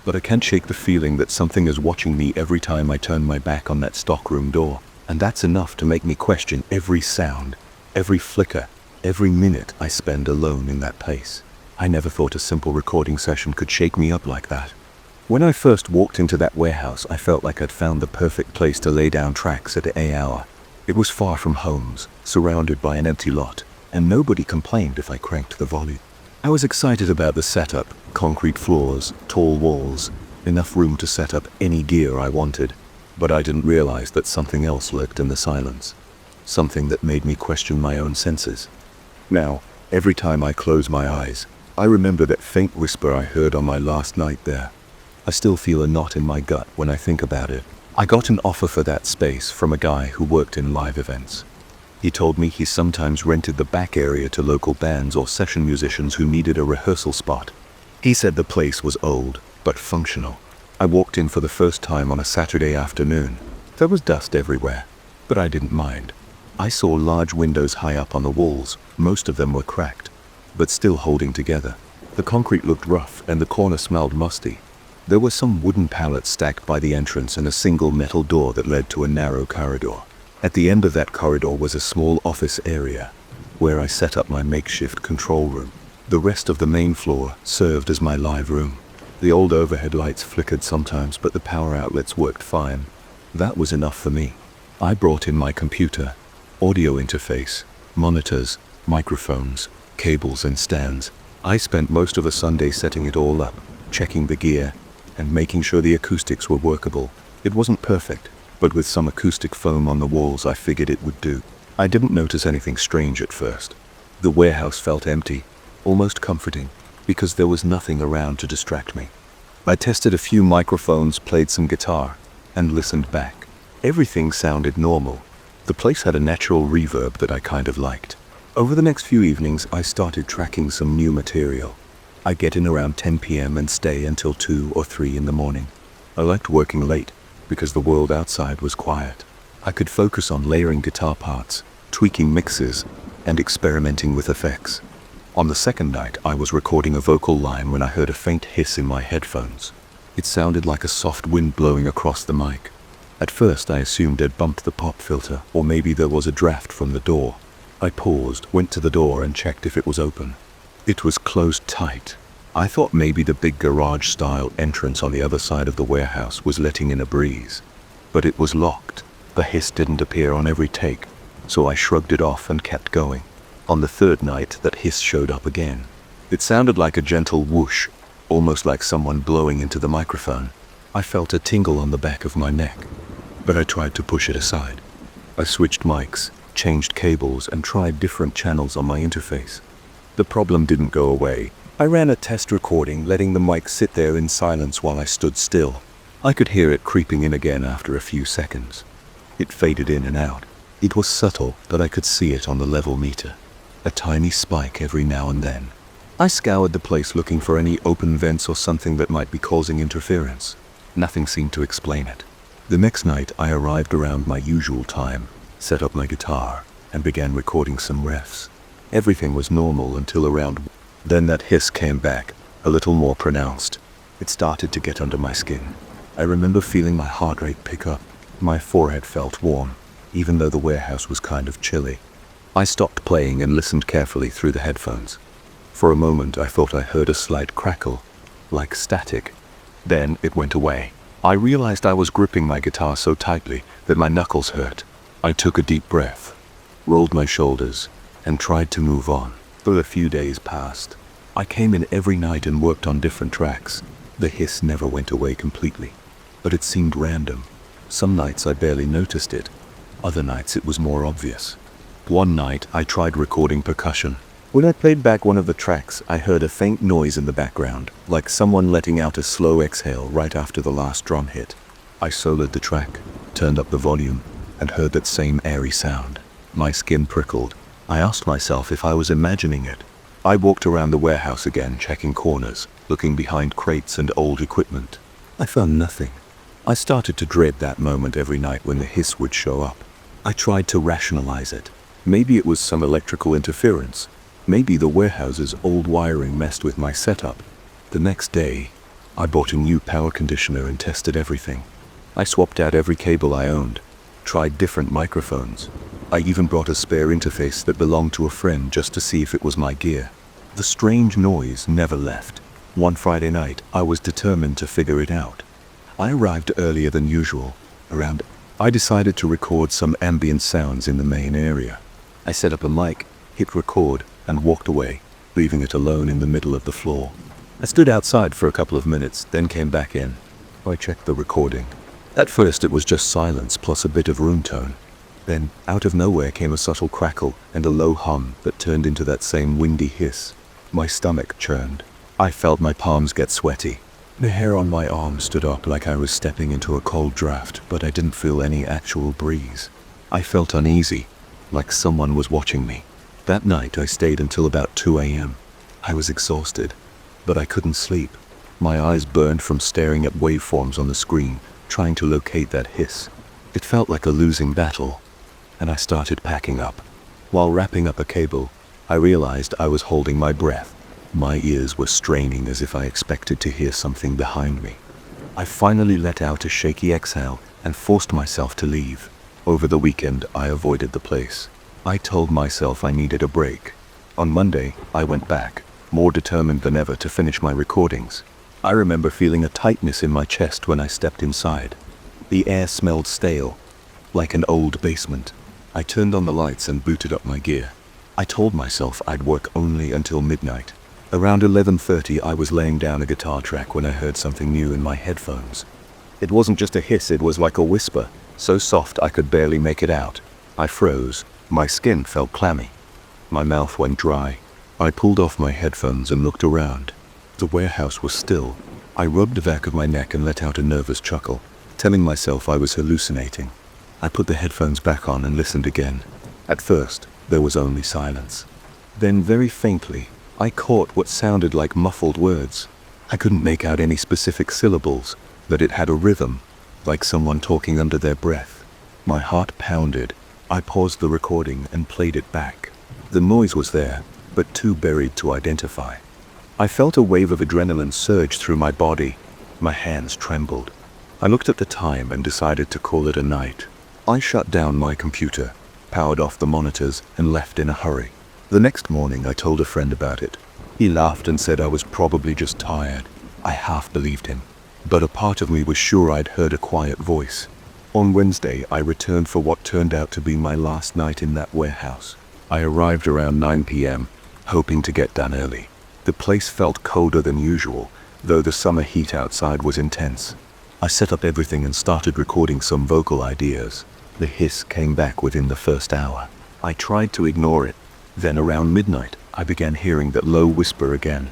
But I can't shake the feeling that something is watching me every time I turn my back on that stockroom door, and that's enough to make me question every sound, every flicker, every minute I spend alone in that place. I never thought a simple recording session could shake me up like that. When I first walked into that warehouse, I felt like I'd found the perfect place to lay down tracks at a hour. It was far from homes, surrounded by an empty lot, and nobody complained if I cranked the volume. I was excited about the setup: concrete floors, tall walls, enough room to set up any gear I wanted. But I didn't realize that something else lurked in the silence. Something that made me question my own senses. Now, every time I close my eyes, I remember that faint whisper I heard on my last night there. I still feel a knot in my gut when I think about it. I got an offer for that space from a guy who worked in live events. He told me he sometimes rented the back area to local bands or session musicians who needed a rehearsal spot. He said the place was old, but functional. I walked in for the first time on a Saturday afternoon. There was dust everywhere, but I didn't mind. I saw large windows high up on the walls. Most of them were cracked, but still holding together. The concrete looked rough and the corner smelled musty. There were some wooden pallets stacked by the entrance and a single metal door that led to a narrow corridor. At the end of that corridor was a small office area, where I set up my makeshift control room. The rest of the main floor served as my live room. The old overhead lights flickered sometimes, but the power outlets worked fine. That was enough for me. I brought in my computer, audio interface, monitors, microphones, cables and stands. I spent most of a Sunday setting it all up, checking the gear, and making sure the acoustics were workable. It wasn't perfect, but with some acoustic foam on the walls I figured it would do. I didn't notice anything strange at first. The warehouse felt empty, almost comforting, because there was nothing around to distract me. I tested a few microphones, played some guitar, and listened back. Everything sounded normal. The place had a natural reverb that I kind of liked. Over the next few evenings, I started tracking some new material. I get in around 10 p.m. and stay until 2 or 3 in the morning. I liked working late because the world outside was quiet. I could focus on layering guitar parts, tweaking mixes, and experimenting with effects. On the second night, I was recording a vocal line when I heard a faint hiss in my headphones. It sounded like a soft wind blowing across the mic. At first, I assumed I'd bumped the pop filter, or maybe there was a draft from the door. I paused, went to the door, and checked if it was open. It was closed tight. I thought maybe the big garage-style entrance on the other side of the warehouse was letting in a breeze. But it was locked. The hiss didn't appear on every take, so I shrugged it off and kept going. On the third night, that hiss showed up again. It sounded like a gentle whoosh, almost like someone blowing into the microphone. I felt a tingle on the back of my neck, but I tried to push it aside. I switched mics, changed cables, and tried different channels on my interface. The problem didn't go away. I ran a test recording, letting the mic sit there in silence while I stood still. I could hear it creeping in again after a few seconds. It faded in and out. It was subtle, but I could see it on the level meter. A tiny spike every now and then. I scoured the place looking for any open vents or something that might be causing interference. Nothing seemed to explain it. The next night, I arrived around my usual time, set up my guitar, and began recording some riffs. Everything was normal until around. Then that hiss came back, a little more pronounced. It started to get under my skin. I remember feeling my heart rate pick up. My forehead felt warm, even though the warehouse was kind of chilly. I stopped playing and listened carefully through the headphones. For a moment, I thought I heard a slight crackle, like static. Then it went away. I realized I was gripping my guitar so tightly that my knuckles hurt. I took a deep breath, rolled my shoulders, and tried to move on. But a few days passed. I came in every night and worked on different tracks. The hiss never went away completely, but it seemed random. Some nights I barely noticed it. Other nights it was more obvious. One night I tried recording percussion. When I played back one of the tracks, I heard a faint noise in the background, like someone letting out a slow exhale right after the last drum hit. I soloed the track, turned up the volume, and heard that same eerie sound. My skin prickled. I asked myself if I was imagining it. I walked around the warehouse again, checking corners, looking behind crates and old equipment. I found nothing. I started to dread that moment every night when the hiss would show up. I tried to rationalize it. Maybe it was some electrical interference. Maybe the warehouse's old wiring messed with my setup. The next day, I bought a new power conditioner and tested everything. I swapped out every cable I owned, tried different microphones. I even brought a spare interface that belonged to a friend just to see if it was my gear. The strange noise never left. One Friday night, I was determined to figure it out. I arrived earlier than usual. I decided to record some ambient sounds in the main area. I set up a mic, hit record, and walked away, leaving it alone in the middle of the floor. I stood outside for a couple of minutes, then came back in. I checked the recording. At first it was just silence plus a bit of room tone. Then, out of nowhere came a subtle crackle and a low hum that turned into that same windy hiss. My stomach churned. I felt my palms get sweaty. The hair on my arm stood up like I was stepping into a cold draft, but I didn't feel any actual breeze. I felt uneasy, like someone was watching me. That night I stayed until about 2 a.m. I was exhausted, but I couldn't sleep. My eyes burned from staring at waveforms on the screen, trying to locate that hiss. It felt like a losing battle, and I started packing up. While wrapping up a cable, I realized I was holding my breath. My ears were straining as if I expected to hear something behind me. I finally let out a shaky exhale and forced myself to leave. Over the weekend, I avoided the place. I told myself I needed a break. On Monday, I went back, more determined than ever to finish my recordings. I remember feeling a tightness in my chest when I stepped inside. The air smelled stale, like an old basement. I turned on the lights and booted up my gear. I told myself I'd work only until midnight. Around 11:30, I was laying down a guitar track when I heard something new in my headphones. It wasn't just a hiss, it was like a whisper, so soft I could barely make it out. I froze. My skin felt clammy. My mouth went dry. I pulled off my headphones and looked around. The warehouse was still. I rubbed the back of my neck and let out a nervous chuckle, telling myself I was hallucinating. I put the headphones back on and listened again. At first, there was only silence. Then, very faintly, I caught what sounded like muffled words. I couldn't make out any specific syllables, but it had a rhythm, like someone talking under their breath. My heart pounded. I paused the recording and played it back. The noise was there, but too buried to identify. I felt a wave of adrenaline surge through my body. My hands trembled. I looked at the time and decided to call it a night. I shut down my computer, powered off the monitors, and left in a hurry. The next morning I told a friend about it. He laughed and said I was probably just tired. I half believed him, but a part of me was sure I'd heard a quiet voice. On Wednesday, I returned for what turned out to be my last night in that warehouse. I arrived around 9 p.m., hoping to get done early. The place felt colder than usual, though the summer heat outside was intense. I set up everything and started recording some vocal ideas. The hiss came back within the first hour. I tried to ignore it. Then around midnight, I began hearing that low whisper again.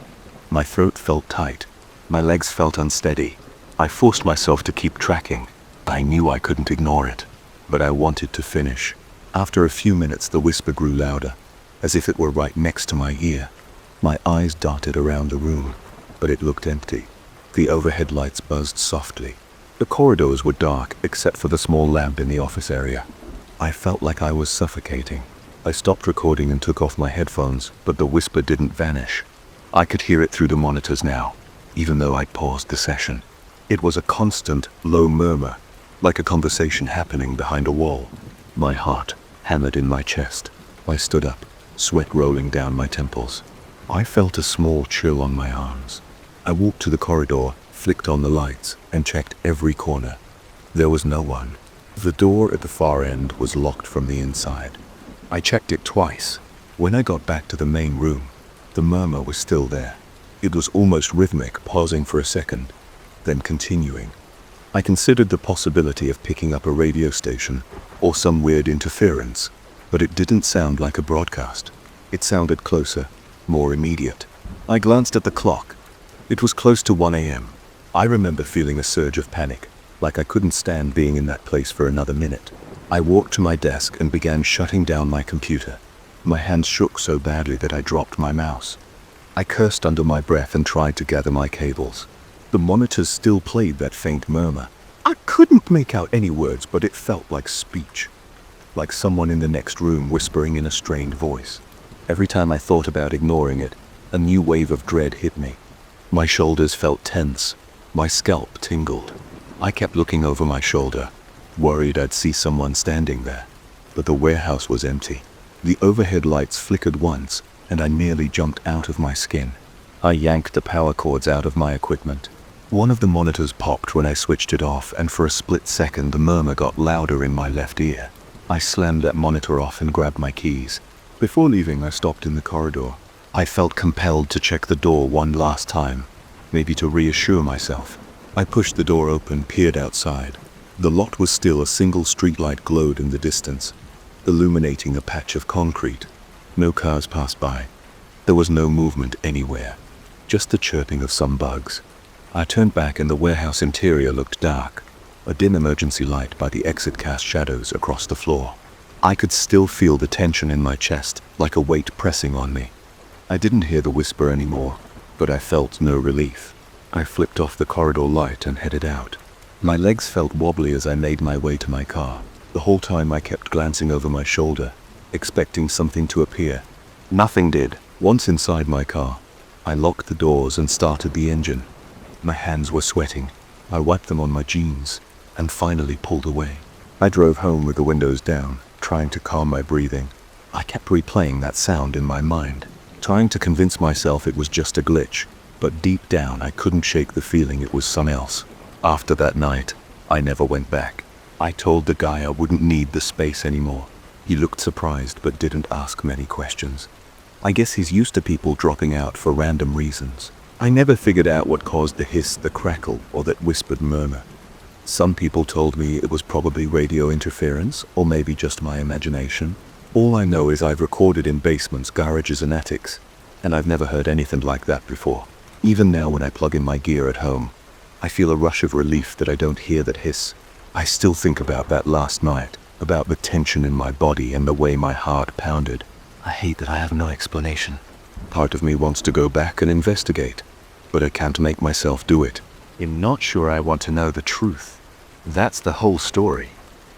My throat felt tight. My legs felt unsteady. I forced myself to keep tracking. I knew I couldn't ignore it, but I wanted to finish. After a few minutes, the whisper grew louder, as if it were right next to my ear. My eyes darted around the room, but it looked empty. The overhead lights buzzed softly. The corridors were dark, except for the small lamp in the office area. I felt like I was suffocating. I stopped recording and took off my headphones, but the whisper didn't vanish. I could hear it through the monitors now, even though I'd paused the session. It was a constant, low murmur, like a conversation happening behind a wall. My heart hammered in my chest. I stood up, sweat rolling down my temples. I felt a small chill on my arms. I walked to the corridor, flicked on the lights, and checked every corner. There was no one. The door at the far end was locked from the inside. I checked it twice. When I got back to the main room, the murmur was still there. It was almost rhythmic, pausing for a second, then continuing. I considered the possibility of picking up a radio station or some weird interference, but it didn't sound like a broadcast. It sounded closer, more immediate. I glanced at the clock. It was close to 1 a.m. I remember feeling a surge of panic, like I couldn't stand being in that place for another minute. I walked to my desk and began shutting down my computer. My hands shook so badly that I dropped my mouse. I cursed under my breath and tried to gather my cables. The monitors still played that faint murmur. I couldn't make out any words, but it felt like speech. Like someone in the next room whispering in a strained voice. Every time I thought about ignoring it, a new wave of dread hit me. My shoulders felt tense. My scalp tingled. I kept looking over my shoulder, worried I'd see someone standing there. But the warehouse was empty. The overhead lights flickered once, and I nearly jumped out of my skin. I yanked the power cords out of my equipment. One of the monitors popped when I switched it off, and for a split second the murmur got louder in my left ear. I slammed that monitor off and grabbed my keys. Before leaving, I stopped in the corridor. I felt compelled to check the door one last time, maybe to reassure myself. I pushed the door open, peered outside. The lot was still. A single streetlight glowed in the distance, illuminating a patch of concrete. No cars passed by. There was no movement anywhere, just the chirping of some bugs. I turned back and the warehouse interior looked dark. A dim emergency light by the exit cast shadows across the floor. I could still feel the tension in my chest, like a weight pressing on me. I didn't hear the whisper anymore, but I felt no relief. I flipped off the corridor light and headed out. My legs felt wobbly as I made my way to my car. The whole time I kept glancing over my shoulder, expecting something to appear. Nothing did. Once inside my car, I locked the doors and started the engine. My hands were sweating. I wiped them on my jeans and finally pulled away. I drove home with the windows down, trying to calm my breathing. I kept replaying that sound in my mind, trying to convince myself it was just a glitch, but deep down I couldn't shake the feeling it was some else. After that night, I never went back. I told the guy I wouldn't need the space anymore. He looked surprised but didn't ask many questions. I guess he's used to people dropping out for random reasons. I never figured out what caused the hiss, the crackle, or that whispered murmur. Some people told me it was probably radio interference, or maybe just my imagination. All I know is I've recorded in basements, garages, and attics, and I've never heard anything like that before. Even now when I plug in my gear at home, I feel a rush of relief that I don't hear that hiss. I still think about that last night, about the tension in my body and the way my heart pounded. I hate that I have no explanation. Part of me wants to go back and investigate, but I can't make myself do it. I'm not sure I want to know the truth. That's the whole story.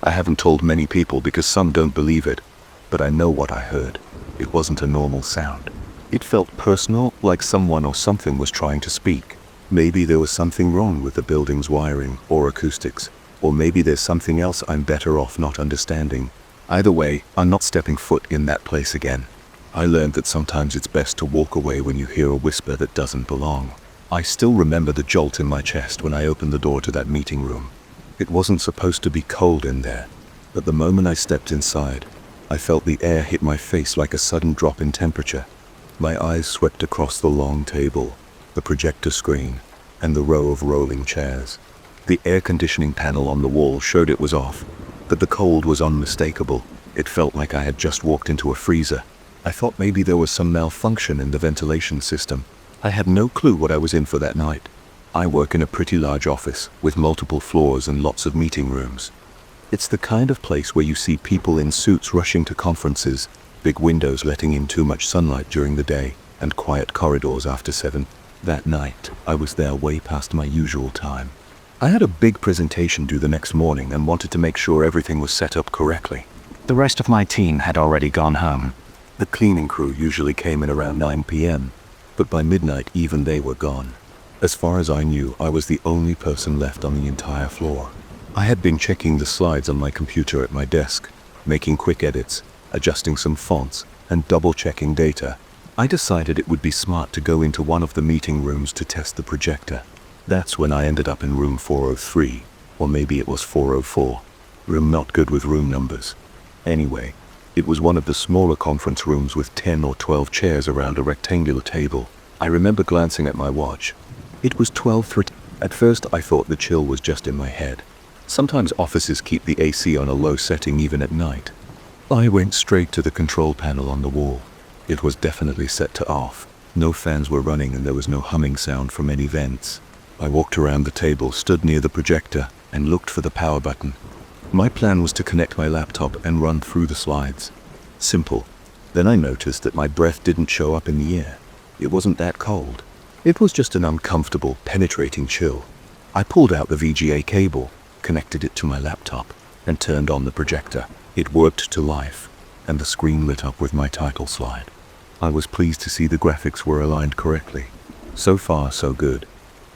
I haven't told many people because some don't believe it, but I know what I heard. It wasn't a normal sound. It felt personal, like someone or something was trying to speak. Maybe there was something wrong with the building's wiring or acoustics, or maybe there's something else I'm better off not understanding. Either way, I'm not stepping foot in that place again. I learned that sometimes it's best to walk away when you hear a whisper that doesn't belong. I still remember the jolt in my chest when I opened the door to that meeting room. It wasn't supposed to be cold in there, but the moment I stepped inside, I felt the air hit my face like a sudden drop in temperature. My eyes swept across the long table, the projector screen, and the row of rolling chairs. The air conditioning panel on the wall showed it was off, but the cold was unmistakable. It felt like I had just walked into a freezer. I thought maybe there was some malfunction in the ventilation system. I had no clue what I was in for that night. I work in a pretty large office with multiple floors and lots of meeting rooms. It's the kind of place where you see people in suits rushing to conferences, big windows letting in too much sunlight during the day, and quiet corridors after 7. That night, I was there way past my usual time. I had a big presentation due the next morning and wanted to make sure everything was set up correctly. The rest of my team had already gone home. The cleaning crew usually came in around 9 p.m., but by midnight even they were gone. As far as I knew, I was the only person left on the entire floor. I had been checking the slides on my computer at my desk, making quick edits, adjusting some fonts, and double-checking data. I decided it would be smart to go into one of the meeting rooms to test the projector. That's when I ended up in room 403, or maybe it was 404. Room not good with room numbers. Anyway, it was one of the smaller conference rooms with 10 or 12 chairs around a rectangular table. I remember glancing at my watch. It was 12:30. At first I thought the chill was just in my head. Sometimes offices keep the AC on a low setting even at night. I went straight to the control panel on the wall. It was definitely set to off. No fans were running and there was no humming sound from any vents. I walked around the table, stood near the projector, and looked for the power button. My plan was to connect my laptop and run through the slides. Simple. Then I noticed that my breath didn't show up in the air. It wasn't that cold. It was just an uncomfortable, penetrating chill. I pulled out the VGA cable, connected it to my laptop, and turned on the projector. It worked to life, and the screen lit up with my title slide. I was pleased to see the graphics were aligned correctly. So far, so good.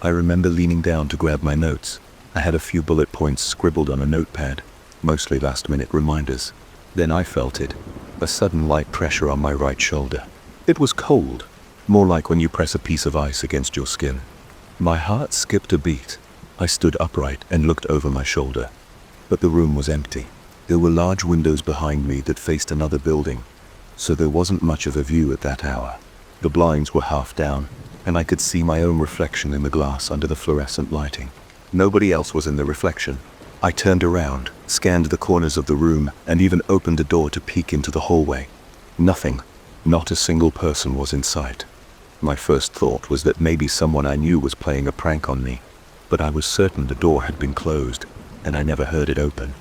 I remember leaning down to grab my notes. I had a few bullet points scribbled on a notepad, mostly last-minute reminders. Then I felt it, a sudden light pressure on my right shoulder. It was cold, more like when you press a piece of ice against your skin. My heart skipped a beat. I stood upright and looked over my shoulder. But the room was empty. There were large windows behind me that faced another building, so there wasn't much of a view at that hour. The blinds were half down, and I could see my own reflection in the glass under the fluorescent lighting. Nobody else was in the reflection. I turned around, scanned the corners of the room, and even opened a door to peek into the hallway. Nothing. Not a single person was in sight. My first thought was that maybe someone I knew was playing a prank on me, but I was certain the door had been closed, and I never heard it open.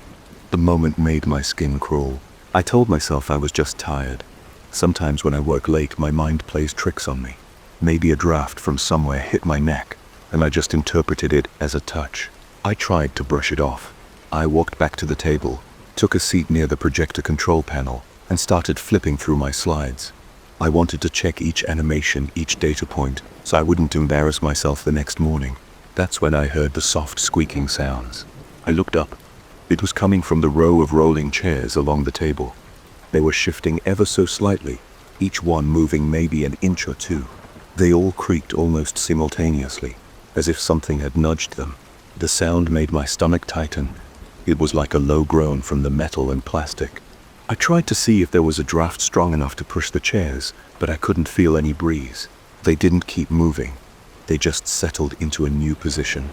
The moment made my skin crawl. I told myself I was just tired. Sometimes when I work late, my mind plays tricks on me. Maybe a draft from somewhere hit my neck, and I just interpreted it as a touch. I tried to brush it off. I walked back to the table, took a seat near the projector control panel, and started flipping through my slides. I wanted to check each animation, each data point, so I wouldn't embarrass myself the next morning. That's when I heard the soft squeaking sounds. I looked up. It was coming from the row of rolling chairs along the table. They were shifting ever so slightly, each one moving maybe an inch or two. They all creaked almost simultaneously, as if something had nudged them. The sound made my stomach tighten. It was like a low groan from the metal and plastic. I tried to see if there was a draft strong enough to push the chairs, but I couldn't feel any breeze. They didn't keep moving. They just settled into a new position.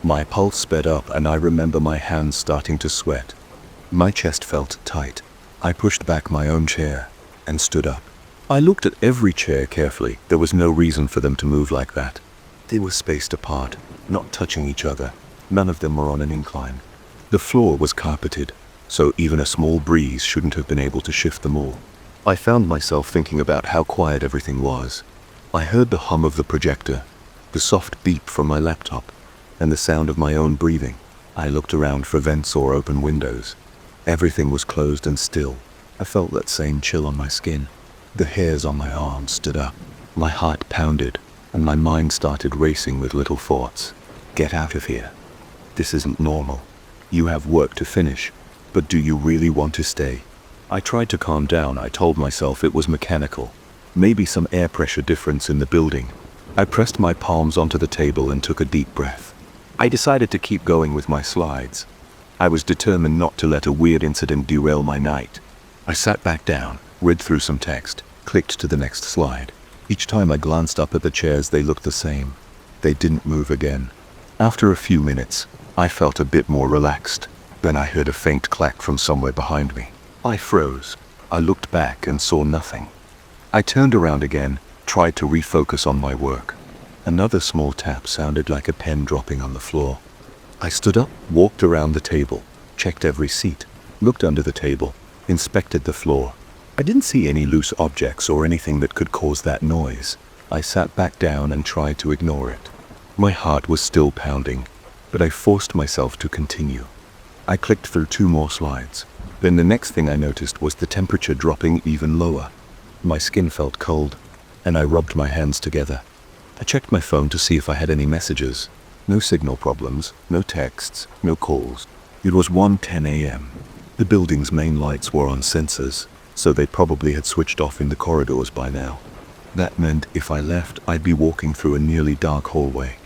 My pulse sped up, and I remember my hands starting to sweat. My chest felt tight. I pushed back my own chair and stood up. I looked at every chair carefully. There was no reason for them to move like that. They were spaced apart, not touching each other. None of them were on an incline. The floor was carpeted, so even a small breeze shouldn't have been able to shift them all. I found myself thinking about how quiet everything was. I heard the hum of the projector, the soft beep from my laptop, and the sound of my own breathing. I looked around for vents or open windows. Everything was closed and still. I felt that same chill on my skin. The hairs on my arms stood up. My heart pounded, and my mind started racing with little thoughts. Get out of here. This isn't normal. You have work to finish, but do you really want to stay? I tried to calm down. I told myself it was mechanical. Maybe some air pressure difference in the building. I pressed my palms onto the table and took a deep breath. I decided to keep going with my slides. I was determined not to let a weird incident derail my night. I sat back down, read through some text, clicked to the next slide. Each time I glanced up at the chairs, they looked the same. They didn't move again. After a few minutes, I felt a bit more relaxed. Then I heard a faint clack from somewhere behind me. I froze. I looked back and saw nothing. I turned around again, tried to refocus on my work. Another small tap sounded like a pen dropping on the floor. I stood up, walked around the table, checked every seat, looked under the table, inspected the floor. I didn't see any loose objects or anything that could cause that noise. I sat back down and tried to ignore it. My heart was still pounding, but I forced myself to continue. I clicked through 2 more slides. Then the next thing I noticed was the temperature dropping even lower. My skin felt cold, and I rubbed my hands together. I checked my phone to see if I had any messages. No signal problems, no texts, no calls. It was 1:10 a.m. The building's main lights were on sensors, so they probably had switched off in the corridors by now. That meant if I left, I'd be walking through a nearly dark hallway.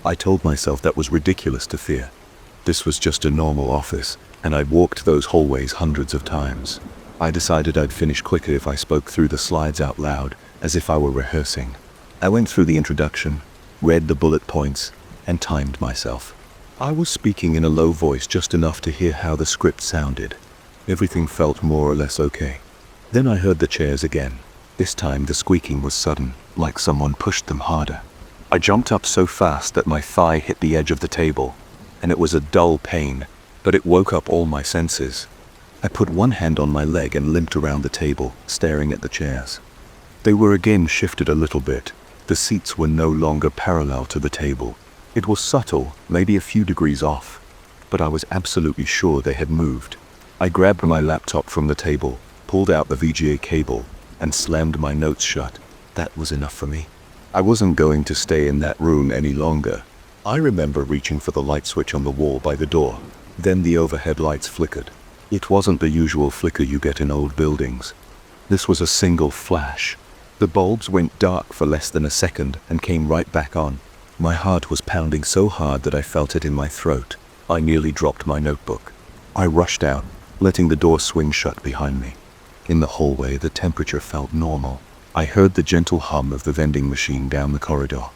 I told myself that was ridiculous to fear. This was just a normal office, and I'd walked those hallways hundreds of times. I decided I'd finish quicker if I spoke through the slides out loud, as if I were rehearsing. I went through the introduction, read the bullet points, and timed myself. I was speaking in a low voice, just enough to hear how the script sounded. Everything felt more or less okay. Then I heard the chairs again. This time the squeaking was sudden, like someone pushed them harder. I jumped up so fast that my thigh hit the edge of the table, and it was a dull pain, but it woke up all my senses. I put one hand on my leg and limped around the table, staring at the chairs. They were again shifted a little bit. The seats were no longer parallel to the table. It was subtle, maybe a few degrees off, but I was absolutely sure they had moved. I grabbed my laptop from the table, pulled out the VGA cable, and slammed my notes shut. That was enough for me. I wasn't going to stay in that room any longer. I remember reaching for the light switch on the wall by the door. Then the overhead lights flickered. It wasn't the usual flicker you get in old buildings. This was a single flash. The bulbs went dark for less than a second and came right back on. My heart was pounding so hard that I felt it in my throat. I nearly dropped my notebook. I rushed out, letting the door swing shut behind me. In the hallway, the temperature felt normal. I heard the gentle hum of the vending machine down the corridor.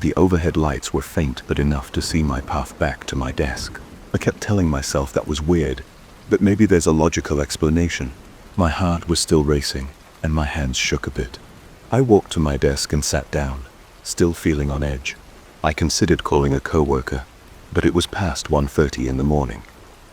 The overhead lights were faint but enough to see my path back to my desk. I kept telling myself that was weird, but maybe there's a logical explanation. My heart was still racing, and my hands shook a bit. I walked to my desk and sat down, still feeling on edge. I considered calling a coworker, but it was past 1:30 in the morning.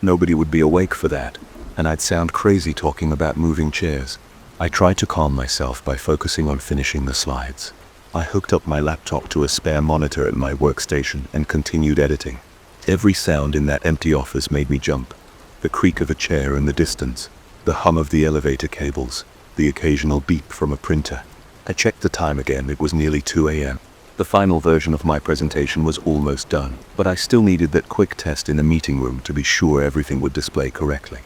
Nobody would be awake for that, and I'd sound crazy talking about moving chairs. I tried to calm myself by focusing on finishing the slides. I hooked up my laptop to a spare monitor at my workstation and continued editing. Every sound in that empty office made me jump. The creak of a chair in the distance, the hum of the elevator cables, the occasional beep from a printer. I checked the time again. It was nearly 2 a.m. The final version of my presentation was almost done, but I still needed that quick test in the meeting room to be sure everything would display correctly.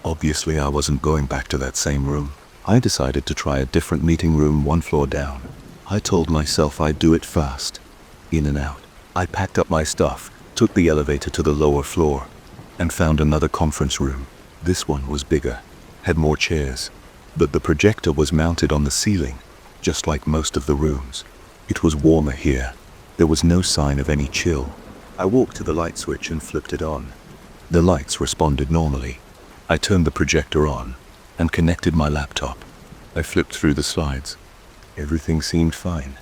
Obviously, I wasn't going back to that same room. I decided to try a different meeting room 1 floor down. I told myself I'd do it fast. In and out. I packed up my stuff, took the elevator to the lower floor, and found another conference room. This one was bigger, had more chairs, but the projector was mounted on the ceiling, just like most of the rooms. It was warmer here. There was no sign of any chill. I walked to the light switch and flipped it on. The lights responded normally. I turned the projector on and connected my laptop. I flipped through the slides. Everything seemed fine.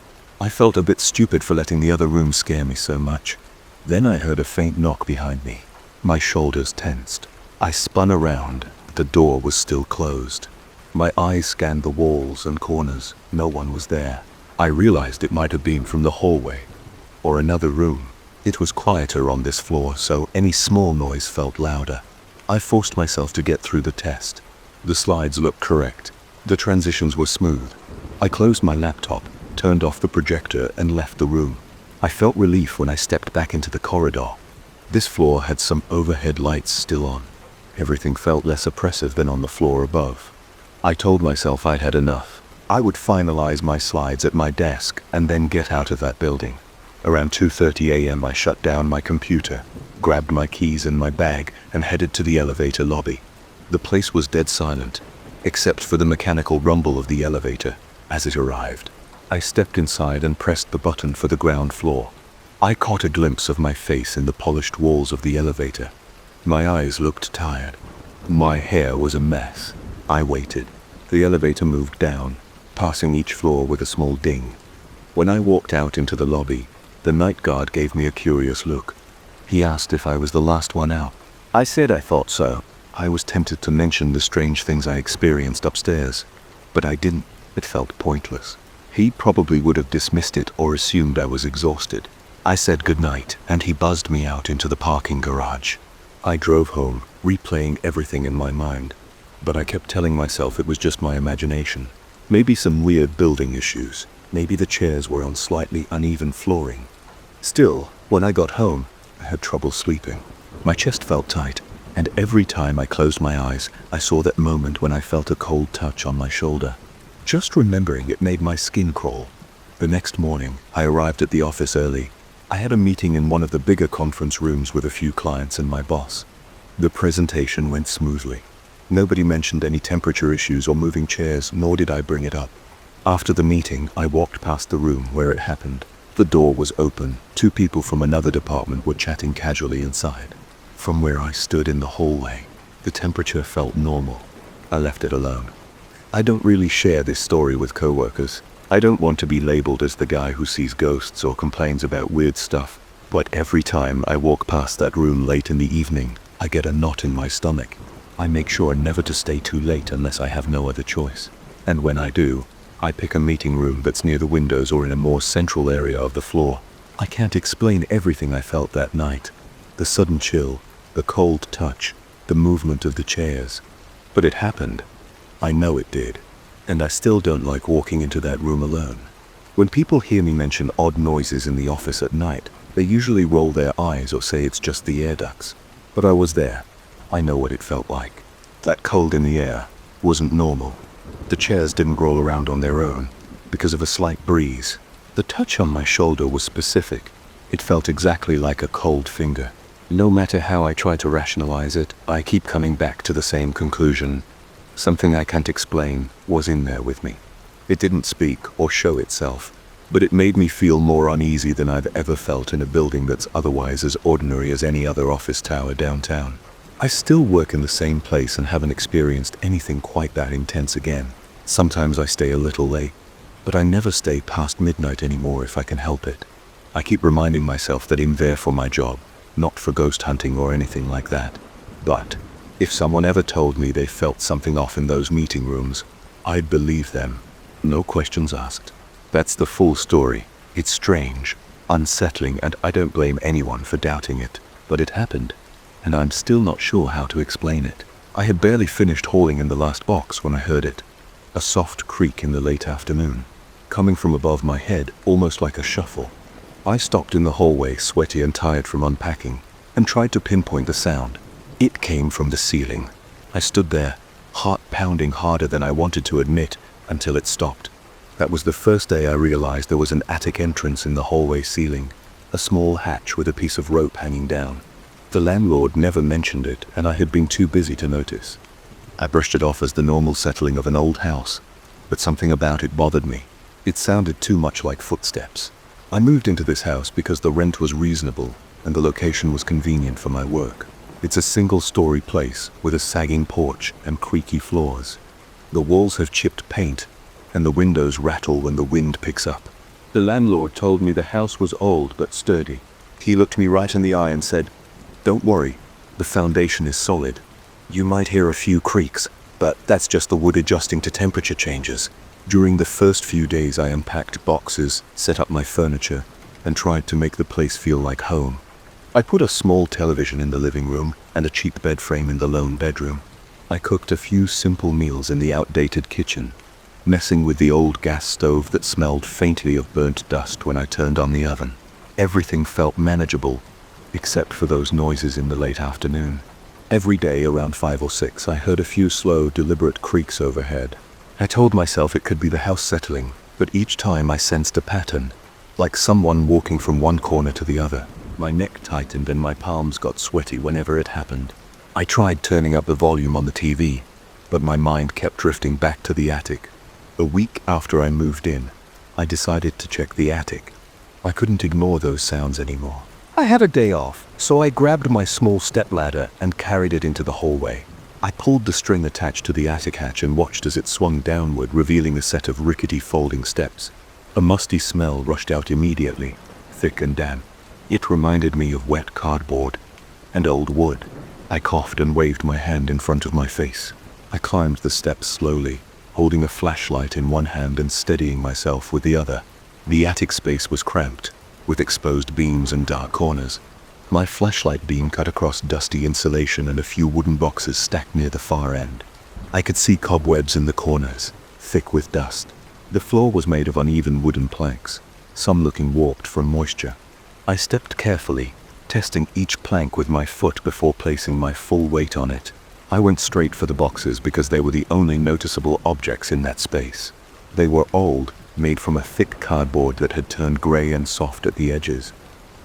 I felt a bit stupid for letting the other room scare me so much. Then I heard a faint knock behind me. My shoulders tensed. I spun around. The door was still closed. My eyes scanned the walls and corners. No one was there. I realized it might have been from the hallway or another room. It was quieter on this floor, so any small noise felt louder. I forced myself to get through the test. The slides looked correct. The transitions were smooth. I closed my laptop, turned off the projector, and left the room. I felt relief when I stepped back into the corridor. This floor had some overhead lights still on. Everything felt less oppressive than on the floor above. I told myself I'd had enough. I would finalize my slides at my desk and then get out of that building. Around 2:30 a.m. I shut down my computer, grabbed my keys and my bag, and headed to the elevator lobby. The place was dead silent, except for the mechanical rumble of the elevator as it arrived. I stepped inside and pressed the button for the ground floor. I caught a glimpse of my face in the polished walls of the elevator. My eyes looked tired. My hair was a mess. I waited. The elevator moved down, passing each floor with a small ding. When I walked out into the lobby, the night guard gave me a curious look. He asked if I was the last one out. I said I thought so. I was tempted to mention the strange things I experienced upstairs, but I didn't. It felt pointless. He probably would have dismissed it or assumed I was exhausted. I said goodnight, and he buzzed me out into the parking garage. I drove home, replaying everything in my mind, but I kept telling myself it was just my imagination. Maybe some weird building issues. Maybe the chairs were on slightly uneven flooring. Still, when I got home, I had trouble sleeping. My chest felt tight, and every time I closed my eyes, I saw that moment when I felt a cold touch on my shoulder. Just remembering it made my skin crawl. The next morning, I arrived at the office early. I had a meeting in one of the bigger conference rooms with a few clients and my boss. The presentation went smoothly. Nobody mentioned any temperature issues or moving chairs, nor did I bring it up. After the meeting, I walked past the room where it happened. The door was open. 2 people from another department were chatting casually inside. From where I stood in the hallway, the temperature felt normal. I left it alone. I don't really share this story with coworkers. I don't want to be labeled as the guy who sees ghosts or complains about weird stuff. But every time I walk past that room late in the evening, I get a knot in my stomach. I make sure never to stay too late unless I have no other choice. And when I do, I pick a meeting room that's near the windows or in a more central area of the floor. I can't explain everything I felt that night. The sudden chill, the cold touch, the movement of the chairs. But it happened. I know it did. And I still don't like walking into that room alone. When people hear me mention odd noises in the office at night, they usually roll their eyes or say it's just the air ducts. But I was there. I know what it felt like. That cold in the air wasn't normal. The chairs didn't roll around on their own because of a slight breeze. The touch on my shoulder was specific. It felt exactly like a cold finger. No matter how I try to rationalize it, I keep coming back to the same conclusion. Something I can't explain was in there with me. It didn't speak or show itself, but it made me feel more uneasy than I've ever felt in a building that's otherwise as ordinary as any other office tower downtown. I still work in the same place and haven't experienced anything quite that intense again. Sometimes I stay a little late, but I never stay past midnight anymore if I can help it. I keep reminding myself that I'm there for my job, not for ghost hunting or anything like that. But if someone ever told me they felt something off in those meeting rooms, I'd believe them. No questions asked. That's the full story. It's strange, unsettling, and I don't blame anyone for doubting it. But it happened, and I'm still not sure how to explain it. I had barely finished hauling in the last box when I heard it. A soft creak in the late afternoon, coming from above my head, almost like a shuffle. I stopped in the hallway, sweaty and tired from unpacking, and tried to pinpoint the sound. It came from the ceiling. I stood there, heart pounding harder than I wanted to admit, until it stopped. That was the first day I realized there was an attic entrance in the hallway ceiling, a small hatch with a piece of rope hanging down. The landlord never mentioned it, and I had been too busy to notice. I brushed it off as the normal settling of an old house, but something about it bothered me. It sounded too much like footsteps. I moved into this house because the rent was reasonable and the location was convenient for my work. It's a single-story place with a sagging porch and creaky floors. The walls have chipped paint, and the windows rattle when the wind picks up. The landlord told me the house was old but sturdy. He looked me right in the eye and said, "Don't worry, the foundation is solid. You might hear a few creaks, but that's just the wood adjusting to temperature changes." During the first few days I unpacked boxes, set up my furniture, and tried to make the place feel like home. I put a small television in the living room and a cheap bed frame in the lone bedroom. I cooked a few simple meals in the outdated kitchen, messing with the old gas stove that smelled faintly of burnt dust when I turned on the oven. Everything felt manageable, except for those noises in the late afternoon. Every day around 5 or 6 I heard a few slow, deliberate creaks overhead. I told myself it could be the house settling, but each time I sensed a pattern, like someone walking from one corner to the other. My neck tightened and my palms got sweaty whenever it happened. I tried turning up the volume on the TV, but my mind kept drifting back to the attic. A week after I moved in, I decided to check the attic. I couldn't ignore those sounds anymore. I had a day off, so I grabbed my small stepladder and carried it into the hallway. I pulled the string attached to the attic hatch and watched as it swung downward, revealing a set of rickety folding steps. A musty smell rushed out immediately, thick and damp. It reminded me of wet cardboard and old wood. I coughed and waved my hand in front of my face. I climbed the steps slowly, holding a flashlight in one hand and steadying myself with the other. The attic space was cramped, with exposed beams and dark corners. My flashlight beam cut across dusty insulation and a few wooden boxes stacked near the far end. I could see cobwebs in the corners, thick with dust. The floor was made of uneven wooden planks, some looking warped from moisture. I stepped carefully, testing each plank with my foot before placing my full weight on it. I went straight for the boxes because they were the only noticeable objects in that space. They were old, made from a thick cardboard that had turned gray and soft at the edges.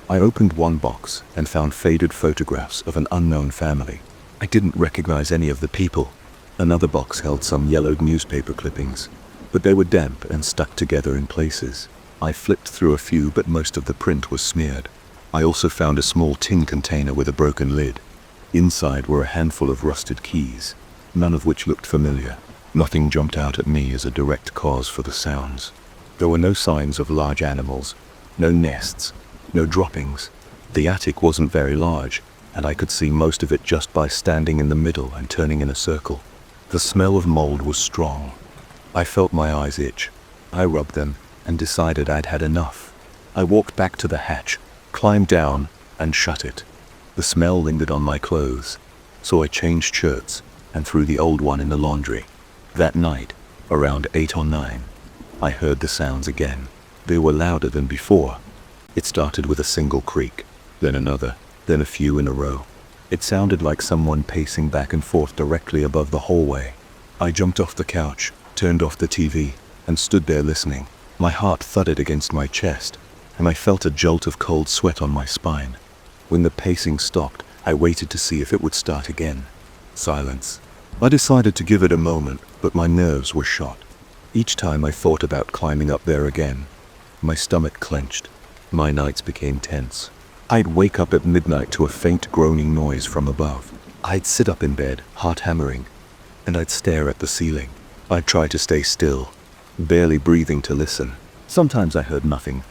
I opened one box and found faded photographs of an unknown family. I didn't recognize any of the people. Another box held some yellowed newspaper clippings, but they were damp and stuck together in places. I flipped through a few, but most of the print was smeared. I also found a small tin container with a broken lid. Inside were a handful of rusted keys, none of which looked familiar. Nothing jumped out at me as a direct cause for the sounds. There were no signs of large animals, no nests, no droppings. The attic wasn't very large, and I could see most of it just by standing in the middle and turning in a circle. The smell of mold was strong. I felt my eyes itch. I rubbed them and decided I'd had enough. I walked back to the hatch, climbed down, and shut it. The smell lingered on my clothes, so I changed shirts and threw the old one in the laundry. That night, around 8 or 9, I heard the sounds again. They were louder than before. It started with a single creak, then another, then a few in a row. It sounded like someone pacing back and forth directly above the hallway. I jumped off the couch, turned off the TV, and stood there listening. My heart thudded against my chest, and I felt a jolt of cold sweat on my spine. When the pacing stopped, I waited to see if it would start again. Silence. I decided to give it a moment, but my nerves were shot. Each time I thought about climbing up there again, my stomach clenched. My nights became tense. I'd wake up at midnight to a faint groaning noise from above. I'd sit up in bed, heart hammering, and I'd stare at the ceiling. I'd try to stay still, barely breathing to listen. Sometimes I heard nothing.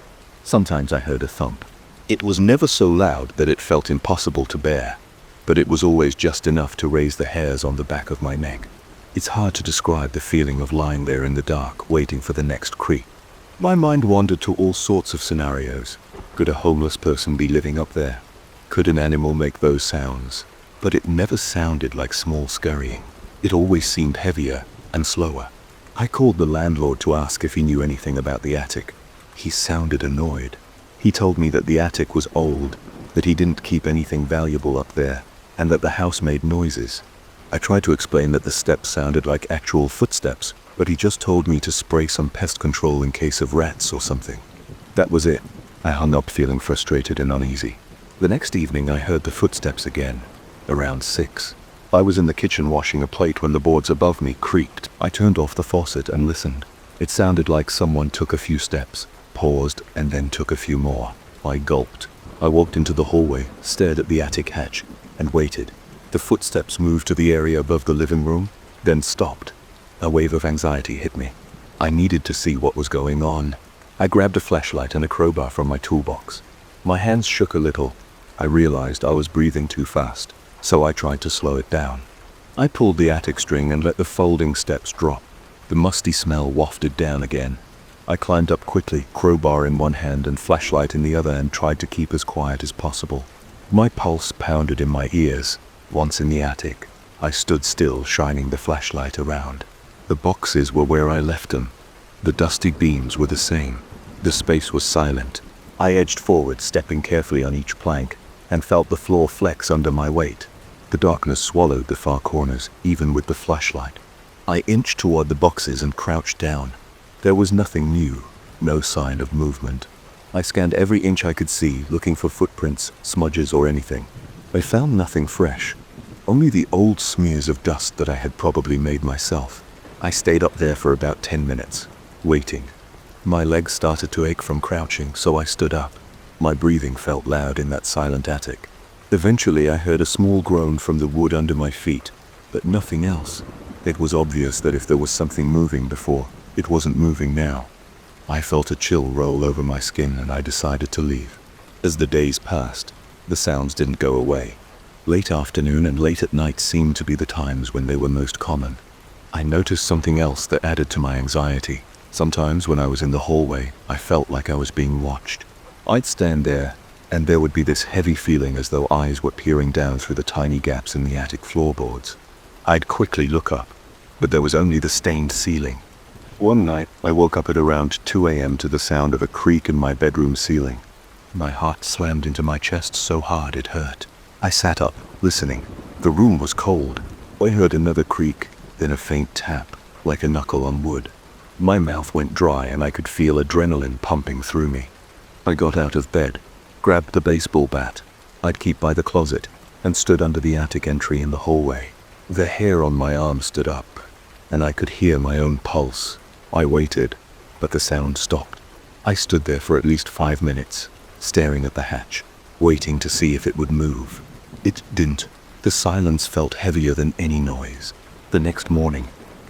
Sometimes I heard a thump. It was never so loud that it felt impossible to bear, but it was always just enough to raise the hairs on the back of my neck. It's hard to describe the feeling of lying there in the dark, waiting for the next creak. My mind wandered to all sorts of scenarios. Could a homeless person be living up there? Could an animal make those sounds? But it never sounded like small scurrying. It always seemed heavier and slower. I called the landlord to ask if he knew anything about the attic. He sounded annoyed. He told me that the attic was old, that he didn't keep anything valuable up there, and that the house made noises. I tried to explain that the steps sounded like actual footsteps, but he just told me to spray some pest control in case of rats or something. That was it. I hung up feeling frustrated and uneasy. The next evening I heard the footsteps again, around 6. I was in the kitchen washing a plate when the boards above me creaked. I turned off the faucet and listened. It sounded like someone took a few steps, paused, and then took a few more. I gulped. I walked into the hallway, stared at the attic hatch, and waited. The footsteps moved to the area above the living room, then stopped. A wave of anxiety hit me. I needed to see what was going on. I grabbed a flashlight and a crowbar from my toolbox. My hands shook a little. I realized I was breathing too fast, so I tried to slow it down. I pulled the attic string and let the folding steps drop. The musty smell wafted down again. I climbed up quickly, crowbar in one hand and flashlight in the other, and tried to keep as quiet as possible. My pulse pounded in my ears. Once in the attic, I stood still, shining the flashlight around. The boxes were where I left them. The dusty beams were the same. The space was silent. I edged forward, stepping carefully on each plank, and felt the floor flex under my weight. The darkness swallowed the far corners, even with the flashlight. I inched toward the boxes and crouched down. There was nothing new, no sign of movement. I scanned every inch I could see, looking for footprints, smudges, or anything. I found nothing fresh, only the old smears of dust that I had probably made myself. I stayed up there for about 10 minutes, waiting. My legs started to ache from crouching, so I stood up. My breathing felt loud in that silent attic. Eventually I heard a small groan from the wood under my feet, but nothing else. It was obvious that if there was something moving before, it wasn't moving now. I felt a chill roll over my skin and I decided to leave. As the days passed, the sounds didn't go away. Late afternoon and late at night seemed to be the times when they were most common. I noticed something else that added to my anxiety. Sometimes when I was in the hallway, I felt like I was being watched. I'd stand there, and there would be this heavy feeling as though eyes were peering down through the tiny gaps in the attic floorboards. I'd quickly look up, but there was only the stained ceiling. One night, I woke up at around 2 a.m. to the sound of a creak in my bedroom ceiling. My heart slammed into my chest so hard it hurt. I sat up, listening. The room was cold. I heard another creak, then a faint tap, like a knuckle on wood. My mouth went dry and I could feel adrenaline pumping through me. I got out of bed, grabbed the baseball bat I'd keep by the closet, and stood under the attic entry in the hallway. The hair on my arm stood up, and I could hear my own pulse. I waited, but the sound stopped. I stood there for at least 5 minutes, staring at the hatch, waiting to see if it would move. It didn't. The silence felt heavier than any noise. The next morning,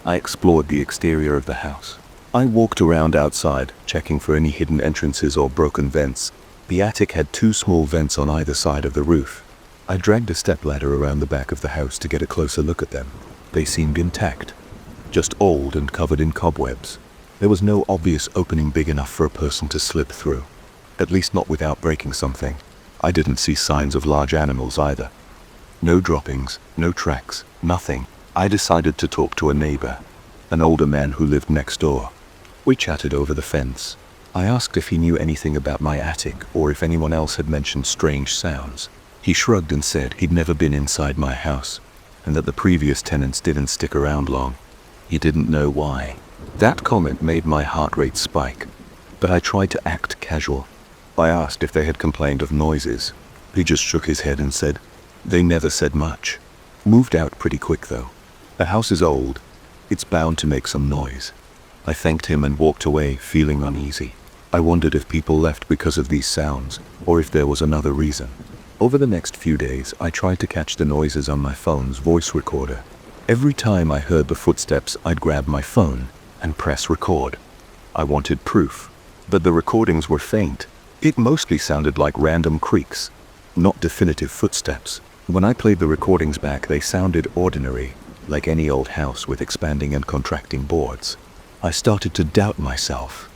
I explored the exterior of the house. I walked around outside, checking for any hidden entrances or broken vents. The attic had 2 small vents on either side of the roof. I dragged a stepladder around the back of the house to get a closer look at them. They seemed intact, just old and covered in cobwebs. There was no obvious opening big enough for a person to slip through, at least not without breaking something. I didn't see signs of large animals either. No droppings, no tracks, nothing. I decided to talk to a neighbor, an older man who lived next door. We chatted over the fence. I asked if he knew anything about my attic or if anyone else had mentioned strange sounds. He shrugged and said he'd never been inside my house, and that the previous tenants didn't stick around long. He didn't know why. That comment made my heart rate spike, but I tried to act casual. I asked if they had complained of noises. He just shook his head and said, they never said much. Moved out pretty quick though. The house is old. It's bound to make some noise. I thanked him and walked away, feeling uneasy. I wondered if people left because of these sounds, or if there was another reason. Over the next few days, I tried to catch the noises on my phone's voice recorder. Every time I heard the footsteps, I'd grab my phone and press record. I wanted proof, but the recordings were faint. It mostly sounded like random creaks, not definitive footsteps. When I played the recordings back, they sounded ordinary, like any old house with expanding and contracting boards. I started to doubt myself,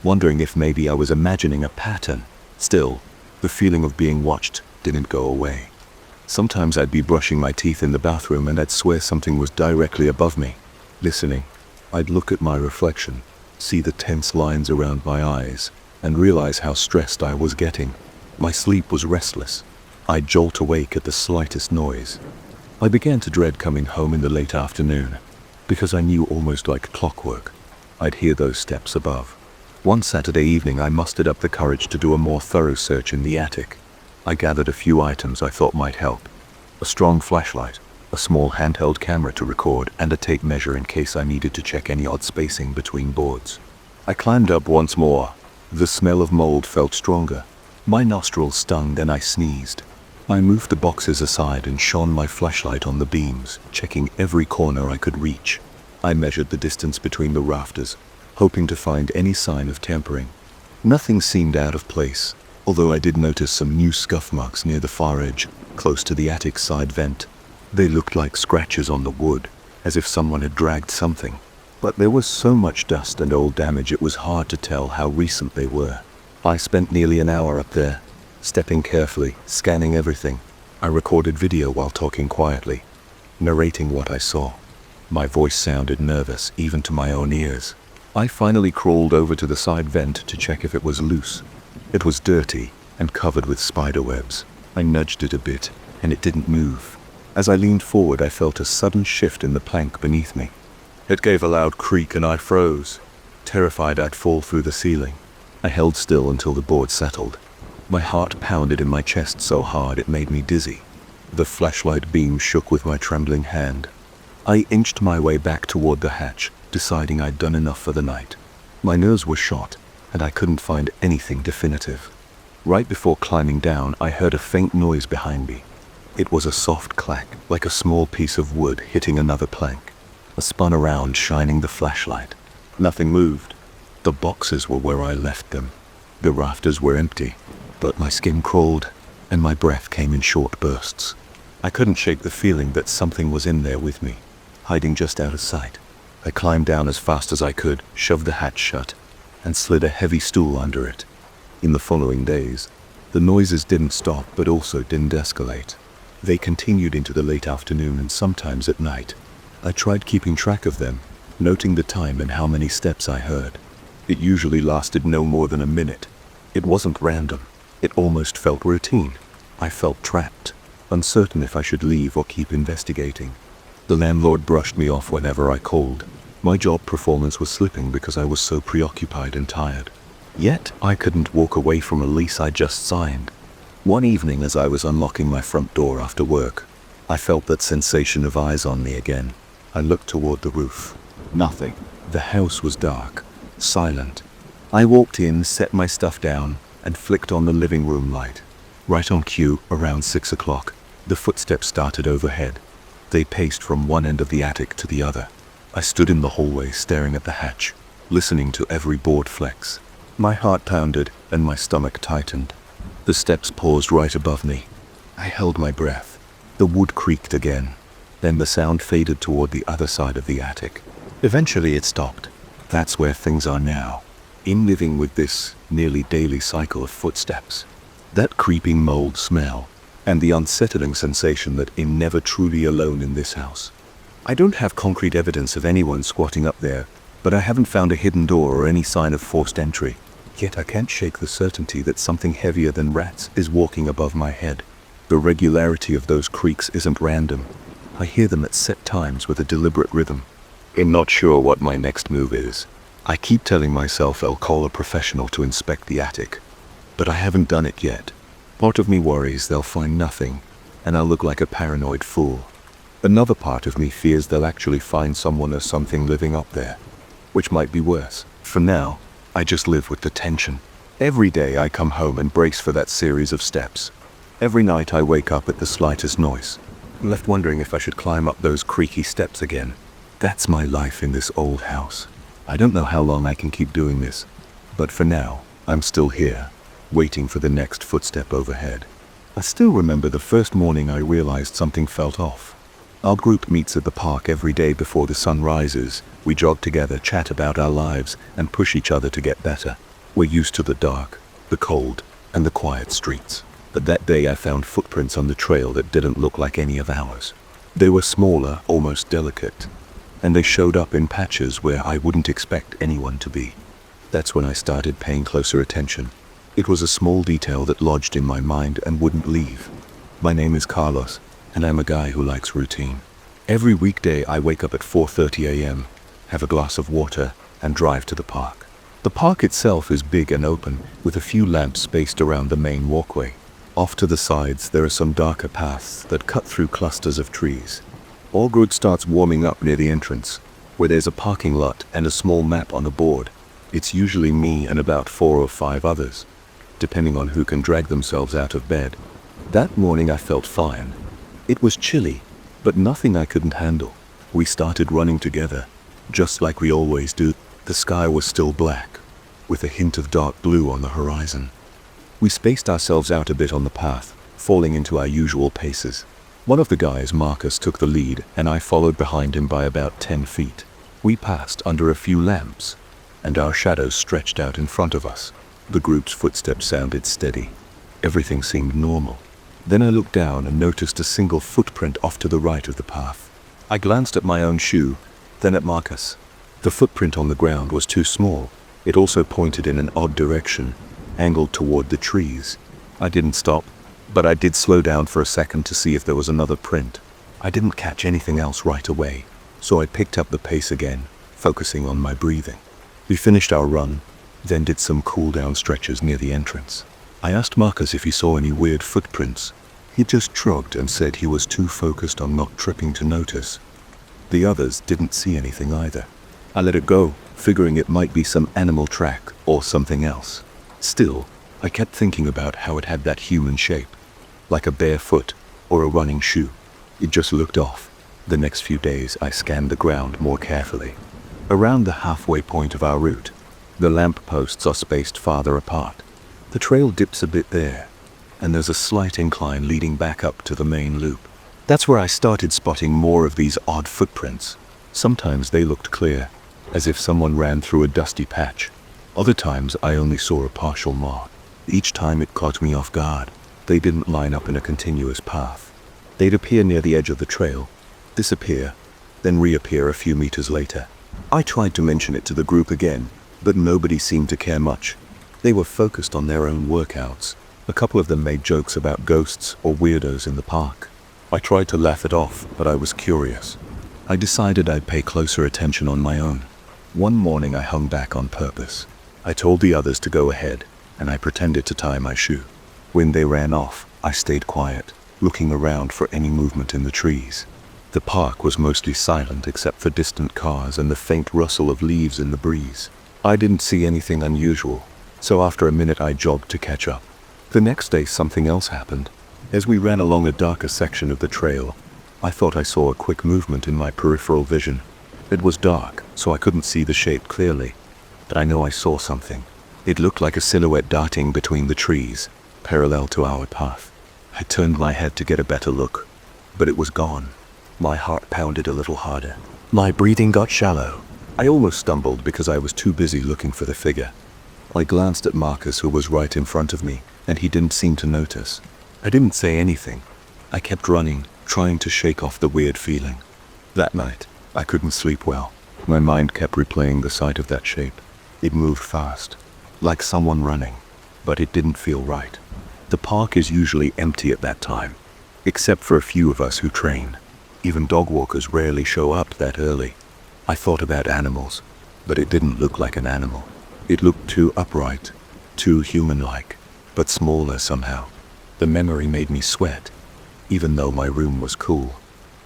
wondering if maybe I was imagining a pattern. Still, the feeling of being watched didn't go away. Sometimes I'd be brushing my teeth in the bathroom and I'd swear something was directly above me. Listening, I'd look at my reflection, see the tense lines around my eyes, and realize how stressed I was getting. My sleep was restless. I'd jolt awake at the slightest noise. I began to dread coming home in the late afternoon, because I knew almost like clockwork I'd hear those steps above. One Saturday evening, I mustered up the courage to do a more thorough search in the attic. I gathered a few items I thought might help. A strong flashlight, a small handheld camera to record, and a tape measure in case I needed to check any odd spacing between boards. I climbed up once more. The smell of mold felt stronger. My nostrils stung, then I sneezed. I moved the boxes aside and shone my flashlight on the beams, checking every corner I could reach. I measured the distance between the rafters, hoping to find any sign of tampering. Nothing seemed out of place, although I did notice some new scuff marks near the far edge, close to the attic side vent. They looked like scratches on the wood, as if someone had dragged something. But there was so much dust and old damage it was hard to tell how recent they were. I spent nearly an hour up there, stepping carefully, scanning everything. I recorded video while talking quietly, narrating what I saw. My voice sounded nervous, even to my own ears. I finally crawled over to the side vent to check if it was loose. It was dirty and covered with spider webs. I nudged it a bit, and it didn't move. As I leaned forward, I felt a sudden shift in the plank beneath me. It gave a loud creak and I froze, terrified I'd fall through the ceiling. I held still until the board settled. My heart pounded in my chest so hard it made me dizzy. The flashlight beam shook with my trembling hand. I inched my way back toward the hatch, deciding I'd done enough for the night. My nerves were shot, and I couldn't find anything definitive. Right before climbing down, I heard a faint noise behind me. It was a soft clack, like a small piece of wood hitting another plank. I spun around, shining the flashlight. Nothing moved. The boxes were where I left them. The rafters were empty, but my skin crawled, and my breath came in short bursts. I couldn't shake the feeling that something was in there with me, hiding just out of sight. I climbed down as fast as I could, shoved the hatch shut, and slid a heavy stool under it. In the following days, the noises didn't stop but also didn't escalate. They continued into the late afternoon and sometimes at night. I tried keeping track of them, noting the time and how many steps I heard. It usually lasted no more than a minute. It wasn't random. It almost felt routine. I felt trapped, uncertain if I should leave or keep investigating. The landlord brushed me off whenever I called. My job performance was slipping because I was so preoccupied and tired. Yet, I couldn't walk away from a lease I just signed. One evening, as I was unlocking my front door after work, I felt that sensation of eyes on me again. I looked toward the roof. Nothing. The house was dark, silent. I walked in, set my stuff down, and flicked on the living room light. Right on cue, around 6 o'clock, the footsteps started overhead. They paced from one end of the attic to the other. I stood in the hallway staring at the hatch, listening to every board flex. My heart pounded and my stomach tightened. The steps paused right above me. I held my breath. The wood creaked again. Then the sound faded toward the other side of the attic. Eventually it stopped. That's where things are now. In living with this nearly daily cycle of footsteps. That creeping mold smell, and the unsettling sensation that I'm never truly alone in this house. I don't have concrete evidence of anyone squatting up there, but I haven't found a hidden door or any sign of forced entry. Yet I can't shake the certainty that something heavier than rats is walking above my head. The regularity of those creaks isn't random. I hear them at set times with a deliberate rhythm. I'm not sure what my next move is. I keep telling myself I'll call a professional to inspect the attic, but I haven't done it yet. Part of me worries they'll find nothing, and I'll look like a paranoid fool. Another part of me fears they'll actually find someone or something living up there, which might be worse. For now, I just live with the tension. Every day I come home and brace for that series of steps. Every night I wake up at the slightest noise. I'm left wondering if I should climb up those creaky steps again. That's my life in this old house. I don't know how long I can keep doing this, but for now, I'm still here, waiting for the next footstep overhead. I still remember the first morning I realized something felt off. Our group meets at the park every day before the sun rises. We jog together, chat about our lives, and push each other to get better. We're used to the dark, the cold, and the quiet streets. But that day I found footprints on the trail that didn't look like any of ours. They were smaller, almost delicate, and they showed up in patches where I wouldn't expect anyone to be. That's when I started paying closer attention. It was a small detail that lodged in my mind and wouldn't leave. My name is Carlos, and I'm a guy who likes routine. Every weekday I wake up at 4:30 a.m., have a glass of water, and drive to the park. The park itself is big and open, with a few lamps spaced around the main walkway. Off to the sides there are some darker paths that cut through clusters of trees. All good starts warming up near the entrance, where there's a parking lot and a small map on a board. It's usually me and about 4 or 5 others, depending on who can drag themselves out of bed. That morning I felt fine. It was chilly, but nothing I couldn't handle. We started running together, just like we always do. The sky was still black, with a hint of dark blue on the horizon. We spaced ourselves out a bit on the path, falling into our usual paces. One of the guys, Marcus, took the lead, and I followed behind him by about 10 feet. We passed under a few lamps, and our shadows stretched out in front of us. The group's footsteps sounded steady. Everything seemed normal. Then I looked down and noticed a single footprint off to the right of the path. I glanced at my own shoe, then at Marcus. The footprint on the ground was too small. It also pointed in an odd direction, angled toward the trees. I didn't stop, but I did slow down for a second to see if there was another print. I didn't catch anything else right away, so I picked up the pace again, focusing on my breathing. We finished our run, then did some cool-down stretches near the entrance. I asked Marcus if he saw any weird footprints. He just shrugged and said he was too focused on not tripping to notice. The others didn't see anything either. I let it go, figuring it might be some animal track or something else. Still, I kept thinking about how it had that human shape, like a bare foot or a running shoe. It just looked off. The next few days I scanned the ground more carefully. Around the halfway point of our route, the lamp posts are spaced farther apart. The trail dips a bit there, and there's a slight incline leading back up to the main loop. That's where I started spotting more of these odd footprints. Sometimes they looked clear, as if someone ran through a dusty patch. Other times I only saw a partial mark. Each time it caught me off guard. They didn't line up in a continuous path. They'd appear near the edge of the trail, disappear, then reappear a few meters later. I tried to mention it to the group again, but nobody seemed to care much. They were focused on their own workouts. A couple of them made jokes about ghosts or weirdos in the park. I tried to laugh it off, but I was curious. I decided I'd pay closer attention on my own. One morning I hung back on purpose. I told the others to go ahead, and I pretended to tie my shoe. When they ran off, I stayed quiet, looking around for any movement in the trees. The park was mostly silent except for distant cars and the faint rustle of leaves in the breeze. I didn't see anything unusual, so after a minute I jogged to catch up. The next day something else happened. As we ran along a darker section of the trail, I thought I saw a quick movement in my peripheral vision. It was dark, so I couldn't see the shape clearly, but I know I saw something. It looked like a silhouette darting between the trees, parallel to our path. I turned my head to get a better look, but it was gone. My heart pounded a little harder. My breathing got shallow. I almost stumbled because I was too busy looking for the figure. I glanced at Marcus, who was right in front of me, and he didn't seem to notice. I didn't say anything. I kept running, trying to shake off the weird feeling. That night, I couldn't sleep well. My mind kept replaying the sight of that shape. It moved fast, like someone running, but it didn't feel right. The park is usually empty at that time, except for a few of us who train. Even dog walkers rarely show up that early. I thought about animals, but it didn't look like an animal. It looked too upright, too human-like, but smaller somehow. The memory made me sweat, even though my room was cool.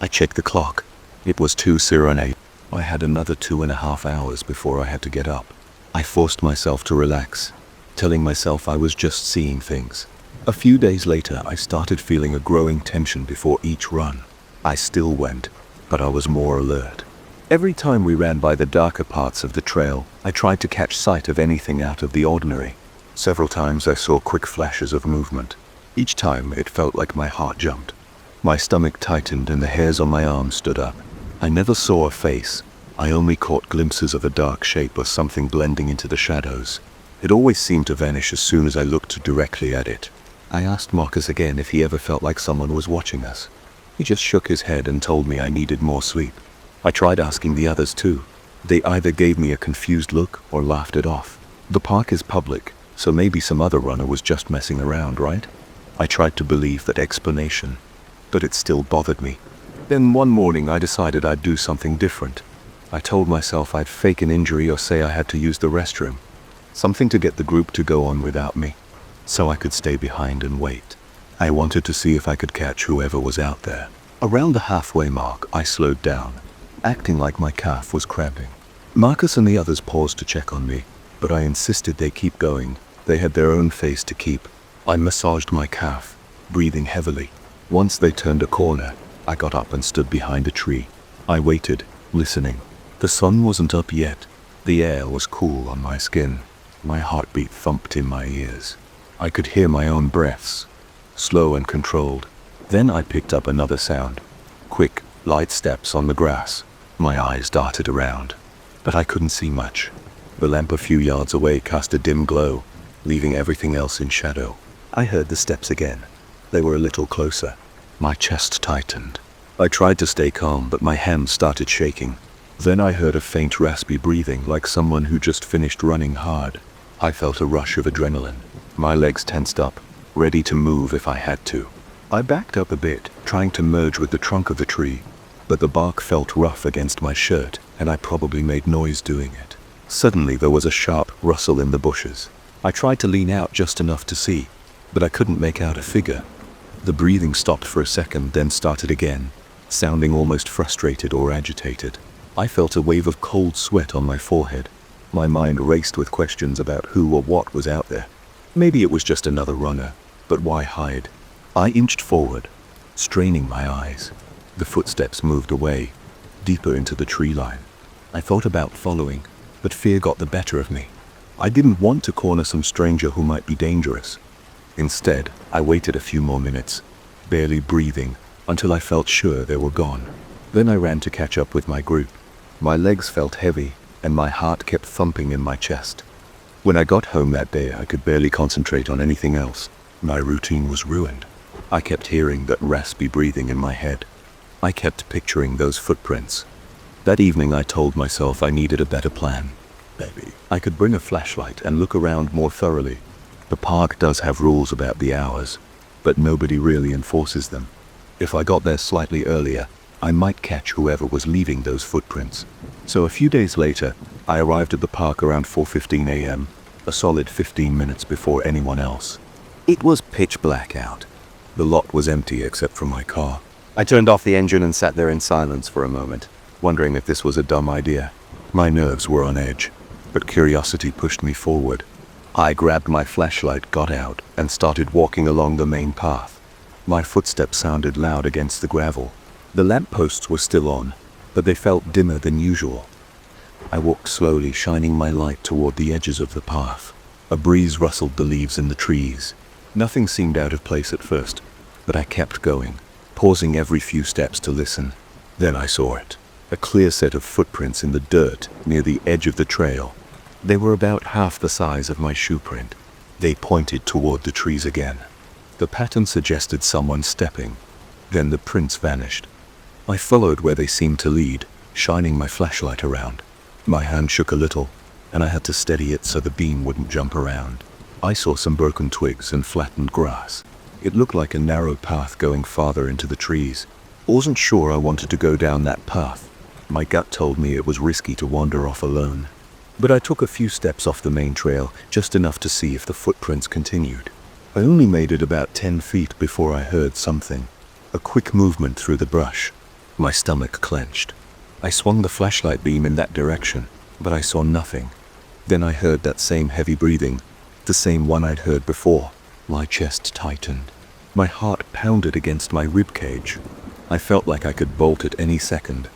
I checked the clock. It was 2:08. I had another 2.5 hours before I had to get up. I forced myself to relax, telling myself I was just seeing things. A few days later, I started feeling a growing tension before each run. I still went, but I was more alert. Every time we ran by the darker parts of the trail, I tried to catch sight of anything out of the ordinary. Several times I saw quick flashes of movement. Each time it felt like my heart jumped. My stomach tightened and the hairs on my arms stood up. I never saw a face. I only caught glimpses of a dark shape or something blending into the shadows. It always seemed to vanish as soon as I looked directly at it. I asked Marcus again if he ever felt like someone was watching us. He just shook his head and told me I needed more sleep. I tried asking the others too. They either gave me a confused look or laughed it off. The park is public, so maybe some other runner was just messing around, right? I tried to believe that explanation, but it still bothered me. Then one morning I decided I'd do something different. I told myself I'd fake an injury or say I had to use the restroom. Something to get the group to go on without me, so I could stay behind and wait. I wanted to see if I could catch whoever was out there. Around the halfway mark, I slowed down, acting like my calf was cramping. Marcus and the others paused to check on me, but I insisted they keep going. They had their own pace to keep. I massaged my calf, breathing heavily. Once they turned a corner, I got up and stood behind a tree. I waited, listening. The sun wasn't up yet. The air was cool on my skin. My heartbeat thumped in my ears. I could hear my own breaths, slow and controlled. Then I picked up another sound. Quick, light steps on the grass. My eyes darted around, but I couldn't see much. The lamp a few yards away cast a dim glow, leaving everything else in shadow. I heard the steps again. They were a little closer. My chest tightened. I tried to stay calm, but my hands started shaking. Then I heard a faint raspy breathing, like someone who just finished running hard. I felt a rush of adrenaline. My legs tensed up, ready to move if I had to. I backed up a bit, trying to merge with the trunk of the tree, but the bark felt rough against my shirt, and I probably made noise doing it. Suddenly there was a sharp rustle in the bushes. I tried to lean out just enough to see, but I couldn't make out a figure. The breathing stopped for a second, then started again, sounding almost frustrated or agitated. I felt a wave of cold sweat on my forehead. My mind raced with questions about who or what was out there. Maybe it was just another runner, but why hide? I inched forward, straining my eyes. The footsteps moved away, deeper into the tree line. I thought about following, but fear got the better of me. I didn't want to corner some stranger who might be dangerous. Instead, I waited a few more minutes, barely breathing, until I felt sure they were gone. Then I ran to catch up with my group. My legs felt heavy, and my heart kept thumping in my chest. When I got home that day, I could barely concentrate on anything else. My routine was ruined. I kept hearing that raspy breathing in my head. I kept picturing those footprints. That evening I told myself I needed a better plan. Maybe I could bring a flashlight and look around more thoroughly. The park does have rules about the hours, but nobody really enforces them. If I got there slightly earlier, I might catch whoever was leaving those footprints. So a few days later, I arrived at the park around 4:15 a.m., a solid 15 minutes before anyone else. It was pitch black out. The lot was empty except for my car. I turned off the engine and sat there in silence for a moment, wondering if this was a dumb idea. My nerves were on edge, but curiosity pushed me forward. I grabbed my flashlight, got out, and started walking along the main path. My footsteps sounded loud against the gravel. The lampposts were still on, but they felt dimmer than usual. I walked slowly, shining my light toward the edges of the path. A breeze rustled the leaves in the trees. Nothing seemed out of place at first, but I kept going, pausing every few steps to listen. Then I saw it. A clear set of footprints in the dirt near the edge of the trail. They were about half the size of my shoe print. They pointed toward the trees again. The pattern suggested someone stepping. Then the prints vanished. I followed where they seemed to lead, shining my flashlight around. My hand shook a little, and I had to steady it so the beam wouldn't jump around. I saw some broken twigs and flattened grass. It looked like a narrow path going farther into the trees. Wasn't sure I wanted to go down that path. My gut told me it was risky to wander off alone. But I took a few steps off the main trail, just enough to see if the footprints continued. I only made it about 10 feet before I heard something. A quick movement through the brush. My stomach clenched. I swung the flashlight beam in that direction, but I saw nothing. Then I heard that same heavy breathing, the same one I'd heard before. My chest tightened. My heart pounded against my ribcage. I felt like I could bolt at any second.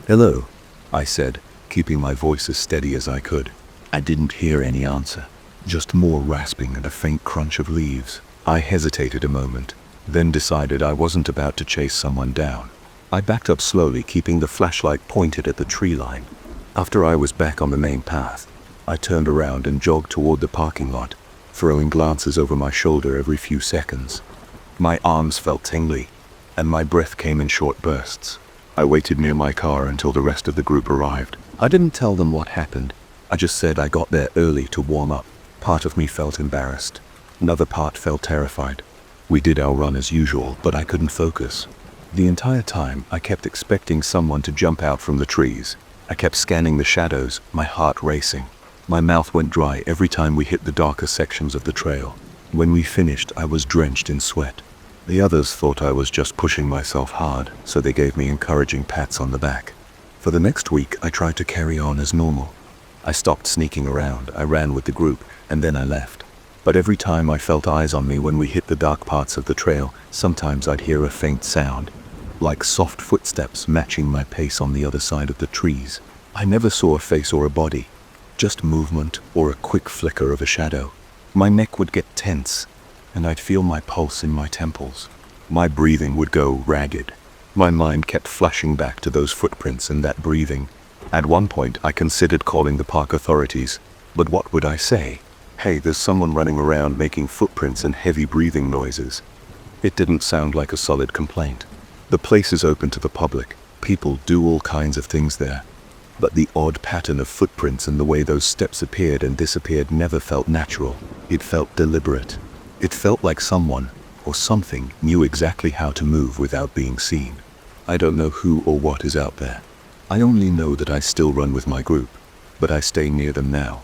"Hello," I said, keeping my voice as steady as I could. I didn't hear any answer, just more rasping and a faint crunch of leaves. I hesitated a moment, then decided I wasn't about to chase someone down. I backed up slowly, keeping the flashlight pointed at the tree line. After I was back on the main path, I turned around and jogged toward the parking lot, throwing glances over my shoulder every few seconds. My arms felt tingly, and my breath came in short bursts. I waited near my car until the rest of the group arrived. I didn't tell them what happened. I just said I got there early to warm up. Part of me felt embarrassed. Another part felt terrified. We did our run as usual, but I couldn't focus. The entire time, I kept expecting someone to jump out from the trees. I kept scanning the shadows, my heart racing. My mouth went dry every time we hit the darker sections of the trail. When we finished, I was drenched in sweat. The others thought I was just pushing myself hard, so they gave me encouraging pats on the back. For the next week, I tried to carry on as normal. I stopped sneaking around, I ran with the group, and then I left. But every time I felt eyes on me when we hit the dark parts of the trail, sometimes I'd hear a faint sound, like soft footsteps matching my pace on the other side of the trees. I never saw a face or a body, just movement or a quick flicker of a shadow. My neck would get tense, and I'd feel my pulse in my temples. My breathing would go ragged. My mind kept flashing back to those footprints and that breathing. At one point, I considered calling the park authorities, but what would I say? Hey, there's someone running around making footprints and heavy breathing noises. It didn't sound like a solid complaint. The place is open to the public. People do all kinds of things there. But the odd pattern of footprints and the way those steps appeared and disappeared never felt natural. It felt deliberate. It felt like someone, or something, knew exactly how to move without being seen. I don't know who or what is out there. I only know that I still run with my group, but I stay near them now.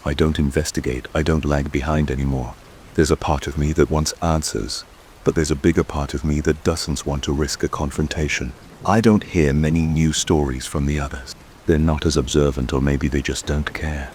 I don't investigate, I don't lag behind anymore. There's a part of me that wants answers, but there's a bigger part of me that doesn't want to risk a confrontation. I don't hear many new stories from the others. They're not as observant, or maybe they just don't care.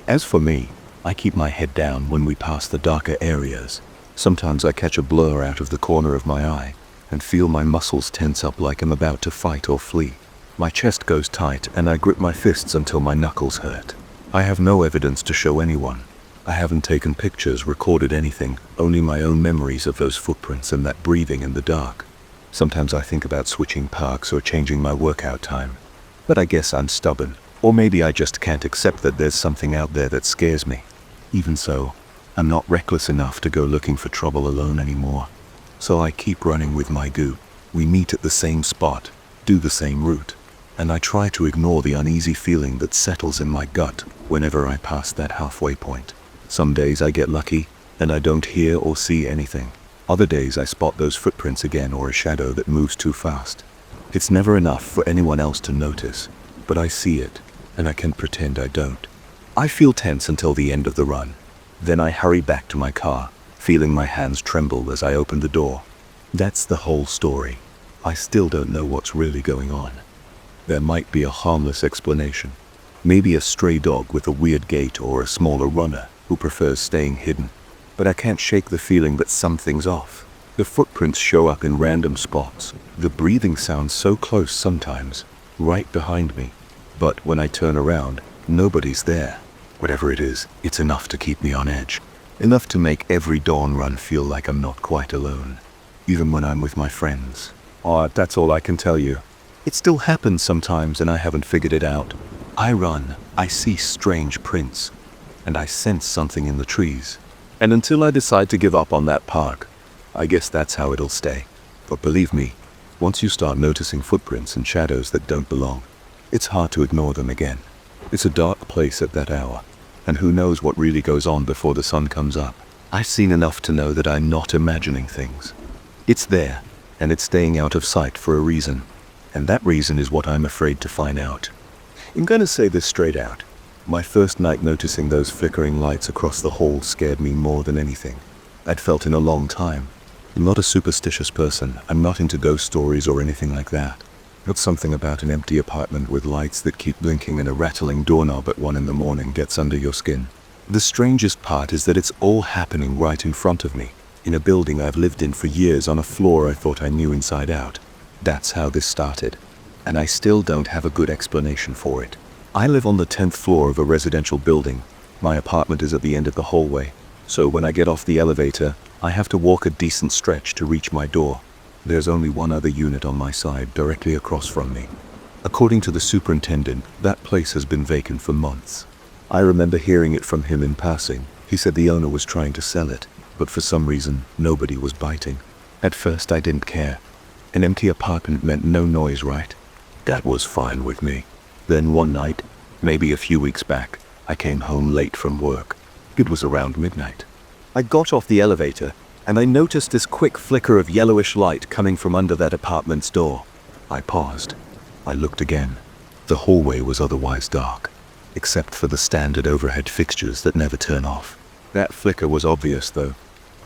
As for me, I keep my head down when we pass the darker areas. Sometimes I catch a blur out of the corner of my eye and feel my muscles tense up like I'm about to fight or flee. My chest goes tight and I grip my fists until my knuckles hurt. I have no evidence to show anyone. I haven't taken pictures, recorded anything, only my own memories of those footprints and that breathing in the dark. Sometimes I think about switching parks or changing my workout time. But I guess I'm stubborn, or maybe I just can't accept that there's something out there that scares me. Even so, I'm not reckless enough to go looking for trouble alone anymore. So I keep running with my group. We meet at the same spot, do the same route, and I try to ignore the uneasy feeling that settles in my gut whenever I pass that halfway point. Some days I get lucky, and I don't hear or see anything. Other days I spot those footprints again, or a shadow that moves too fast. It's never enough for anyone else to notice, but I see it, and I can pretend I don't. I feel tense until the end of the run. Then I hurry back to my car, feeling my hands tremble as I open the door. That's the whole story. I still don't know what's really going on. There might be a harmless explanation. Maybe a stray dog with a weird gait, or a smaller runner who prefers staying hidden. But I can't shake the feeling that something's off. The footprints show up in random spots. The breathing sounds so close sometimes, right behind me. But when I turn around, nobody's there. Whatever it is, it's enough to keep me on edge. Enough to make every dawn run feel like I'm not quite alone, even when I'm with my friends. That's all I can tell you. It still happens sometimes and I haven't figured it out. I run, I see strange prints, and I sense something in the trees. And until I decide to give up on that park, I guess that's how it'll stay. But believe me, once you start noticing footprints and shadows that don't belong, it's hard to ignore them again. It's a dark place at that hour, and who knows what really goes on before the sun comes up. I've seen enough to know that I'm not imagining things. It's there, and it's staying out of sight for a reason, and that reason is what I'm afraid to find out. I'm gonna say this straight out. My first night noticing those flickering lights across the hall scared me more than anything I'd felt in a long time. I'm not a superstitious person. I'm not into ghost stories or anything like that. But something about an empty apartment with lights that keep blinking and a rattling doorknob at 1 a.m. gets under your skin. The strangest part is that it's all happening right in front of me, in a building I've lived in for years on a floor I thought I knew inside out. That's how this started, and I still don't have a good explanation for it. I live on the 10th floor of a residential building. My apartment is at the end of the hallway, so when I get off the elevator, I have to walk a decent stretch to reach my door. There's only one other unit on my side, directly across from me. According to the superintendent, that place has been vacant for months. I remember hearing it from him in passing. He said the owner was trying to sell it, but for some reason, nobody was biting. At first, I didn't care. An empty apartment meant no noise, right? That was fine with me. Then one night, maybe a few weeks back, I came home late from work. It was around midnight. I got off the elevator, and I noticed this quick flicker of yellowish light coming from under that apartment's door. I paused. I looked again. The hallway was otherwise dark, except for the standard overhead fixtures that never turn off. That flicker was obvious, though.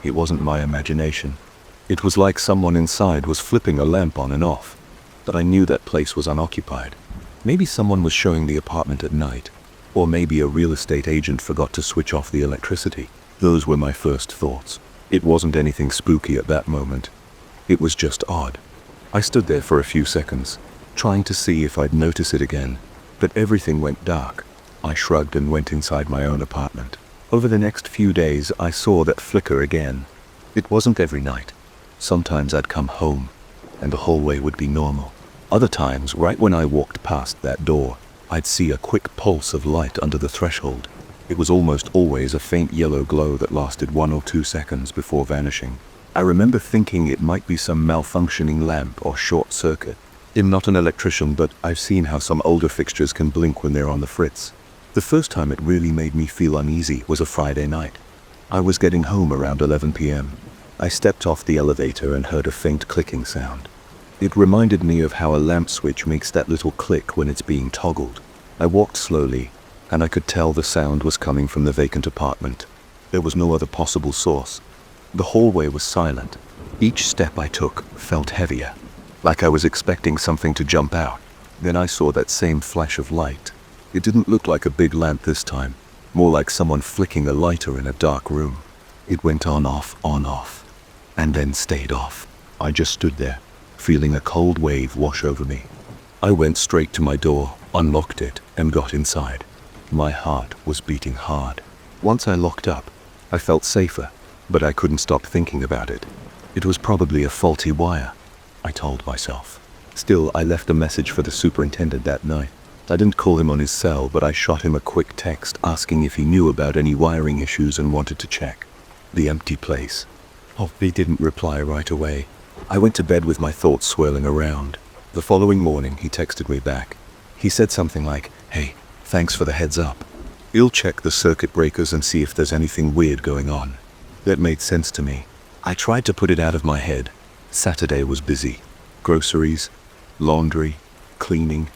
It wasn't my imagination. It was like someone inside was flipping a lamp on and off, but I knew that place was unoccupied. Maybe someone was showing the apartment at night, or maybe a real estate agent forgot to switch off the electricity. Those were my first thoughts. It wasn't anything spooky at that moment. It was just odd. I stood there for a few seconds, trying to see if I'd notice it again, but everything went dark. I shrugged and went inside my own apartment. Over the next few days, I saw that flicker again. It wasn't every night. Sometimes I'd come home, and the hallway would be normal. Other times, right when I walked past that door, I'd see a quick pulse of light under the threshold. It was almost always a faint yellow glow that lasted 1 or 2 seconds before vanishing. I remember thinking it might be some malfunctioning lamp or short circuit. I'm not an electrician, but I've seen how some older fixtures can blink when they're on the fritz. The first time it really made me feel uneasy was a Friday night. I was getting home around 11 p.m. I stepped off the elevator and heard a faint clicking sound. It reminded me of how a lamp switch makes that little click when it's being toggled. I walked slowly, and I could tell the sound was coming from the vacant apartment. There was no other possible source. The hallway was silent. Each step I took felt heavier, like I was expecting something to jump out. Then I saw that same flash of light. It didn't look like a big lamp this time, more like someone flicking a lighter in a dark room. It went on, off, and then stayed off. I just stood there, feeling a cold wave wash over me. I went straight to my door, unlocked it, and got inside. My heart was beating hard. Once I locked up, I felt safer, but I couldn't stop thinking about it. It was probably a faulty wire, I told myself. Still, I left a message for the superintendent that night. I didn't call him on his cell, but I shot him a quick text asking if he knew about any wiring issues and wanted to check. The empty place. He didn't reply right away. I went to bed with my thoughts swirling around. The following morning, he texted me back. He said something like, "Hey, thanks for the heads up. You'll check the circuit breakers and see if there's anything weird going on." That made sense to me. I tried to put it out of my head. Saturday was busy. Groceries, laundry, cleaning,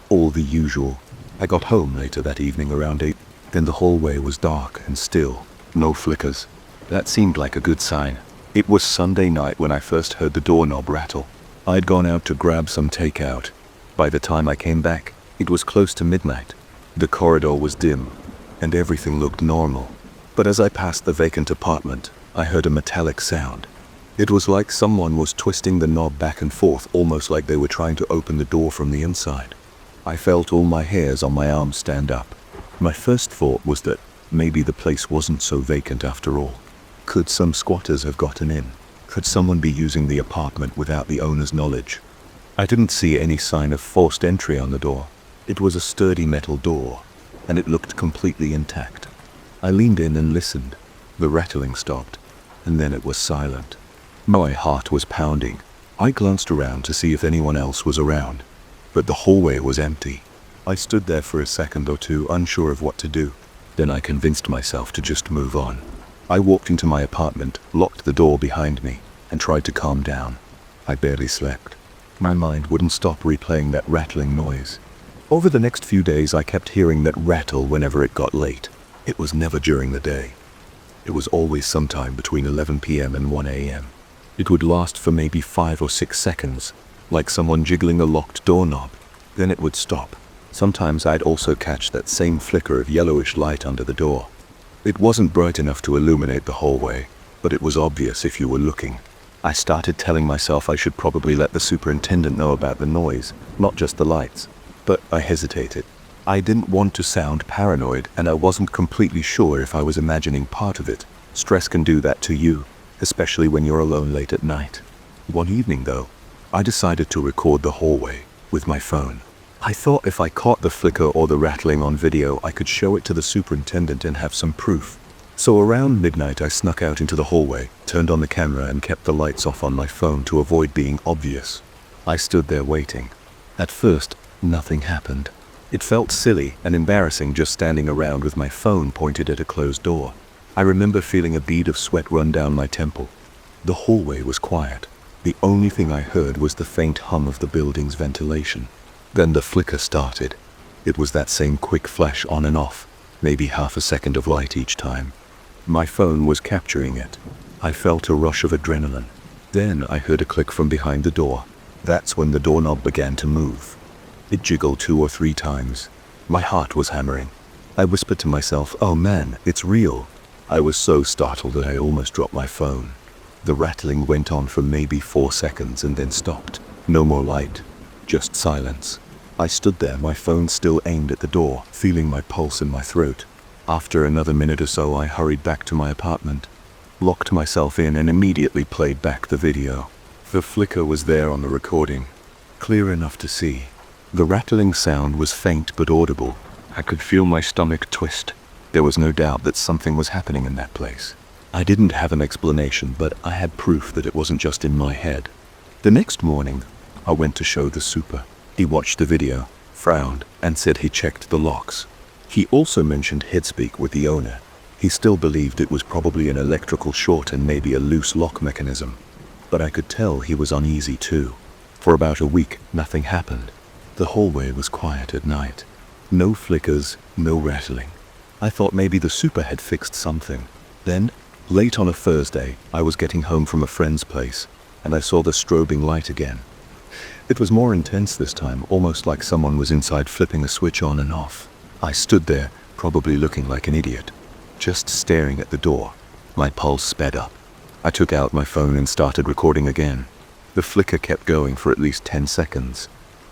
all the usual. I got home later that evening around 8. Then the hallway was dark and still. No flickers. That seemed like a good sign. It was Sunday night when I first heard the doorknob rattle. I'd gone out to grab some takeout. By the time I came back, it was close to midnight. The corridor was dim, and everything looked normal. But as I passed the vacant apartment, I heard a metallic sound. It was like someone was twisting the knob back and forth, almost like they were trying to open the door from the inside. I felt all my hairs on my arms stand up. My first thought was that maybe the place wasn't so vacant after all. Could some squatters have gotten in? Could someone be using the apartment without the owner's knowledge? I didn't see any sign of forced entry on the door. It was a sturdy metal door, and it looked completely intact. I leaned in and listened. The rattling stopped, and then it was silent. My heart was pounding. I glanced around to see if anyone else was around, but the hallway was empty. I stood there for a second or two, unsure of what to do. Then I convinced myself to just move on. I walked into my apartment, locked the door behind me, and tried to calm down. I barely slept. My mind wouldn't stop replaying that rattling noise. Over the next few days, I kept hearing that rattle whenever it got late. It was never during the day. It was always sometime between 11 p.m. and 1 a.m. It would last for maybe 5 or 6 seconds, like someone jiggling a locked doorknob. Then it would stop. Sometimes I'd also catch that same flicker of yellowish light under the door. It wasn't bright enough to illuminate the hallway, but it was obvious if you were looking. I started telling myself I should probably let the superintendent know about the noise, not just the lights. But I hesitated. I didn't want to sound paranoid, and I wasn't completely sure if I was imagining part of it. Stress can do that to you, especially when you're alone late at night. One evening, though, I decided to record the hallway with my phone. I thought if I caught the flicker or the rattling on video, I could show it to the superintendent and have some proof. So around midnight, I snuck out into the hallway, turned on the camera, and kept the lights off on my phone to avoid being obvious. I stood there waiting. At first, nothing happened. It felt silly and embarrassing just standing around with my phone pointed at a closed door. I remember feeling a bead of sweat run down my temple. The hallway was quiet. The only thing I heard was the faint hum of the building's ventilation. Then the flicker started. It was that same quick flash on and off, maybe half a second of light each time. My phone was capturing it. I felt a rush of adrenaline. Then I heard a click from behind the door. That's when the doorknob began to move. It jiggled 2 or 3 times. My heart was hammering. I whispered to myself, "Oh man, it's real." I was so startled that I almost dropped my phone. The rattling went on for maybe 4 seconds and then stopped. No more light, just silence. I stood there, my phone still aimed at the door, feeling my pulse in my throat. After another minute or so, I hurried back to my apartment, locked myself in, and immediately played back the video. The flicker was there on the recording, clear enough to see. The rattling sound was faint but audible. I could feel my stomach twist. There was no doubt that something was happening in that place. I didn't have an explanation, but I had proof that it wasn't just in my head. The next morning, I went to show the super. He watched the video, frowned, and said he checked the locks. He also mentioned headspeak with the owner. He still believed it was probably an electrical short and maybe a loose lock mechanism. But I could tell he was uneasy too. For about a week, nothing happened. The hallway was quiet at night. No flickers, no rattling. I thought maybe the super had fixed something. Then, late on a Thursday, I was getting home from a friend's place, and I saw the strobing light again. It was more intense this time, almost like someone was inside flipping a switch on and off. I stood there, probably looking like an idiot, just staring at the door. My pulse sped up. I took out my phone and started recording again. The flicker kept going for at least 10 seconds.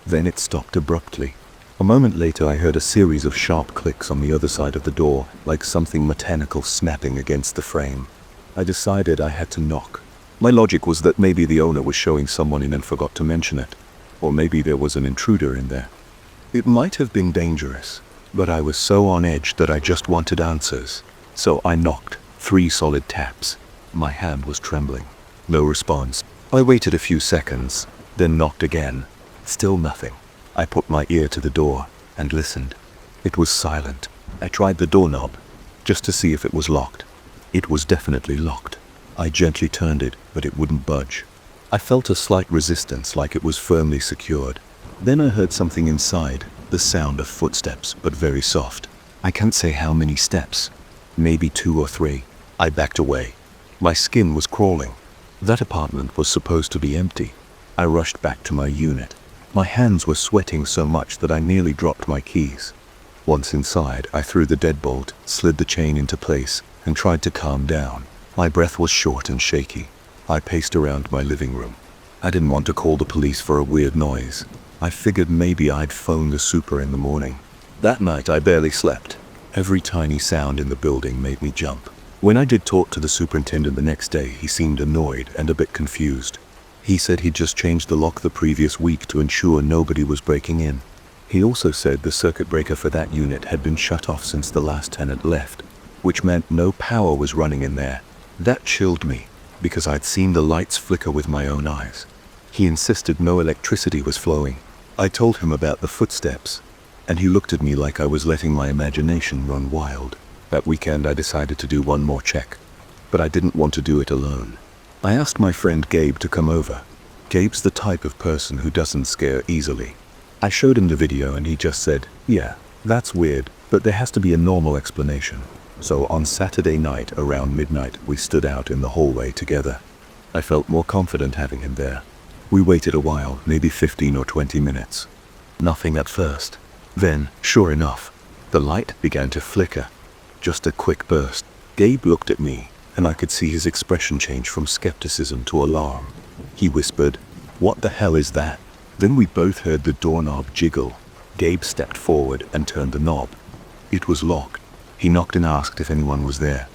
Then it stopped abruptly. A moment later, I heard a series of sharp clicks on the other side of the door, like something mechanical snapping against the frame. I decided I had to knock. My logic was that maybe the owner was showing someone in and forgot to mention it, or maybe there was an intruder in there. It might have been dangerous, but I was so on edge that I just wanted answers. So I knocked, 3 solid taps. My hand was trembling. No response. I waited a few seconds, then knocked again. Still nothing. I put my ear to the door and listened. It was silent. I tried the doorknob, just to see if it was locked. It was definitely locked. I gently turned it, but it wouldn't budge. I felt a slight resistance, like it was firmly secured. Then I heard something inside, the sound of footsteps, but very soft. I can't say how many steps. Maybe 2 or 3. I backed away. My skin was crawling. That apartment was supposed to be empty. I rushed back to my unit. My hands were sweating so much that I nearly dropped my keys. Once inside, I threw the deadbolt, slid the chain into place, and tried to calm down. My breath was short and shaky. I paced around my living room. I didn't want to call the police for a weird noise. I figured maybe I'd phone the super in the morning. That night I barely slept. Every tiny sound in the building made me jump. When I did talk to the superintendent the next day, he seemed annoyed and a bit confused. He said he'd just changed the lock the previous week to ensure nobody was breaking in. He also said the circuit breaker for that unit had been shut off since the last tenant left, which meant no power was running in there. That chilled me, because I'd seen the lights flicker with my own eyes. He insisted no electricity was flowing. I told him about the footsteps, and he looked at me like I was letting my imagination run wild. That weekend I decided to do one more check, but I didn't want to do it alone. I asked my friend Gabe to come over. Gabe's the type of person who doesn't scare easily. I showed him the video and he just said, "Yeah, that's weird, but there has to be a normal explanation." So on Saturday night around midnight, we stood out in the hallway together. I felt more confident having him there. We waited a while, maybe 15 or 20 minutes. Nothing at first. Then, sure enough, the light began to flicker. Just a quick burst. Gabe looked at me, and I could see his expression change from skepticism to alarm. He whispered, "What the hell is that?" Then we both heard the doorknob jiggle. Gabe stepped forward and turned the knob. It was locked. He knocked and asked if anyone was there,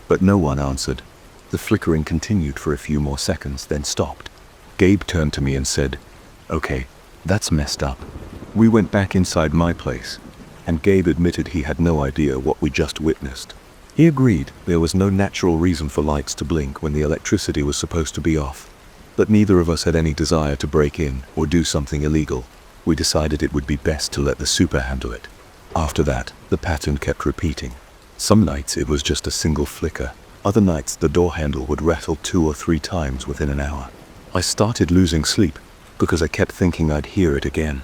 but no one answered. The flickering continued for a few more seconds, then stopped. Gabe turned to me and said, "Okay, that's messed up." We went back inside my place, and Gabe admitted he had no idea what we just witnessed. He agreed there was no natural reason for lights to blink when the electricity was supposed to be off, but neither of us had any desire to break in or do something illegal. We decided it would be best to let the super handle it. After that, the pattern kept repeating. Some nights it was just a single flicker. Other nights the door handle would rattle 2 or 3 times within an hour. I started losing sleep because I kept thinking I'd hear it again.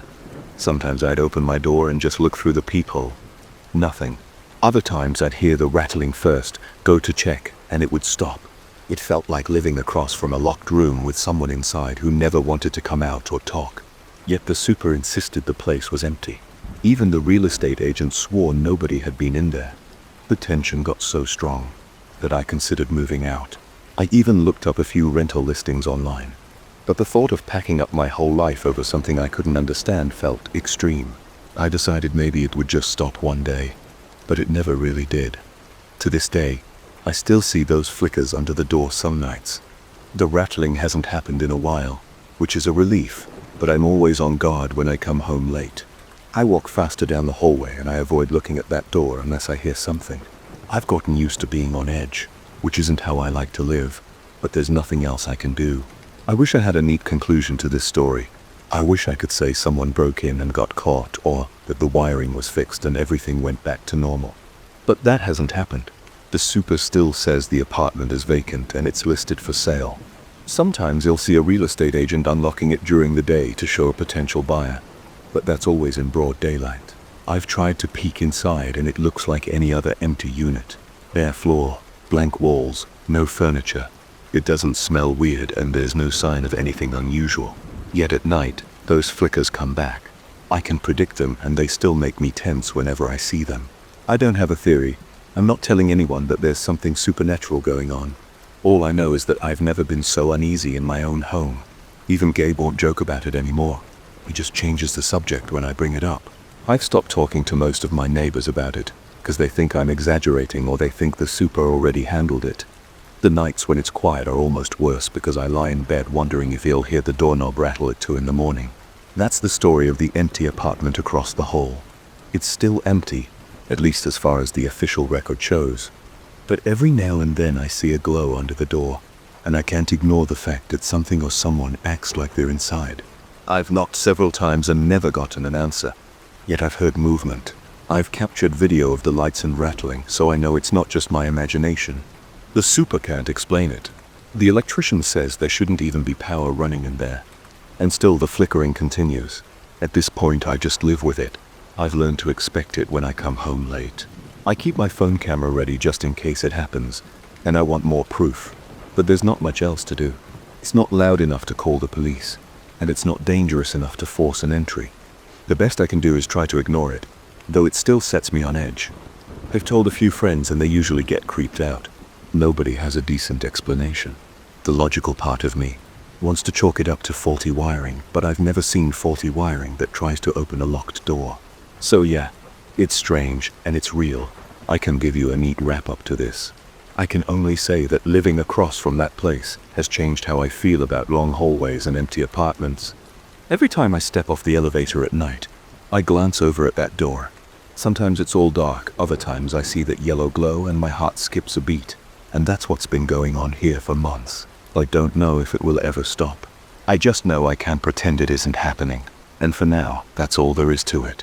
Sometimes I'd open my door and just look through the peephole. Nothing. Other times I'd hear the rattling first, go to check, and it would stop. It felt like living across from a locked room with someone inside who never wanted to come out or talk. Yet the super insisted the place was empty. Even the real estate agent swore nobody had been in there. The tension got so strong that I considered moving out. I even looked up a few rental listings online. But the thought of packing up my whole life over something I couldn't understand felt extreme. I decided maybe it would just stop one day, but it never really did. To this day, I still see those flickers under the door some nights. The rattling hasn't happened in a while, which is a relief, but I'm always on guard when I come home late. I walk faster down the hallway and I avoid looking at that door unless I hear something. I've gotten used to being on edge, which isn't how I like to live, but there's nothing else I can do. I wish I had a neat conclusion to this story. I wish I could say someone broke in and got caught, or that the wiring was fixed and everything went back to normal. But that hasn't happened. The super still says the apartment is vacant and it's listed for sale. Sometimes you'll see a real estate agent unlocking it during the day to show a potential buyer, but that's always in broad daylight. I've tried to peek inside and it looks like any other empty unit. Bare floor, blank walls, no furniture. It doesn't smell weird and there's no sign of anything unusual. Yet at night, those flickers come back. I can predict them and they still make me tense whenever I see them. I don't have a theory. I'm not telling anyone that there's something supernatural going on. All I know is that I've never been so uneasy in my own home. Even Gabe won't joke about it anymore. He just changes the subject when I bring it up. I've stopped talking to most of my neighbors about it, because they think I'm exaggerating or they think the super already handled it. The nights when it's quiet are almost worse because I lie in bed wondering if he'll hear the doorknob rattle at 2 in the morning. That's the story of the empty apartment across the hall. It's still empty, at least as far as the official record shows. But every now and then I see a glow under the door, and I can't ignore the fact that something or someone acts like they're inside. I've knocked several times and never gotten an answer. Yet I've heard movement. I've captured video of the lights and rattling, so I know it's not just my imagination. The super can't explain it. The electrician says there shouldn't even be power running in there. And still the flickering continues. At this point I just live with it. I've learned to expect it when I come home late. I keep my phone camera ready just in case it happens, and I want more proof. But there's not much else to do. It's not loud enough to call the police, and it's not dangerous enough to force an entry. The best I can do is try to ignore it, though it still sets me on edge. I've told a few friends and they usually get creeped out. Nobody has a decent explanation. The logical part of me wants to chalk it up to faulty wiring, but I've never seen faulty wiring that tries to open a locked door. So yeah, it's strange and it's real. I can give you a neat wrap-up to this. I can only say that living across from that place has changed how I feel about long hallways and empty apartments. Every time I step off the elevator at night, I glance over at that door. Sometimes it's all dark, other times I see that yellow glow and my heart skips a beat. And that's what's been going on here for months. I don't know if it will ever stop. I just know I can't pretend it isn't happening. And for now, that's all there is to it.